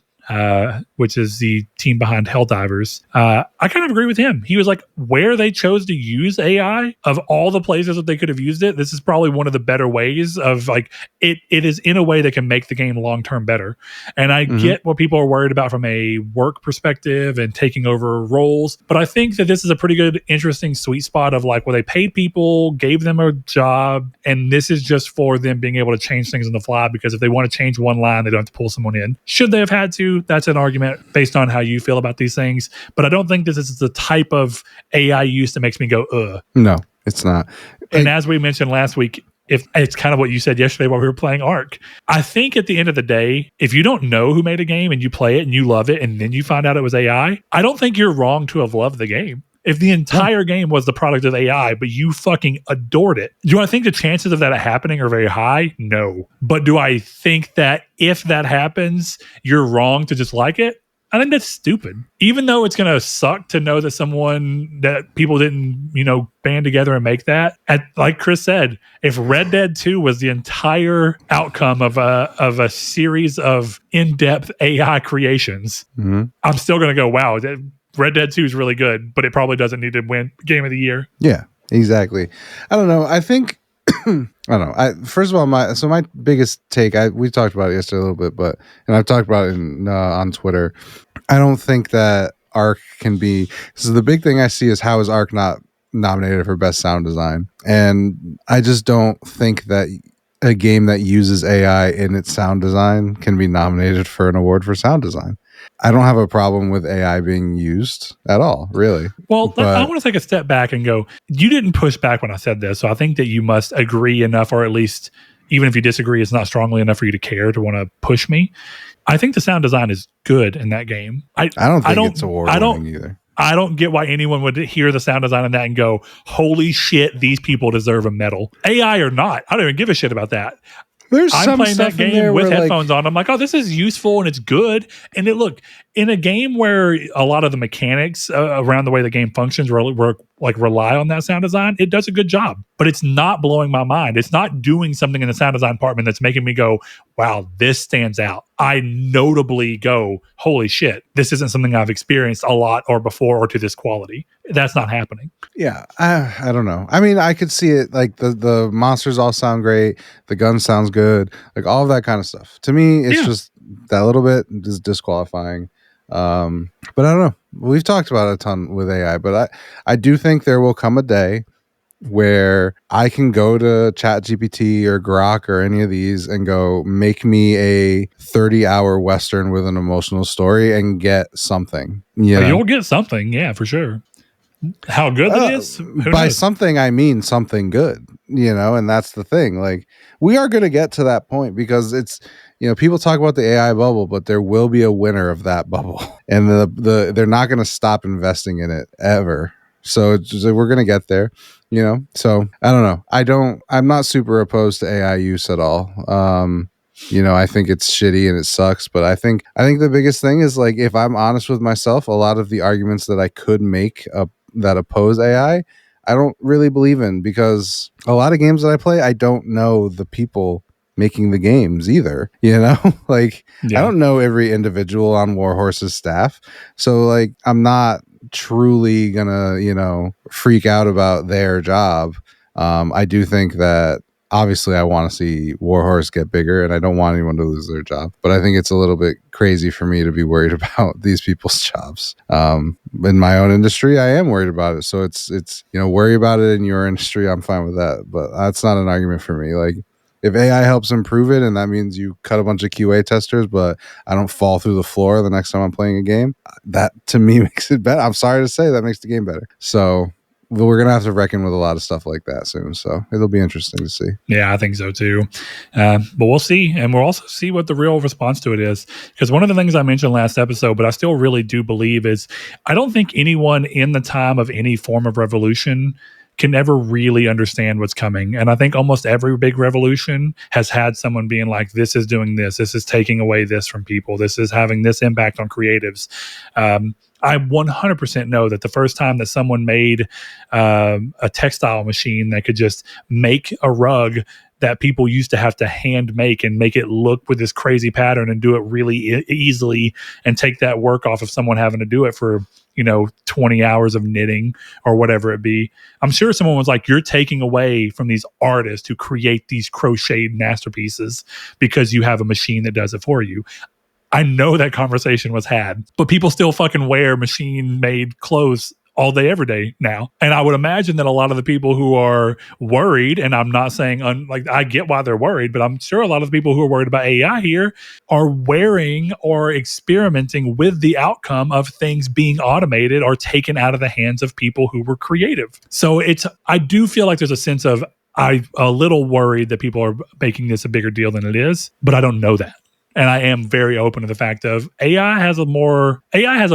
which is the team behind Helldivers. I kind of agree with him. He was like, where they chose to use AI, of all the places that they could have used it, this is probably one of the better ways of like, it is in a way that can make the game long-term better. And I get what people are worried about from a work perspective and taking over roles, but I think that this is a pretty good, interesting sweet spot of like, well, they paid people, gave them a job, and this is just for them being able to change things on the fly, because if they want to change one line, they don't have to pull someone in. Should they have had to? That's an argument based on how you feel about these things. But I don't think this is the type of AI use that makes me go, ugh. No, it's not. And as we mentioned last week, if it's kind of what you said yesterday while we were playing Ark, I think at the end of the day, if you don't know who made a game and you play it and you love it and then you find out it was AI, I don't think you're wrong to have loved the game. If the entire game was the product of AI, but you fucking adored it, do I think the chances of that happening are very high? No. But do I think that if that happens, you're wrong to just like it? I think that's stupid. Even though it's going to suck to know that people didn't, band together and make that. Like Chris said, if Red Dead 2 was the entire outcome of a series of in-depth AI creations, I'm still going to go, wow, Red Dead 2 is really good, but it probably doesn't need to win Game of the Year. Yeah, exactly. I don't know. I think, I don't know. First of all, my biggest take, we talked about it yesterday a little bit, and I've talked about it on Twitter. I don't think that Ark can be, so the big thing I see is, how is Ark not nominated for best sound design? And I just don't think that a game that uses AI in its sound design can be nominated for an award for sound design. I don't have a problem with AI being used at all, really. Well, I want to take a step back and go, you didn't push back when I said this, so I think that you must agree enough, or at least, even if you disagree, it's not strongly enough for you to care to want to push me. I think the sound design is good in that game. I don't think it's award-winning either. I don't get why anyone would hear the sound design in that and go, holy shit, these people deserve a medal. AI or not, I don't even give a shit about that. I'm playing that game with headphones on. I'm like, oh, this is useful and it's good. And look, in a game where a lot of the mechanics around the way the game functions rely on that sound design, it does a good job. but it's not blowing my mind. It's not doing something in the sound design department that's making me go, wow, this stands out. I notably go, holy shit, this isn't something I've experienced a lot or before or to this quality. That's not happening. Yeah, I don't know. I mean, I could see it, like the monsters all sound great, the gun sounds good, like all of that kind of stuff. To me, it's just that little bit is disqualifying. But I don't know. We've talked about it a ton with AI, but I do think there will come a day where I can go to ChatGPT or Grok or any of these and go, make me a 30-hour Western with an emotional story and get something. You'll get something, yeah, for sure. How good it is? By something, I mean something good, and that's the thing. Like, we are going to get to that point because it's, people talk about the AI bubble, but there will be a winner of that bubble, and they're not going to stop investing in it ever. So we're going to get there, so I don't know. I'm not super opposed to AI use at all. I think it's shitty and it sucks, but I think the biggest thing is, like, if I'm honest with myself, a lot of the arguments that I could make that oppose AI, I don't really believe in, because a lot of games that I play, I don't know the people making the games either, like, I don't know every individual on Warhorse's staff. So, like, I'm not truly gonna, freak out about their job. I do think that, obviously, I want to see Warhorse get bigger, and I don't want anyone to lose their job. But I think it's a little bit crazy for me to be worried about these people's jobs. In my own industry, I am worried about it. So it's worry about it in your industry. I'm fine with that. But that's not an argument for me. Like, if AI helps improve it, and that means you cut a bunch of QA testers, but I don't fall through the floor the next time I'm playing a game, that to me makes it better. I'm sorry to say, that makes the game better. So we're going to have to reckon with a lot of stuff like that soon. So it'll be interesting to see. Yeah, I think so too. But we'll see. And we'll also see what the real response to it is. Because one of the things I mentioned last episode, but I still really do believe, is I don't think anyone in the time of any form of revolution can ever really understand what's coming. And I think almost every big revolution has had someone being like, this is doing this is taking away this from people, this is having this impact on creatives. I 100% know that the first time that someone made a textile machine that could just make a rug that people used to have to hand make and make it look with this crazy pattern and do it really easily and take that work off of someone having to do it for 20 hours of knitting or whatever it be. I'm sure someone was like, you're taking away from these artists who create these crocheted masterpieces because you have a machine that does it for you. I know that conversation was had, but people still fucking wear machine made clothes all day, every day now. And I would imagine that a lot of the people who are worried, and I'm not saying I get why they're worried, but I'm sure a lot of the people who are worried about AI here are wearing or experimenting with the outcome of things being automated or taken out of the hands of people who were creative. So I do feel like there's a sense of, I'm a little worried that people are making this a bigger deal than it is, but I don't know that. And I am very open to the fact of AI has a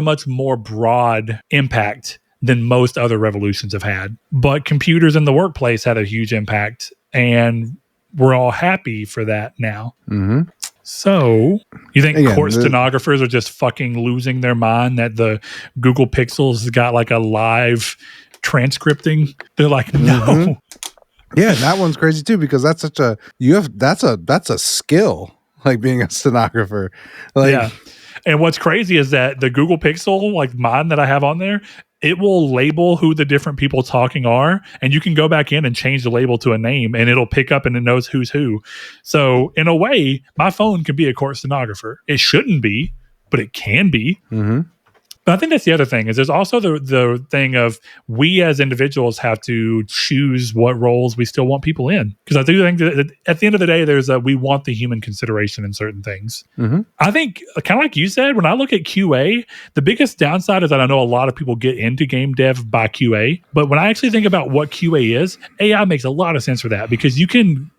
much more broad impact than most other revolutions have had. But computers in the workplace had a huge impact, and we're all happy for that now. Mm-hmm. So you think court stenographers are just fucking losing their mind that the Google Pixels got like a live transcripting? They're like, no. Mm-hmm. Yeah, that one's crazy too, because that's that's a skill. Like, being a stenographer. Yeah. And what's crazy is that the Google Pixel, like mine that I have on there, it will label who the different people talking are. And you can go back in and change the label to a name, and it'll pick up and it knows who's who. So in a way, my phone can be a court stenographer. It shouldn't be, but it can be. Mm-hmm. But I think that's the other thing, is there's also the thing of, we as individuals have to choose what roles we still want people in. Because I do think that at the end of the day, we want the human consideration in certain things. Mm-hmm. I think, kind of like you said, when I look at QA, the biggest downside is that I know a lot of people get into game dev by QA. But when I actually think about what QA is, AI makes a lot of sense for that, because you can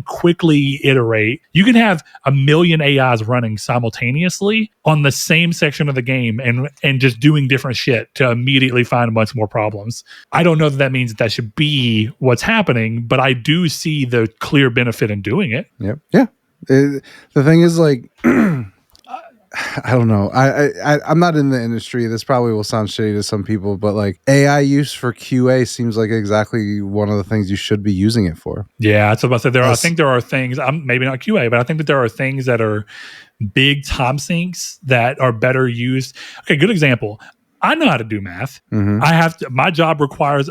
quickly iterate. You can have 1 million AIs running simultaneously on the same section of the game and just doing different shit to immediately find a bunch more problems. I don't know that means that should be what's happening, but I do see the clear benefit in doing it. Yep. Yeah. The thing is, like, I don't know. I'm not in the industry. This probably will sound shitty to some people, but like AI use for QA seems like exactly one of the things you should be using it for. Yeah, that's what I said. I think there are things, maybe not QA, but I think that there are things that are big time sinks that are better used. Okay, good example. I know how to do math. Mm-hmm. My job requires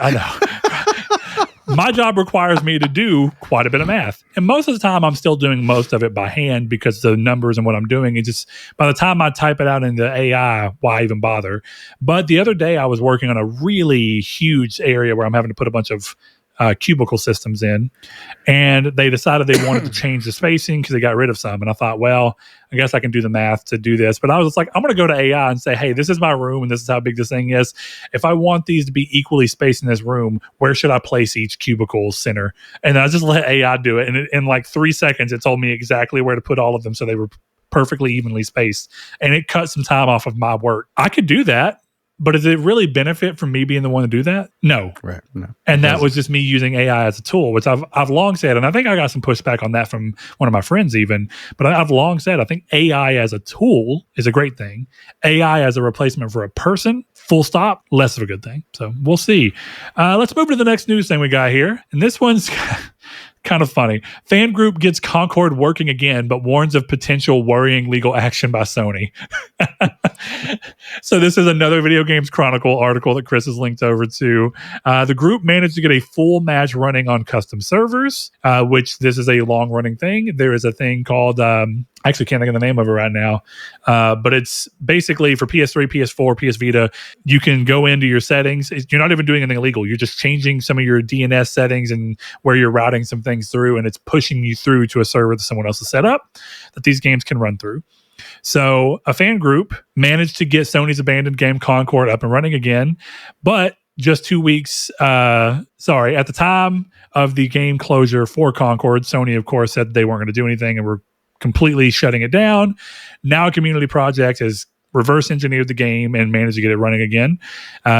me to do quite a bit of math. And most of the time I'm still doing most of it by hand because the numbers and what I'm doing, it just, by the time I type it out into AI, why even bother? But the other day I was working on a really huge area where I'm having to put a bunch of cubicle systems in, and they decided they wanted to change the spacing because they got rid of some. And I thought, well, I guess I can do the math to do this. But I was just like, I'm going to go to AI and say, hey, this is my room and this is how big this thing is. If I want these to be equally spaced in this room, where should I place each cubicle center? And I just let AI do it. And in like 3 seconds, it told me exactly where to put all of them so they were perfectly evenly spaced. And it cut some time off of my work. I could do that. But does it really benefit from me being the one to do that? No. Right. No. And that was just me using AI as a tool, which I've long said, and I think I got some pushback on that from one of my friends even, but I've long said I think AI as a tool is a great thing. AI as a replacement for a person, full stop, less of a good thing. So we'll see. Let's move to the next news thing we got here. And this one's kind of funny. Fan group gets Concord working again, but warns of potential worrying legal action by Sony. So this is another Video Games Chronicle article that Chris has linked over to. The group managed to get a full match running on custom servers, which this is a long-running thing. There is a thing called... I actually can't think of the name of it right now, but it's basically for PS3, PS4, PS Vita. You can go into your settings. You're not even doing anything illegal. You're just changing some of your DNS settings and where you're routing some things through, and it's pushing you through to a server that someone else has set up that these games can run through. So a fan group managed to get Sony's abandoned game Concord up and running again, but just 2 weeks, at the time of the game closure for Concord, Sony, of course, said they weren't going to do anything and were completely shutting it down. Now a community project has reverse engineered the game and managed to get it running again,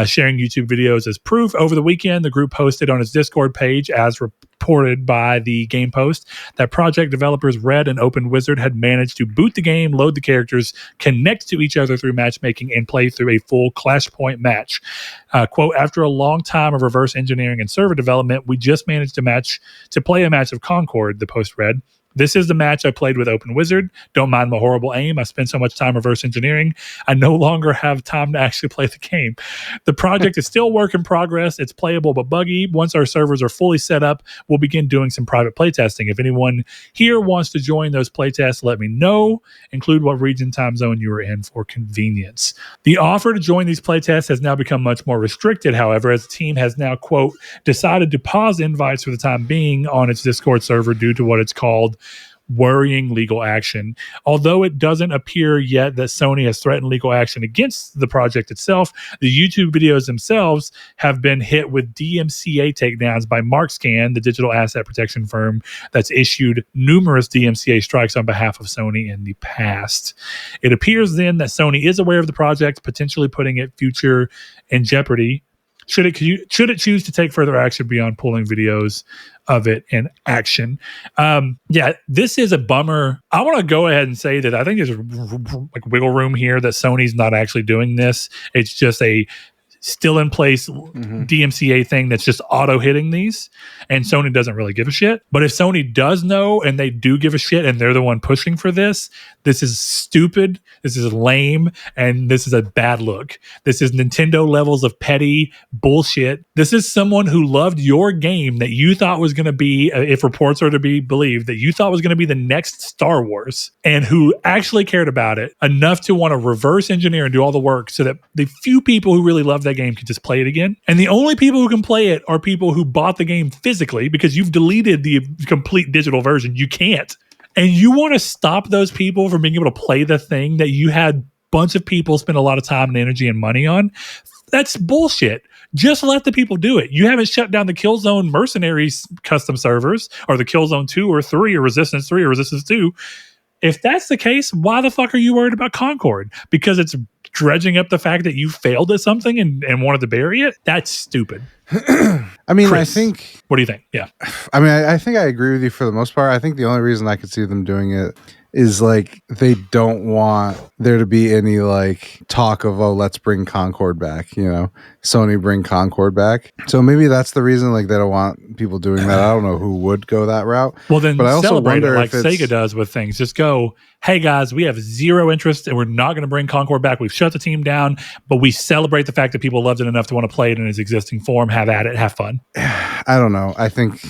sharing YouTube videos as proof. Over the weekend, the group posted on its Discord page, as reported by the Game Post, that project developers Red and Open Wizard had managed to boot the game, load the characters, connect to each other through matchmaking, and play through a full Clashpoint match. Quote, after a long time of reverse engineering and server development, we just managed to play a match of Concord, the post read. This is the match I played with Open Wizard. Don't mind my horrible aim. I spent so much time reverse engineering. I no longer have time to actually play the game. The project is still work in progress. It's playable but buggy. Once our servers are fully set up, we'll begin doing some private playtesting. If anyone here wants to join those playtests, let me know. Include what region time zone you are in for convenience. The offer to join these playtests has now become much more restricted, however, as the team has now, quote, decided to pause invites for the time being on its Discord server due to what it's called worrying legal action. Although it doesn't appear yet that Sony has threatened legal action against the project itself, the YouTube videos themselves have been hit with DMCA takedowns by MarkScan, the digital asset protection firm that's issued numerous DMCA strikes on behalf of Sony in the past. It appears then that Sony is aware of the project, potentially putting its future in jeopardy should it choose to take further action beyond pulling videos of it in action. This is a bummer. I want to go ahead and say that I think there's like wiggle room here that Sony's not actually doing this. It's just a still in place DMCA thing that's just auto hitting these, and Sony doesn't really give a shit. But if Sony does know and they do give a shit and they're the one pushing for this is stupid, this is lame, and this is a bad look. This is Nintendo levels of petty bullshit. This is someone who loved your game that you thought was going to be, if reports are to be believed, that you thought was going to be the next Star Wars, and who actually cared about it enough to want to reverse engineer and do all the work so that the few people who really love that game can just play it again. And the only people who can play it are people who bought the game physically, because you've deleted the complete digital version. You can't. And you want to stop those people from being able to play the thing that you had a bunch of people spend a lot of time and energy and money on? That's bullshit. Just let the people do it. You haven't shut down the Killzone Mercenaries custom servers, or the Killzone 2 or 3 or Resistance 3 or Resistance 2. If that's the case, why the fuck are you worried about Concord? Because it's dredging up the fact that you failed at something and wanted to bury it? That's stupid. I mean, Chris, I think... What do you think? Yeah. I mean, I think I agree with you for the most part. I think the only reason I could see them doing it is like they don't want there to be any like talk of, oh, let's bring Concord back, you know, Sony bring Concord back. So maybe that's the reason, like they don't want people doing that. I don't know who would go that route. Well, then but I also celebrate wonder it like if it's, Sega does with things. Just go, hey guys, we have zero interest and we're not going to bring Concord back. We've shut the team down, but we celebrate the fact that people loved it enough to want to play it in its existing form. Have at it. Have fun. I don't know. I think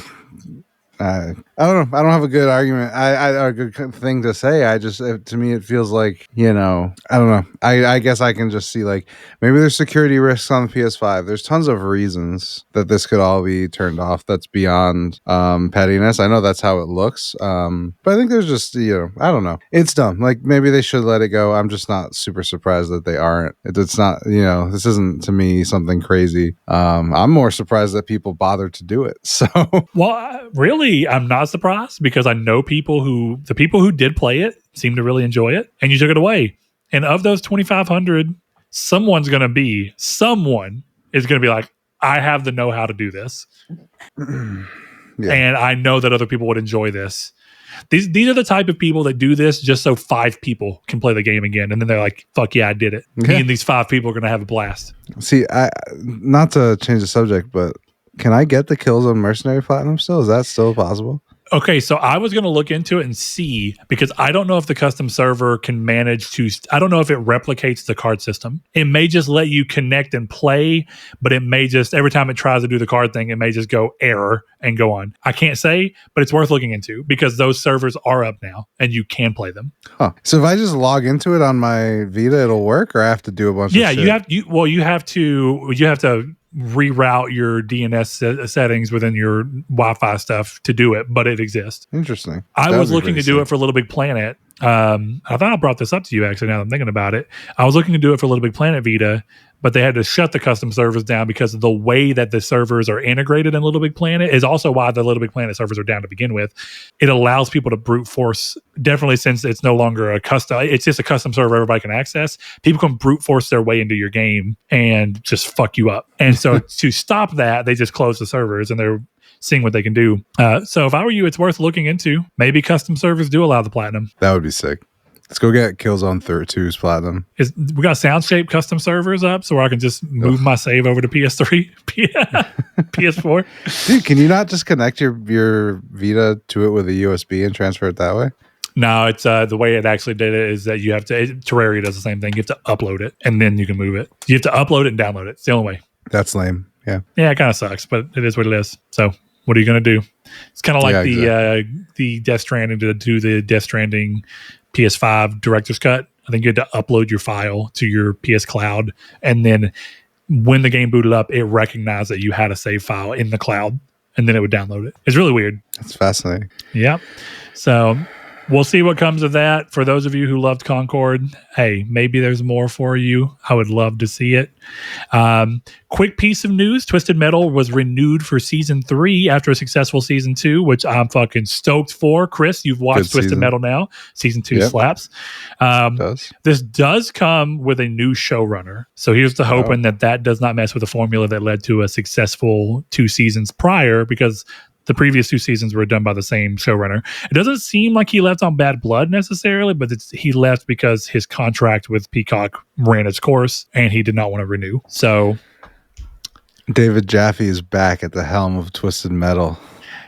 I don't know. I don't have a good argument. I a good thing to say. To me, it feels like, you know, I don't know. I guess I can just see like maybe there's security risks on the PS5. There's tons of reasons that this could all be turned off. That's beyond pettiness. I know that's how it looks. But I think there's just, you know, I don't know. It's dumb. Like maybe they should let it go. I'm just not super surprised that they aren't. It's not, you know, this isn't to me something crazy. I'm more surprised that people bothered to do it. So well, really, I'm not surprised because I know the people who did play it seem to really enjoy it, and you took it away. And of those 2,500, someone is going to be like, I have the know-how to do this. Yeah. And I know that other people would enjoy this. These are the type of people that do this just so 5 people can play the game again. And then they're like, fuck yeah, I did it. Okay. Me and these 5 people are going to have a blast. See, not to change the subject, but can I get the Killzone Mercenary Platinum still? Is that still possible? Okay, so I was going to look into it and see, because I don't know if the custom server can manage to, I don't know if it replicates the card system. It may just let you connect and play, but it may just, every time it tries to do the card thing, it may just go error and go on. I can't say, but it's worth looking into because those servers are up now and you can play them. Huh. So if I just log into it on my Vita, it'll work, or I have to do a bunch of shit? Yeah, you have to reroute your DNS settings within your Wi-Fi stuff to do it, but it exists. Interesting. I was looking to do it for Little Big Planet. I thought I brought this up to you actually now that I'm thinking about it. I was looking to do it for Little Big Planet Vita, but they had to shut the custom servers down because of the way that the servers are integrated in Little Big Planet is also why the Little Big Planet servers are down to begin with. It allows people to brute force, definitely since it's no longer it's just a custom server everybody can access. People can brute force their way into your game and just fuck you up. And so to stop that, they just close the servers and they're seeing what they can do. So if I were you, it's worth looking into. Maybe custom servers do allow the platinum. That would be sick. Let's go get Killzone 2's platinum. We got Soundscape custom servers up, so I can just move my save over to PS3, PS4. Dude, can you not just connect your Vita to it with a USB and transfer it that way? No, it's the way it actually did it is that you have to. Terraria does the same thing. You have to upload it, and then you can move it. You have to upload it and download it. It's the only way. That's lame. Yeah. Yeah, it kind of sucks, but it is what it is. So what are you going to do? It's kind of like the Death Stranding to do the Death Stranding PS5 director's cut. I think you had to upload your file to your PS Cloud, and then when the game booted up, it recognized that you had a save file in the cloud, and then it would download it. It's really weird. That's fascinating. Yep. So we'll see what comes of that. For those of you who loved Concord, hey, maybe there's more for you. I would love to see it. Quick piece of news. Twisted Metal was renewed for season 3 after a successful season 2, which I'm fucking stoked for. Chris, you've watched Twisted Metal now. Season 2 slaps. This does come with a new showrunner. So here's the hoping that does not mess with the formula that led to a successful 2 seasons prior, because the previous 2 seasons were done by the same showrunner. It doesn't seem like he left on bad blood necessarily, but he left because his contract with Peacock ran its course and he did not want to renew. So David Jaffe is back at the helm of Twisted Metal.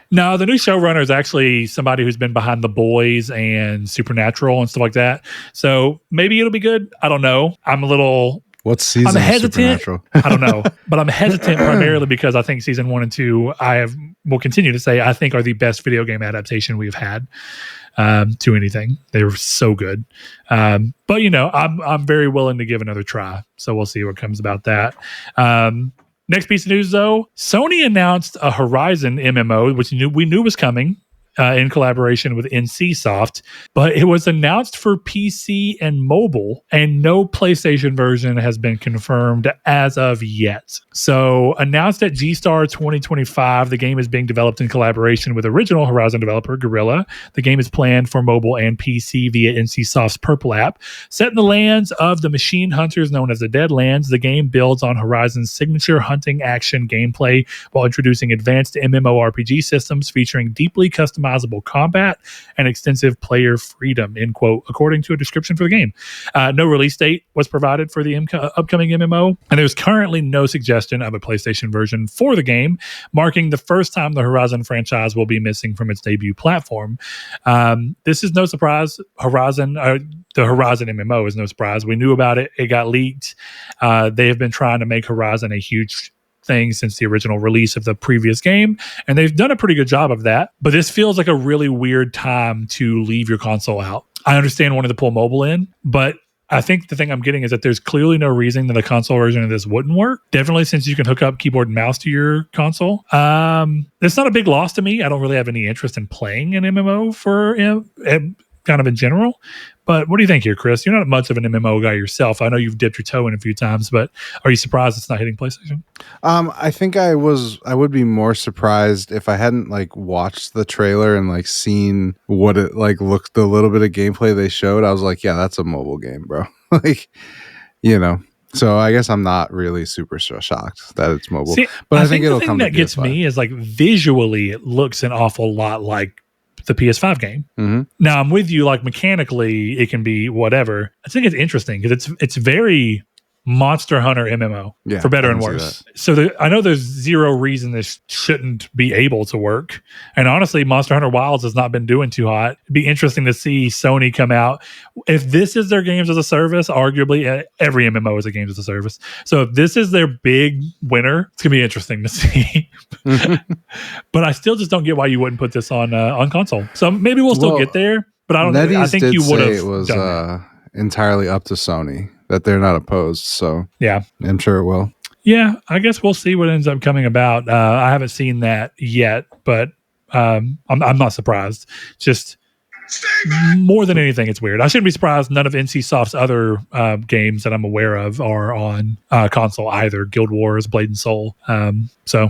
No, the new showrunner is actually somebody who's been behind The Boys and Supernatural and stuff like that. So maybe it'll be good. I don't know. I'm a little... What season? I'm hesitant. I don't know, but I'm hesitant primarily because I think season 1 and 2, will continue to say I think are the best video game adaptation we've had to anything. They were so good, but I'm very willing to give another try. So we'll see what comes about that. Next piece of news, though, Sony announced a Horizon MMO, which we knew was coming. In collaboration with NCSoft, but it was announced for PC and mobile, and no PlayStation version has been confirmed as of yet. So, announced at G-Star 2025, the game is being developed in collaboration with original Horizon developer Guerrilla. The game is planned for mobile and PC via NCSoft's Purple app. Set in the lands of the machine hunters known as the Deadlands, the game builds on Horizon's signature hunting action gameplay while introducing advanced MMORPG systems featuring deeply customized customizable combat and extensive player freedom, end quote, according to a description for the game. No release date was provided for the upcoming MMO, and there's currently no suggestion of a PlayStation version for the game, marking the first time the Horizon franchise will be missing from its debut platform. This is no surprise. The Horizon MMO is no surprise. We knew about it. It got leaked. They have been trying to make Horizon a huge thing since the original release of the previous game, and they've done a pretty good job of that. But this feels like a really weird time to leave your console out. I understand wanting to pull mobile in, but I think the thing I'm getting is that there's clearly no reason that a console version of this wouldn't work. Definitely since you can hook up keyboard and mouse to your console. It's not a big loss to me. I don't really have any interest in playing an MMO for kind of in general. But what do you think here, Chris? You're not much of an MMO guy yourself. I know you've dipped your toe in a few times, but are you surprised it's not hitting PlayStation? I think I would be more surprised if I hadn't like watched the trailer and like seen what it like looked, the little bit of gameplay they showed. I was like, yeah, that's a mobile game, bro. Like, you know. So I guess I'm not really super shocked that it's mobile. See, but I think it'll come to PS5. That gets me is like visually it looks an awful lot like the PS5 game. Mm-hmm. Now I'm with you, like mechanically it can be whatever. I think it's interesting because it's very Monster Hunter MMO, for better and worse. So I know there's zero reason this shouldn't be able to work. And honestly, Monster Hunter Wilds has not been doing too hot. It'd be interesting to see Sony come out. If this is their games as a service, arguably every MMO is a games as a service. So if this is their big winner, it's going to be interesting to see. But I still just don't get why you wouldn't put this on console. So maybe we'll still get there, but I don't know. I think you would have. It was entirely up to Sony. That they're not opposed, so yeah, I'm sure it will. Yeah, I guess we'll see what ends up coming about. I haven't seen that yet, but I'm not surprised. Just more than anything, it's weird. I shouldn't be surprised. None of NCSoft's other games that I'm aware of are on console either. Guild Wars, Blade and Soul. So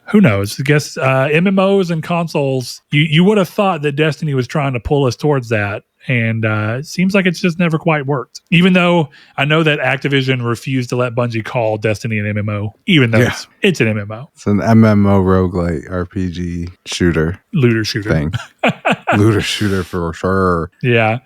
who knows? I guess MMOs and consoles. You would have thought that Destiny was trying to pull us towards that. And it seems like it's just never quite worked. Even though I know that Activision refused to let Bungie call Destiny an MMO, even though it's an MMO. It's an MMO roguelite RPG shooter. Looter shooter. Thing. Looter shooter for sure. Yeah.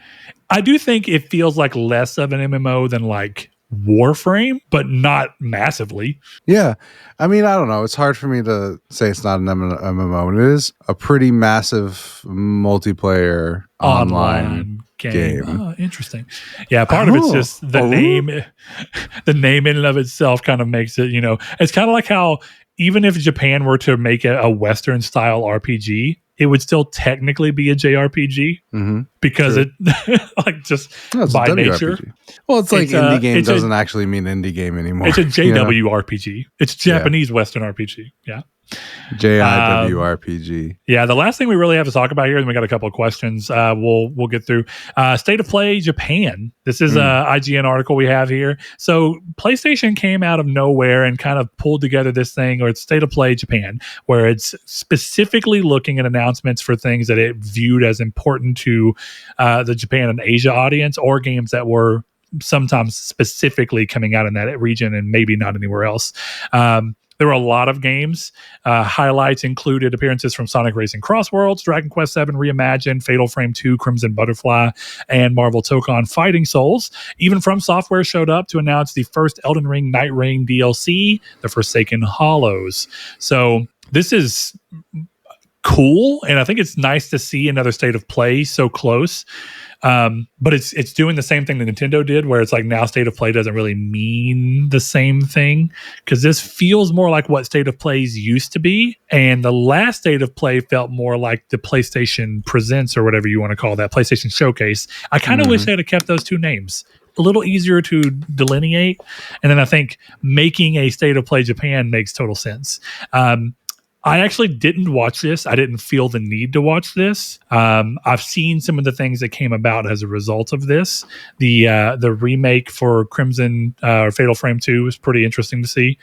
I do think it feels like less of an MMO than like Warframe, but not massively. Yeah. I mean, I don't know. It's hard for me to say it's not an MMO. And it is a pretty massive multiplayer online game. Oh, interesting. Yeah, part of it's just the name. The name in and of itself kind of makes it, it's kind of like how even if Japan were to make a Western style RPG, it would still technically be a JRPG because it like just by nature. Well, it's like indie game doesn't actually mean indie game anymore. It's a JWRPG. It's Japanese Western RPG. Yeah. JIWRPG. Yeah, the last thing we really have to talk about here, and we got a couple of questions we'll get through. State of Play Japan. This is an IGN article we have here. So PlayStation came out of nowhere and kind of pulled together this thing, or it's State of Play Japan, where it's specifically looking at announcements for things that it viewed as important to the Japan and Asia audience, or games that were sometimes specifically coming out in that region and maybe not anywhere else. There were a lot of games. Highlights included appearances from Sonic Racing Cross Worlds, Dragon Quest VII Reimagined, Fatal Frame 2, Crimson Butterfly, and Marvel Tokon Fighting Souls. Even From Software showed up to announce the first Elden Ring Night Rain DLC, The Forsaken Hollows. So this is cool, and I think it's nice to see another State of Play so close. But it's doing the same thing that Nintendo did, where it's like now State of Play doesn't really mean the same thing, because this feels more like what State of Plays used to be, and the last State of Play felt more like the PlayStation Presents, or whatever you want to call that, PlayStation Showcase. I kind of wish they had kept those two names. A little easier to delineate, and then I think making a State of Play Japan makes total sense. I actually didn't watch this. I didn't feel the need to watch this. I've seen some of the things that came about as a result of this. The remake for Crimson Fatal Frame 2 was pretty interesting to see.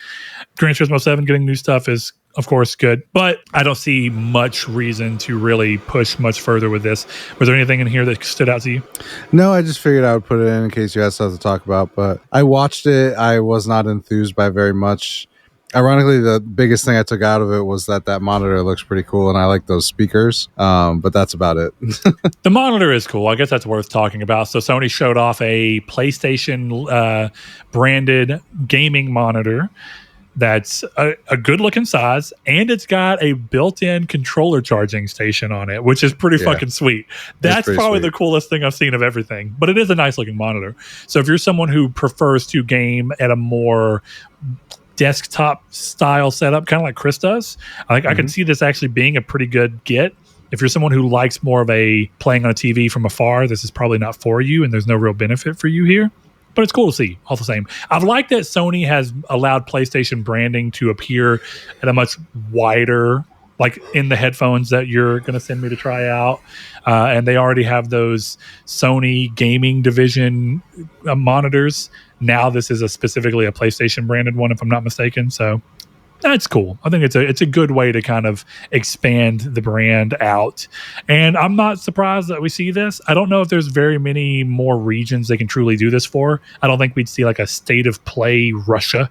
Gran Turismo 7 getting new stuff is, of course, good. But I don't see much reason to really push much further with this. Was there anything in here that stood out to you? No, I just figured I would put it in case you had stuff to talk about. But I watched it. I was not enthused by very much. Ironically, the biggest thing I took out of it was that monitor looks pretty cool, and I like those speakers. But that's about it. The monitor is cool. I guess that's worth talking about. So Sony showed off a PlayStation branded gaming monitor that's a good looking size, and it's got a built-in controller charging station on it, which is pretty fucking sweet. That's probably the coolest thing I've seen of everything, but it is a nice looking monitor. So if you're someone who prefers to game at a more desktop style setup, kind of like Chris does, I can see this actually being a pretty good get. If you're someone who likes more of a playing on a TV from afar, this is probably not for you, and there's no real benefit for you here. But it's cool to see all the same. I've liked that Sony has allowed PlayStation branding to appear at a much wider, like in the headphones that you're going to send me to try out. And they already have those Sony gaming division monitors. Now this is specifically a PlayStation branded one, if I'm not mistaken. So that's cool. I think it's a good way to kind of expand the brand out. And I'm not surprised that we see this. I don't know if there's very many more regions they can truly do this for. I don't think we'd see like a state of play Russia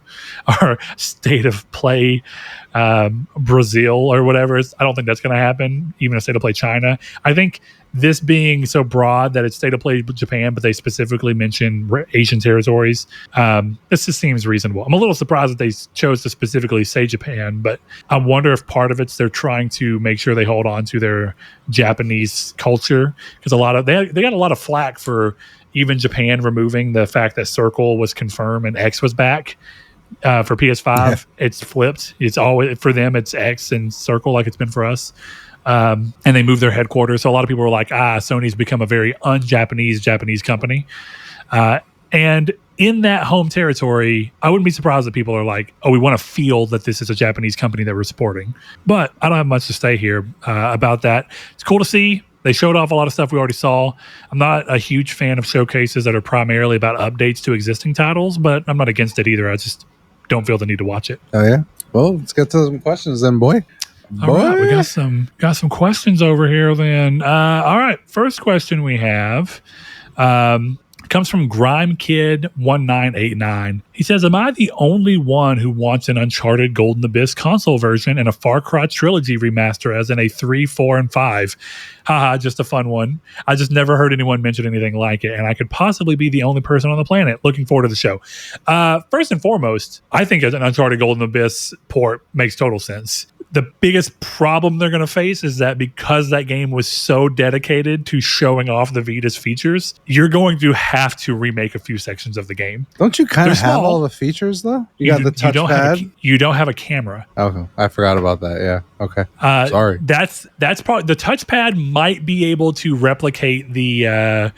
or state of play Brazil or whatever. I don't think that's going to happen, even a state of play China. I think this being so broad that it's state of play Japan, but they specifically mention Asian territories, this just seems reasonable. I'm a little surprised that they chose to specifically say Japan, but I wonder if part of it's they're trying to make sure they hold on to their Japanese culture, because they got a lot of flack for even Japan removing the fact that Circle was confirmed and X was back. For PS5, It's flipped. It's always for them. It's X and Circle, like it's been for us. And they moved their headquarters. So a lot of people were like, Sony's become a very Japanese company. And in that home territory, I wouldn't be surprised that people are like, we want to feel that this is a Japanese company that we're supporting. But I don't have much to say here about that. It's cool to see. They showed off a lot of stuff we already saw. I'm not a huge fan of showcases that are primarily about updates to existing titles, but I'm not against it either. I just don't feel the need to watch it. Oh, yeah? Well, let's get to some questions then, boy. All right, we got some questions over here then. All right, first question we have comes from GrimeKid1989. He says, am I the only one who wants an Uncharted Golden Abyss console version and a Far Cry Trilogy remaster as in a 3, 4, and 5? Haha, just a fun one. I just never heard anyone mention anything like it, and I could possibly be the only person on the planet. Looking forward to the show. First and foremost, I think an Uncharted Golden Abyss port makes total sense. The biggest problem they're going to face is that because that game was so dedicated to showing off the Vita's features, you're going to have to remake a few sections of the game. Don't you kind of have all the features, though? You got the touchpad? You don't have a camera. Okay, I forgot about that. Yeah, okay. Sorry. That's probably... The touchpad might be able to replicate the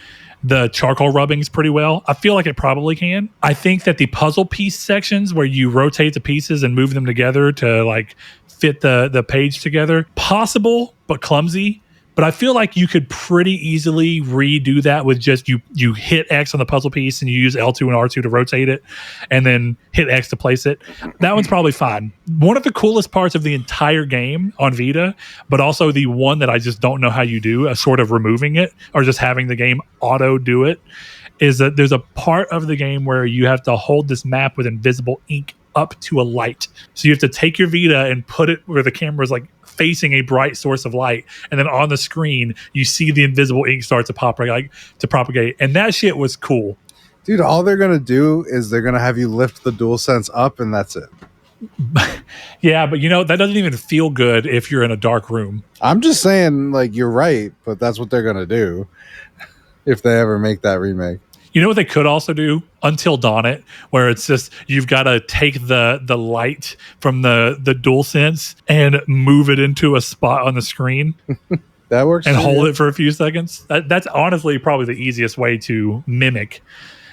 charcoal rubbings pretty well. I feel like it probably can. I think that the puzzle piece sections where you rotate the pieces and move them together to like fit the page together, possible but clumsy. But I feel like you could pretty easily redo that with just you hit X on the puzzle piece and you use L2 and R2 to rotate it and then hit X to place it. That one's probably fine. One of the coolest parts of the entire game on Vita, but also the one that I just don't know how you do, short of removing it or just having the game auto do it, is that there's a part of the game where you have to hold this map with invisible ink up to a light. So you have to take your Vita and put it where the camera is like facing a bright source of light, and then on the screen you see the invisible ink start to propagate, and that shit was cool. Dude, all they're gonna do is they're gonna have you lift the DualSense up and that's it. Yeah, but that doesn't even feel good if you're in a dark room. I'm just saying, like, you're right, but that's what they're gonna do if they ever make that remake. You know what they could also do? Until Dawn It, where it's just you've got to take the light from the DualSense and move it into a spot on the screen. That works. And hold it for a few seconds. That's honestly probably the easiest way to mimic.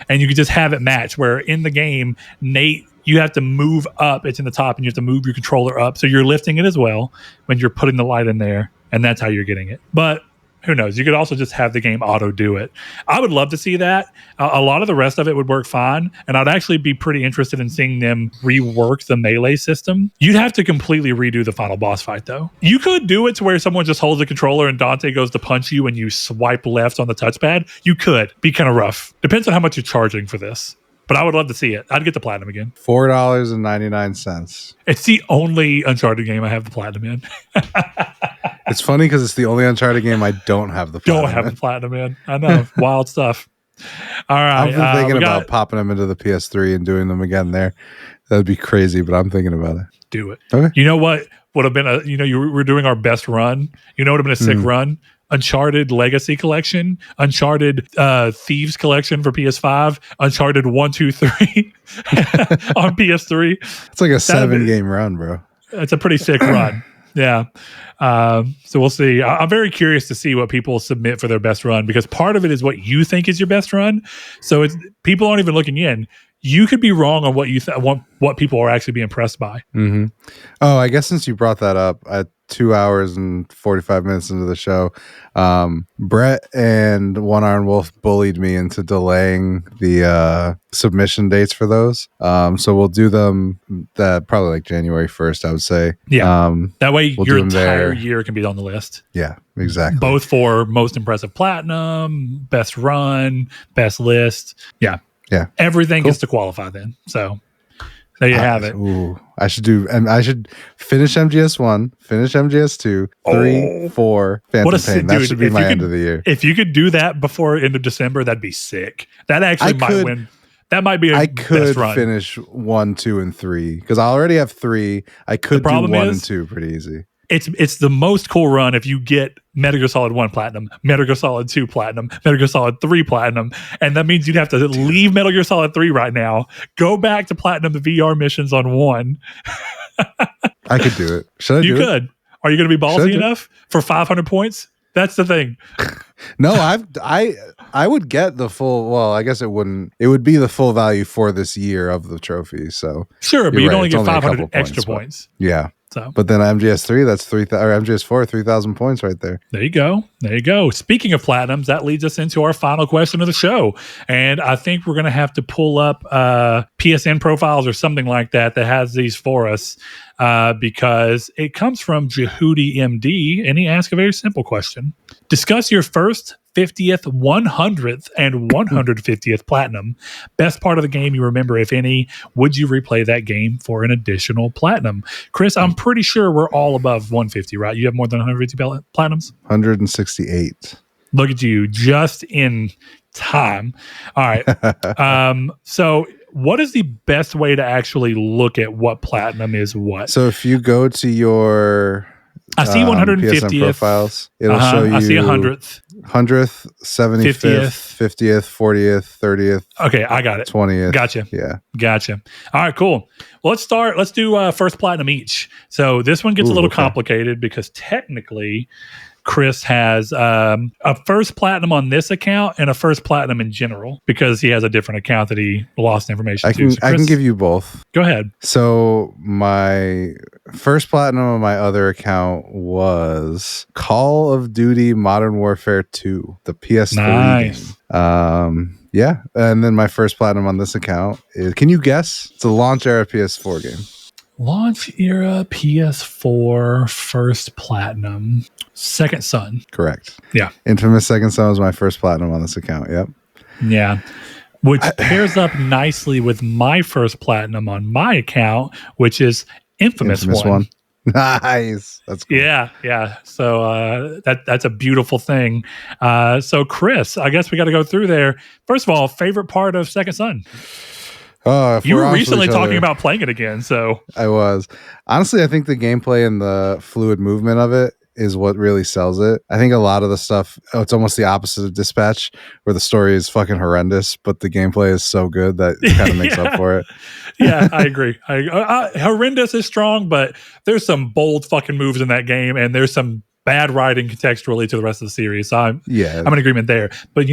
And you could just have it match where in the game, Nate, you have to move up. It's in the top and you have to move your controller up. So you're lifting it as well when you're putting the light in there. And that's how you're getting it. But who knows? You could also just have the game auto do it. I would love to see that. A lot of the rest of it would work fine. And I'd actually be pretty interested in seeing them rework the melee system. You'd have to completely redo the final boss fight, though. You could do it to where someone just holds the controller and Dante goes to punch you and you swipe left on the touchpad. You could. Be kind of rough. Depends on how much you're charging for this. But I would love to see it. I'd get the platinum again. $4.99. It's the only Uncharted game I have the platinum in. It's funny because it's the only Uncharted game I don't have the platinum in. I know. Wild stuff. All right. I've been thinking about popping them into the PS3 and doing them again there. That'd be crazy, but I'm thinking about it. Do it. Okay. You know what would have been we're doing our best run. You know what would have been a sick run? Uncharted Legacy Collection, Uncharted Thieves Collection for PS5, Uncharted 1, 2, 3 on PS3. It's like a 7-game run, bro. It's a pretty sick run. Yeah. So we'll see. I'm very curious to see what people submit for their best run, because part of it is what you think is your best run. So it's people aren't even looking in. You could be wrong on what you what people are actually being impressed by. Mm-hmm. Oh, I guess since you brought that up, at 2 hours and 45 minutes into the show, Brett and One Iron Wolf bullied me into delaying the submission dates for those. So we'll do them probably like January 1st, I would say. Yeah. That way your entire year can be on the list. Yeah, exactly. Both for most impressive platinum, best run, best list. Yeah. Yeah. Everything gets to qualify then. So there you have it. Ooh, I should finish MGS1, finish MGS2, 3, 4, Phantom Pain. That should be my end of the year. If you could do that before end of December, that'd be sick. That actually might win. That might be I could finish 1, 2, and 3 because I already have 3. I could do 1 and 2 pretty easy. It's the most cool run if you get Metal Gear Solid 1 Platinum, Metal Gear Solid 2 Platinum, Metal Gear Solid 3 Platinum, and that means you'd have to leave Metal Gear Solid 3 right now, go back to Platinum the VR missions on 1. I could do it. Should I do it? You could. Are you going to be ballsy enough for 500 points? That's the thing. No, I would get the full. Well, I guess it wouldn't. It would be the full value for this year of the trophy. So sure, but you'd only get 500 extra points. Yeah. So. But then MGS3, that's 3,000, or MGS4, 3,000 points right there. There you go. There you go. Speaking of platinums, that leads us into our final question of the show. And I think we're going to have to pull up PSN profiles or something like that has these for us because it comes from Jehudi MD, and he asked a very simple question. Discuss your first 50th, 100th, and 150th platinum. Best part of the game you remember, if any. Would you replay that game for an additional platinum? Chris, I'm pretty sure we're all above 150, right? You have more than 150 platinums? 168. Look at you, just in time. All right. So what is the best way to actually look at what platinum is what? So if you go to your... I see 150th PSN profiles. It'll show you. I see 100th, 75th, 50th, 40th, 30th. Okay, I got it. 20th. Gotcha. Yeah. Gotcha. All right, cool. Well, let's start. Let's do first platinum each. So this one gets a little complicated because technically Chris has a first platinum on this account and a first platinum in general because he has a different account that he lost information to. So I can give you both. Go ahead. So my first platinum on my other account was Call of Duty Modern Warfare 2, the PS3 game. Yeah. And then my first platinum on this account is, can you guess? It's a launch era PS4 game. Launch era PS4 first platinum. Second Son. Correct. Yeah. Infamous Second Son was my first platinum on this account. Yep. Yeah. Which pairs up nicely with my first platinum on my account, which is Infamous 1. Nice. That's cool. Yeah. Yeah. So that's a beautiful thing. So Chris, I guess we got to go through there. First of all, favorite part of Second Son? You were recently talking about playing it again, so I was. Honestly, I think the gameplay and the fluid movement of it is what really sells it. I think a lot of the stuff, it's almost the opposite of Dispatch, where the story is fucking horrendous, but the gameplay is so good that it kind of makes up for it. Yeah, I agree. Horrendous is strong, but there's some bold fucking moves in that game, and there's some bad writing contextually to the rest of the series. So I'm in agreement there. But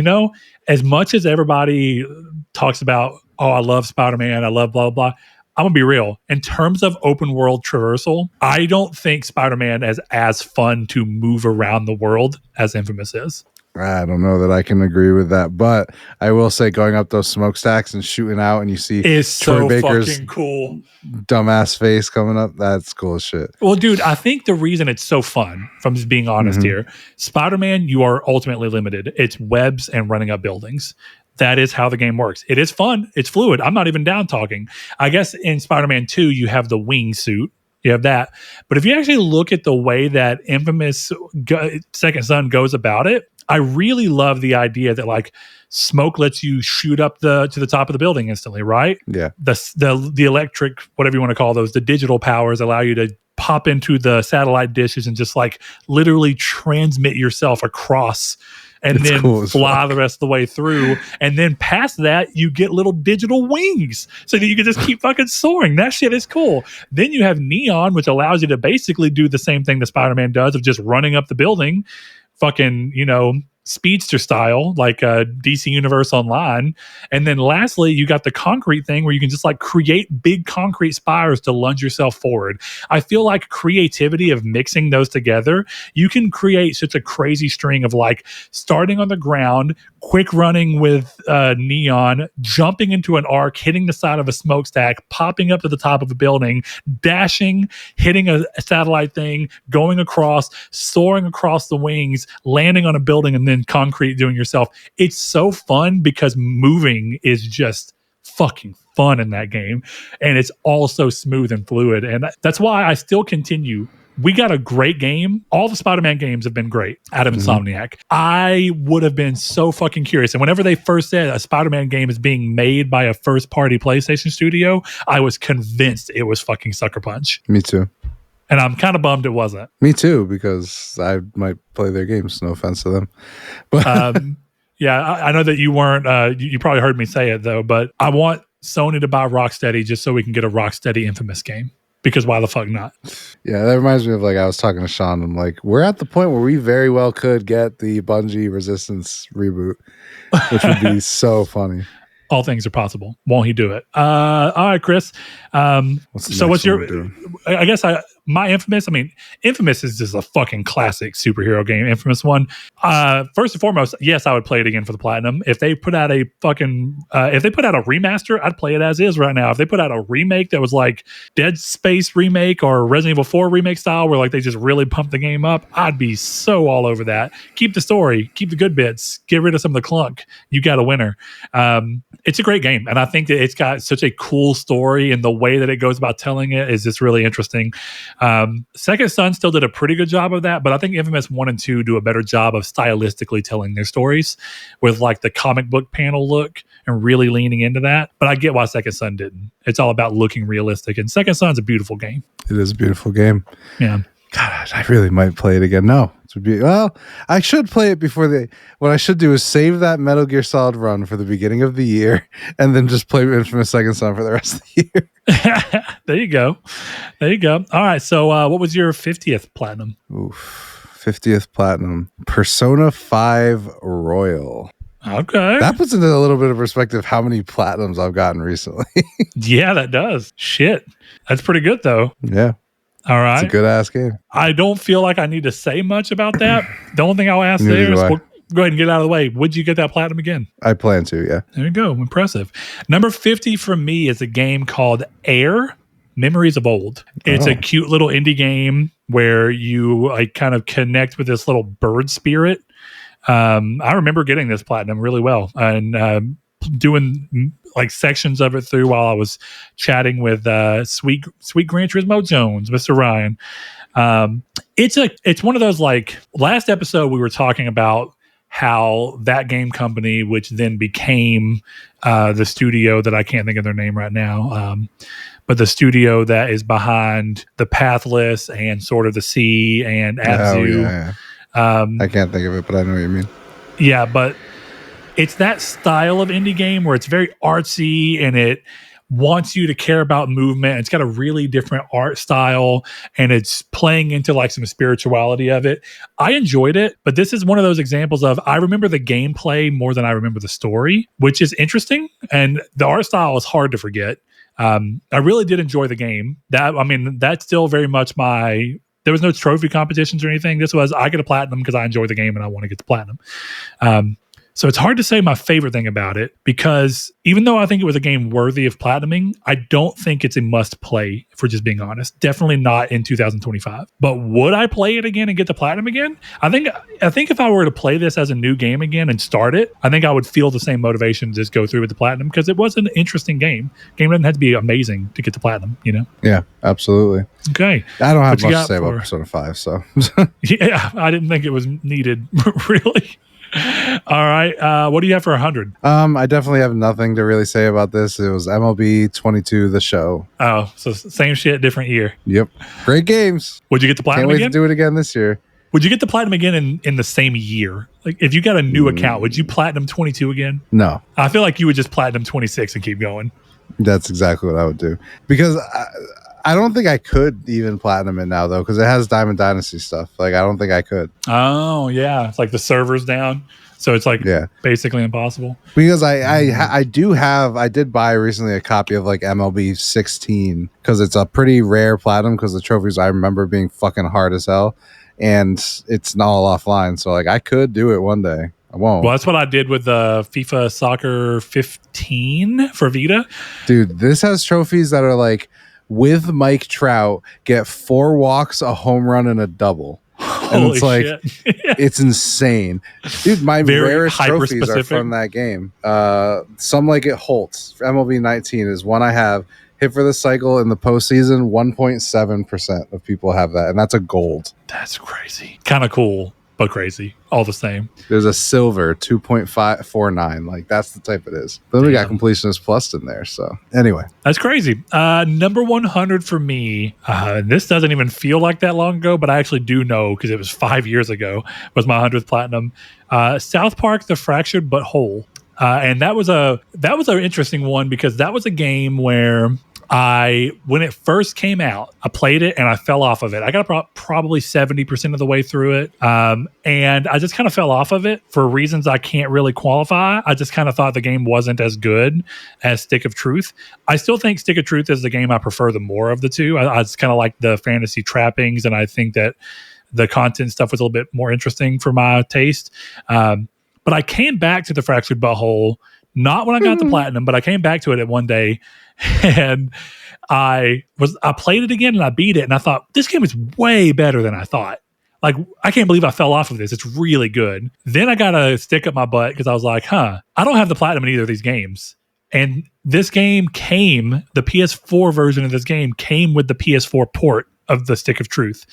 as much as everybody talks about, oh, I love Spider-Man, I love blah, blah, I'm going to be real. In terms of open world traversal, I don't think Spider-Man is as fun to move around the world as Infamous is. I don't know that I can agree with that, but I will say going up those smokestacks and shooting out and you see Troy Baker's fucking cool dumbass face coming up, that's cool as shit. Well, dude, I think the reason it's so fun, if I'm just being honest here, Spider-Man, you are ultimately limited. It's webs and running up buildings. that is how the game works. It is fun. It's fluid. I'm not even down talking. I guess in Spider-Man 2, you have the wingsuit. You have that. But if you actually look at the way that Infamous Second Son goes about it, I really love the idea that like smoke lets you shoot up to the top of the building instantly, right? Yeah. The electric, whatever you want to call those, the digital powers allow you to pop into the satellite dishes and just like literally transmit yourself across and then fly the rest of the way through. And then past that, you get little digital wings so that you can just keep fucking soaring. That shit is cool. Then you have Neon, which allows you to basically do the same thing that Spider-Man does of just running up the building, fucking, speedster style, like DC Universe Online. And then lastly, you got the concrete thing where you can just like create big concrete spires to lunge yourself forward. I feel like creativity of mixing those together, you can create such a crazy string of like starting on the ground, quick running with Neon, jumping into an arc, hitting the side of a smokestack, popping up to the top of a building, dashing, hitting a satellite thing, going across, soaring across the wings, landing on a building, and then concrete doing yourself. It's so fun because moving is just fucking fun in that game. And it's all so smooth and fluid. And that's why I still continue. We got a great game. All the Spider-Man games have been great out of Insomniac. I would have been so fucking curious. And whenever they first said a Spider-Man game is being made by a first-party PlayStation studio, I was convinced it was fucking Sucker Punch. Me too. And I'm kind of bummed it wasn't. Me too, because I might play their games. No offense to them. But yeah, I know that you weren't, you probably heard me say it though, but I want Sony to buy Rocksteady just so we can get a Rocksteady Infamous game. Because why the fuck not? Yeah, that reminds me of like I was talking to Sean. I'm like, we're at the point where we very well could get the Bungie Resistance reboot, which would be so funny. All things are possible. Won't he do it? All right, Chris. What's your? I guess my Infamous. I mean, Infamous is just a fucking classic superhero game. Infamous one. First and foremost, yes, I would play it again for the platinum. If they put out a fucking, if they put out a remaster, I'd play it as is right now. If they put out a remake that was like Dead Space remake or Resident Evil 4 remake style, where like they just really pumped the game up, I'd be so all over that. Keep the story, keep the good bits, get rid of some of the clunk. You got a winner. It's a great game, and I think that it's got such a cool story, and the way that it goes about telling it is just really interesting. Second Son still did a pretty good job of that, but I think Infamous 1 and 2 do a better job of stylistically telling their stories with like the comic book panel look and really leaning into that. But I get why Second Son didn't. It's all about looking realistic, and Second Son's a beautiful game. It is a beautiful game. Yeah. God, I really might play it again. No, it would be, well, I should play it before what I should do is save that Metal Gear Solid run for the beginning of the year and then just play Infamous Second Son for the rest of the year. There you go. All right. So what was your 50th platinum? Oof, 50th platinum. Persona 5 Royal. Okay. That puts into a little bit of perspective how many platinums I've gotten recently. Yeah, that does. Shit. That's pretty good though. Yeah. All right. It's a good ass game. I don't feel like I need to say much about that. The only thing I'll ask there is, we'll go ahead and get it out of the way. Would you get that platinum again? I plan to, yeah. There you go. Impressive. Number 50 for me is a game called Air, Memories of Old. It's a cute little indie game where you like kind of connect with this little bird spirit. I remember getting this platinum really well and doing like sections of it through while I was chatting with Sweet Gran Turismo Jones, Mr. Ryan. It's one of those, like, last episode we were talking about how that game company, which then became the studio that I can't think of their name right now, but the studio that is behind the Pathless and Sword of the Sea and Abzu. Yeah. I can't think of it, but I know what you mean. Yeah, but it's that style of indie game where it's very artsy and it wants you to care about movement. It's got a really different art style and it's playing into like some spirituality of it. I enjoyed it, but this is one of those examples of I remember the gameplay more than I remember the story, which is interesting. And the art style is hard to forget. I really did enjoy the game. That's still very much there was no trophy competitions or anything. This was, I get a platinum because I enjoy the game and I want to get the platinum. So it's hard to say my favorite thing about it, because even though I think it was a game worthy of platinuming, I don't think it's a must play, if we're just being honest. Definitely not in 2025. But would I play it again and get the platinum again? I think if I were to play this as a new game again and start it, I think I would feel the same motivation to just go through with the platinum, because it was an interesting game. Game doesn't have to be amazing to get the platinum, you know? Yeah, absolutely. Okay. I don't have much to say about Persona 5, so. Yeah, I didn't think it was needed, really. All right. What do you have for 100? I definitely have nothing to really say about this. It was MLB 22, the show. Oh, so same shit, different year. Yep. Great games. Would you get the platinum again? Can't wait to do it again this year. Would you get the platinum again in the same year? Like, if you got a new account, would you platinum 22 again? No. I feel like you would just platinum 26 and keep going. That's exactly what I would do. Because I don't think I could even platinum it now, though, because it has Diamond Dynasty stuff. Like, I don't think I could. Oh, yeah. It's like the server's down. So it's like basically impossible. Because I did buy recently a copy of like MLB 16, because it's a pretty rare platinum, because the trophies I remember being fucking hard as hell, and it's not all offline. So like I could do it one day. I won't. Well, that's what I did with the FIFA Soccer 15 for Vita. Dude, this has trophies that are like, with Mike Trout, get 4 walks, a home ron, and a double. And it's like, it's insane. Dude, my rarest trophies are from that game. Some Like It Holtz, MLB 19 is one I have. Hit for the cycle in the postseason, 1.7% of people have that, and that's a gold. That's crazy. Kind of cool, but crazy. All the same. There's a silver, 2.549. Like, that's the type it is. Then we got Completionist Plus in there. So anyway. That's crazy. Number 100 for me. This doesn't even feel like that long ago, but I actually do know, because it was 5 years ago, was my 100th platinum. South Park: The Fractured But Whole. And that was an interesting one, because that was a game where when it first came out, I played it and I fell off of it. I got probably 70% of the way through it. And I just kind of fell off of it for reasons I can't really qualify. I just kind of thought the game wasn't as good as Stick of Truth. I still think Stick of Truth is the game I prefer the more of the two. I just kind of like the fantasy trappings, and I think that the content stuff was a little bit more interesting for my taste. But I came back to the Fractured But Whole, not when I got the platinum, but I came back to it at one day, and I played it again and I beat it, and I thought, this game is way better than I thought. Like, I can't believe I fell off of this. It's really good. Then I got a stick up my butt, because I was like, I don't have the platinum in either of these games. And this game the PS4 version of this game came with the PS4 port of the Stick of Truth.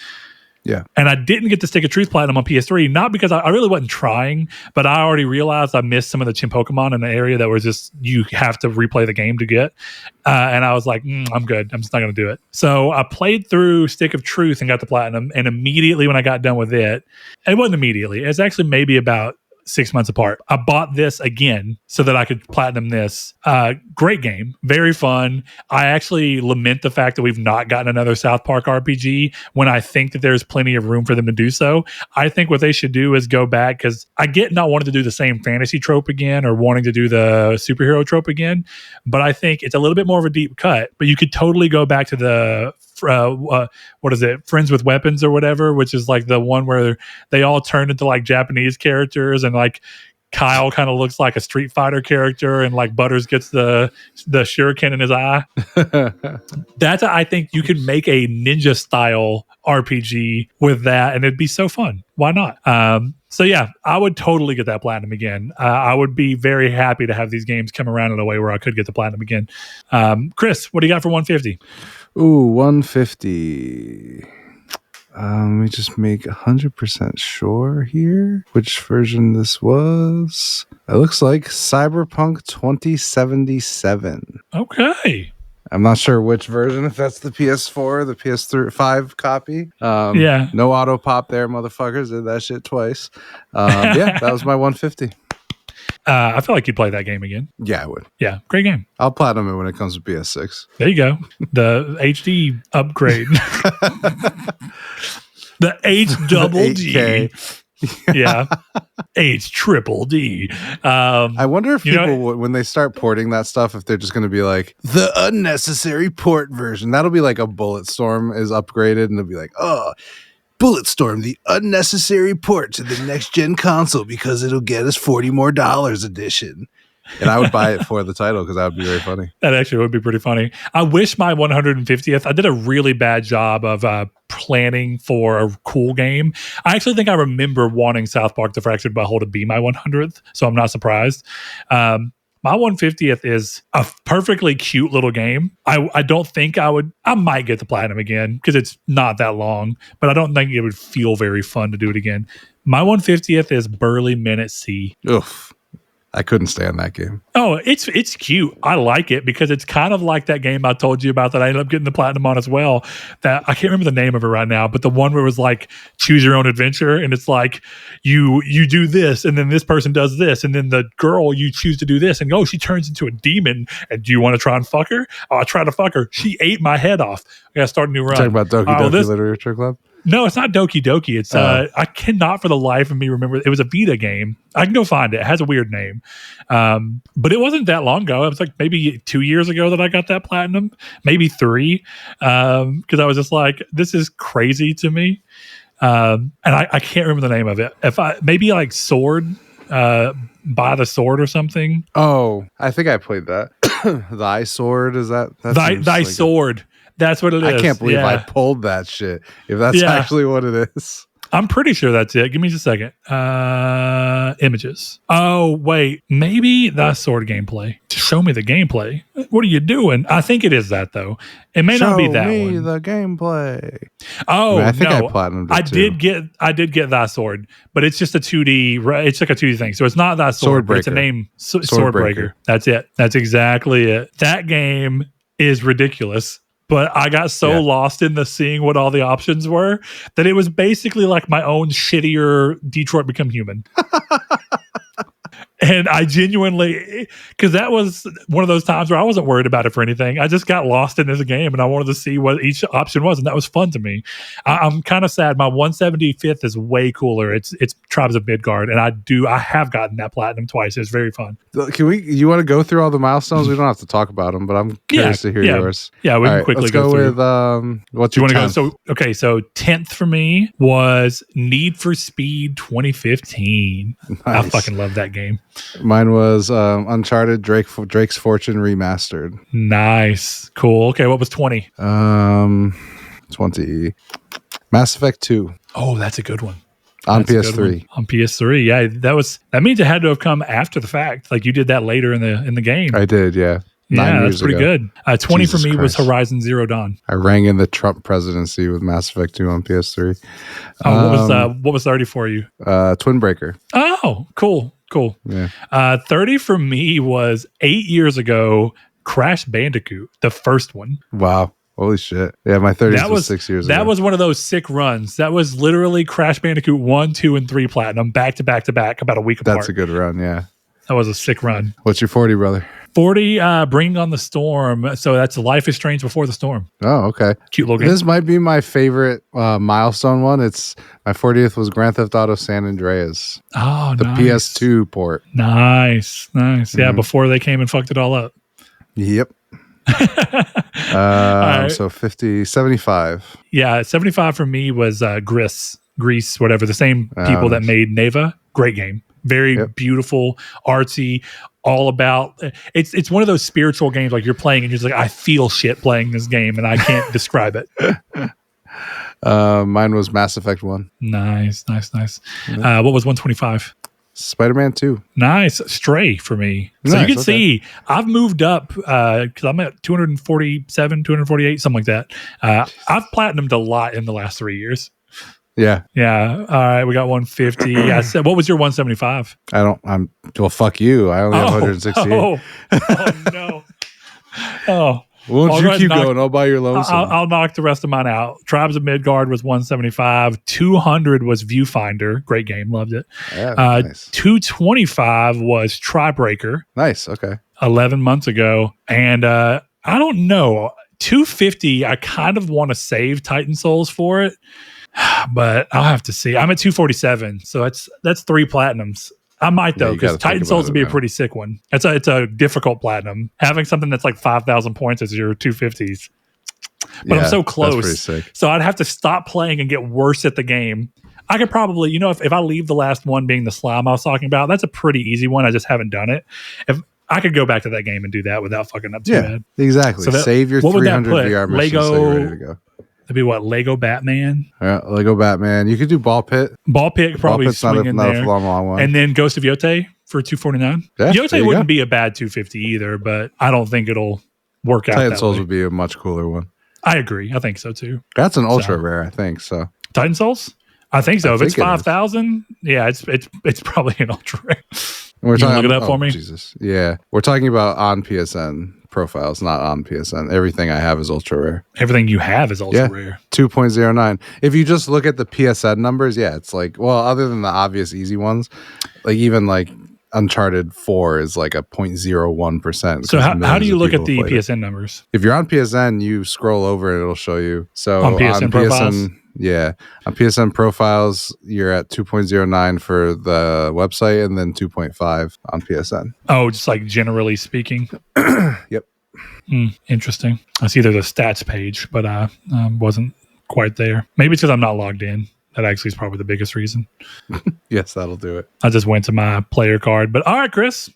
Yeah. And I didn't get the Stick of Truth platinum on PS3, not because I really wasn't trying, but I already realized I missed some of the Chim Pokemon in the area that was just, you have to replay the game to get. And I was like, I'm good. I'm just not going to do it. So I played through Stick of Truth and got the platinum. And immediately when I got done with it wasn't immediately. It's actually maybe about 6 months apart. I bought this again so that I could platinum this. Great game. Very fun. I actually lament the fact that we've not gotten another South Park RPG, when I think that there's plenty of room for them to do so. I think what they should do is go back, because I get not wanting to do the same fantasy trope again, or wanting to do the superhero trope again, but I think it's a little bit more of a deep cut. But you could totally go back to the what is it, Friends with Weapons or whatever, which is like the one where they all turned into like Japanese characters, and like Kyle kind of looks like a Street Fighter character, and like Butters gets the shuriken in his eye. I think you could make a ninja style RPG with that, and it'd be so fun. Why not? So yeah, I would totally get that platinum again. I would be very happy to have these games come around in a way where I could get the platinum again. Chris, what do you got for 150? Ooh, 150. Let me just make 100% sure here which version this was. It looks like Cyberpunk 2077. Okay. I'm not sure which version, if that's the PS4, the PS5 copy. Yeah. No auto pop there, motherfuckers. Did that shit twice. Yeah, that was my 150. I feel like you'd play that game again. Yeah, I would. Yeah, great game. I'll platinum it when it comes to PS6. There you go. The HD upgrade. The H double D. Yeah. H triple D. I wonder if people, when they start porting that stuff, if they're just going to be like, the unnecessary port version. That'll be like a Bulletstorm is upgraded, and they'll be like, oh, Bulletstorm, the unnecessary port to the next-gen console because it'll get us $40 more edition. And I would buy it for the title because that would be very funny. That actually would be pretty funny. I wish my 150th, I did a really bad job of planning for a cool game. I actually think I remember wanting South Park: The Fractured Butthole to be my 100th, so I'm not surprised. My 150th is a perfectly cute little game. I don't think I might get the platinum again because it's not that long, but I don't think it would feel very fun to do it again. My 150th is Burly Minute C. Oof. I couldn't stand that game. Oh, it's cute. I like it because it's kind of like that game I told you about that I ended up getting the platinum on as well. That I can't remember the name of it right now, but the one where it was like choose your own adventure, and it's like you do this, and then this person does this, and then the girl you choose to do this, and she turns into a demon. And do you want to try and fuck her? Oh, I tried to fuck her. She ate my head off. I got to start a new run. Talking about Doki Doki Literature Club. No, it's not Doki Doki. It's I cannot for the life of me remember. It was a Vita game. I can go find it. It has a weird name. But it wasn't that long ago. It was like maybe 2 years ago that I got that platinum, maybe 3. Because I was just like, this is crazy to me. And I can't remember the name of it. Maybe like Sword, By the Sword or something. Oh, I think I played that. Thy Sword, is that? Thy Sword. That's what it is. I can't believe I pulled that shit. If that's actually what it is. I'm pretty sure that's it. Give me just a second. Images. Oh, wait. Maybe that Sword gameplay. Show me the gameplay. What are you doing? I think it is that, though. It may not be that one. Show me the gameplay. Oh, I think I platinumed it I did get that Sword, but it's just a 2D. It's like a 2D thing. So it's not that Sword, but it's a name. Swordbreaker. That's it. That's exactly it. That game is ridiculous. But I got so lost in the seeing what all the options were that it was basically like my own shittier Detroit Become Human. And I genuinely, because that was one of those times where I wasn't worried about it for anything. I just got lost in this game and I wanted to see what each option was. And that was fun to me. I'm kind of sad. My 175th is way cooler. It's Tribes of Midgard. And I have gotten that platinum twice. It's very fun. You want to go through all the milestones? We don't have to talk about them, but I'm curious to hear yours. Yeah, we can quickly let's go through. With what's your 10th? So 10th for me was Need for Speed 2015. Nice. I fucking love that game. Mine was Uncharted Drake's Fortune Remastered. Nice. Cool. Okay, what was 20? 20. Mass Effect 2. Oh, that's a good one. On PS3. On PS3. Yeah, that means it had to have come after the fact. Like you did that later in the game. I did, yeah. Yeah, that's pretty good. 20 Jesus for me Christ. Was Horizon Zero Dawn. I rang in the Trump presidency with Mass Effect 2 on PS3. What was 30 for you? Twin Breaker. Oh, cool. Yeah. 30 for me was 8 years ago, Crash Bandicoot, the first one. Wow. Holy shit. Yeah, my 30th was 6 years ago. That was one of those sick runs. That was literally Crash Bandicoot 1, 2, and 3 platinum back to back to back about a week apart. That's a good run, yeah. That was a sick run. What's your 40, brother? 40, Bring on the Storm. So that's Life is Strange Before the Storm. Oh, okay. Cute little game. This might be my favorite milestone one. It's my 40th was Grand Theft Auto San Andreas. Oh, the PS2 port. Nice. Yeah, before they came and fucked it all up. Yep. So 50, 75. Yeah, 75 for me was Grease, whatever. The same people that made Neva. Great game. Very beautiful, artsy, all about it's one of those spiritual games like you're playing and you're just like, I feel shit playing this game and I can't describe it. Mine was Mass Effect 1. Nice. What was 125? Spider-Man 2. Nice. Stray for me. So you can see I've moved up because I'm at 247, 248, something like that. I've platinumed a lot in the last 3 years. Yeah. All right, we got 150. I said, what was your 175? Well, fuck you. I only have 168. No. Oh. Won't you keep going all by your lonesome? I'll knock the rest of mine out. Tribes of Midgard was 175. 200 was Viewfinder. Great game. Loved it. Yeah, nice. 225 was Tribreaker. Nice. Okay. 11 months ago. And I don't know. 250, I kind of want to save Titan Souls for it. But I'll have to see. I'm at 247, so that's 3 platinums. I might though, because Titan Souls would be a pretty sick one. It's a difficult platinum. Having something that's like 5,000 points as your 250s. But I'm so close. That's pretty sick. So I'd have to stop playing and get worse at the game. I could probably, if I leave the last one being the slime I was talking about, that's a pretty easy one. I just haven't done it. If I could go back to that game and do that without fucking up too bad. Exactly. So save your 300 VR missions so you're ready to go. That'd be what? Lego Batman? Yeah, Lego Batman. You could do Ball Pit. Ball Pit probably swing in there. Not a long one. And then Ghost of Yotei for $249. Yeah, Yotei wouldn't be a bad $250 either, but I don't think it'll work out. Titan Souls would be a much cooler one. I agree. I think so too. That's an ultra rare, I think so. Titan Souls? I think so. If it's 5,000, yeah, it's probably an ultra rare. We're talking, look it up for me? Jesus. Yeah. We're talking about on PSN profiles, not on PSN. Everything I have is ultra rare. Everything you have is ultra rare. 2.09. If you just look at the PSN numbers, it's like, well, other than the obvious easy ones, like even like Uncharted 4 is like a 0.01%. So how do you look at the PSN numbers? If you're on PSN, you scroll over and it'll show you. So on PSN profiles? Yeah. On PSN profiles, you're at 2.09 for the website and then 2.5 on PSN. Oh, just like generally speaking? Yep. Interesting. I see there's a stats page, but I wasn't quite there. Maybe it's because I'm not logged in. That actually is probably the biggest reason. Yes, that'll do it. I just went to my player card. But all right, Chris.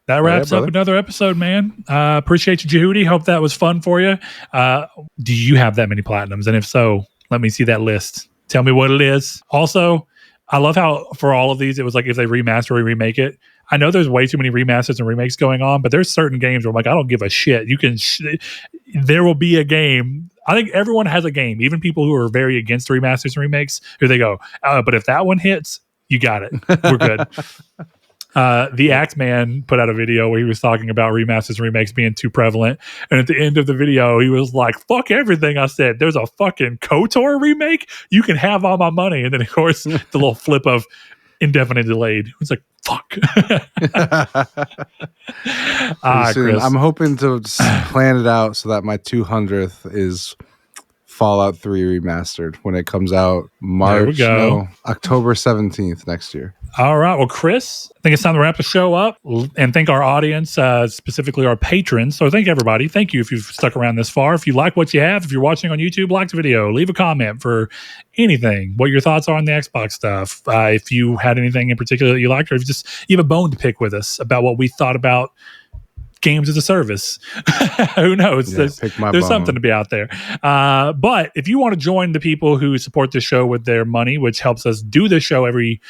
That wraps up another episode, man. Appreciate you, Jehudi. Hope that was fun for you. Do you have that many platinums? And if so, let me see that list. Tell me what it is. Also, I love how for all of these, it was like if they remaster or remake it. I know there's way too many remasters and remakes going on, but there's certain games where I'm like, I don't give a shit. You can, there will be a game. I think everyone has a game, even people who are very against remasters and remakes, who they go, but if that one hits, you got it. We're good. The Axeman put out a video where he was talking about remasters and remakes being too prevalent. And at the end of the video, he was like, fuck everything I said. There's a fucking KOTOR remake. You can have all my money. And then, of course, the little flip of indefinite delayed. It's like, fuck. Chris. I'm hoping to plan it out so that my 200th is Fallout 3 remastered when it comes out October 17th next year. All right. Well, Chris, I think it's time to wrap the show up and thank our audience, specifically our patrons. So thank everybody. Thank you if you've stuck around this far. If you like what you have, if you're watching on YouTube, like the video, leave a comment for anything, what your thoughts are on the Xbox stuff. If you had anything in particular that you liked, or if you have a bone to pick with us about what we thought about games as a service. Who knows? There's something to be out there. But if you want to join the people who support the show with their money, which helps us do this show every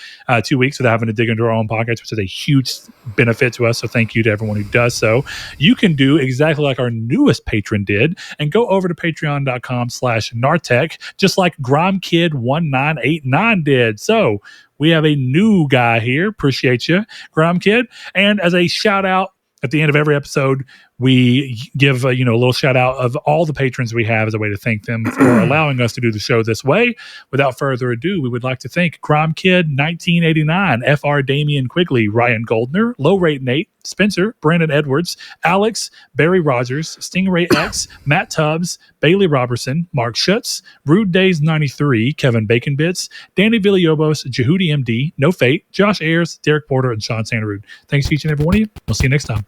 2 weeks without having to dig into our own pockets, which is a huge benefit to us. So thank you to everyone who does so. You can do exactly like our newest patron did and go over to patreon.com/Nartech, just like GrimeKid1989 did. So we have a new guy here. Appreciate you, GrimeKid. And as a shout out, at the end of every episode, we give a little shout out of all the patrons we have as a way to thank them for allowing us to do the show this way. Without further ado, we would like to thank Crime Kid 1989, FR Damian Quigley, Ryan Goldner, Low Rate Nate, Spencer, Brandon Edwards, Alex, Barry Rogers, Stingray X, Matt Tubbs, Bailey Robertson, Mark Schutz, Rude Days 93, Kevin Bacon Bits, Danny Villalobos, Jehudi MD, No Fate, Josh Ayers, Derek Porter, and Sean Sanderud. Thanks to each and every one of you. We'll see you next time.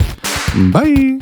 Bye.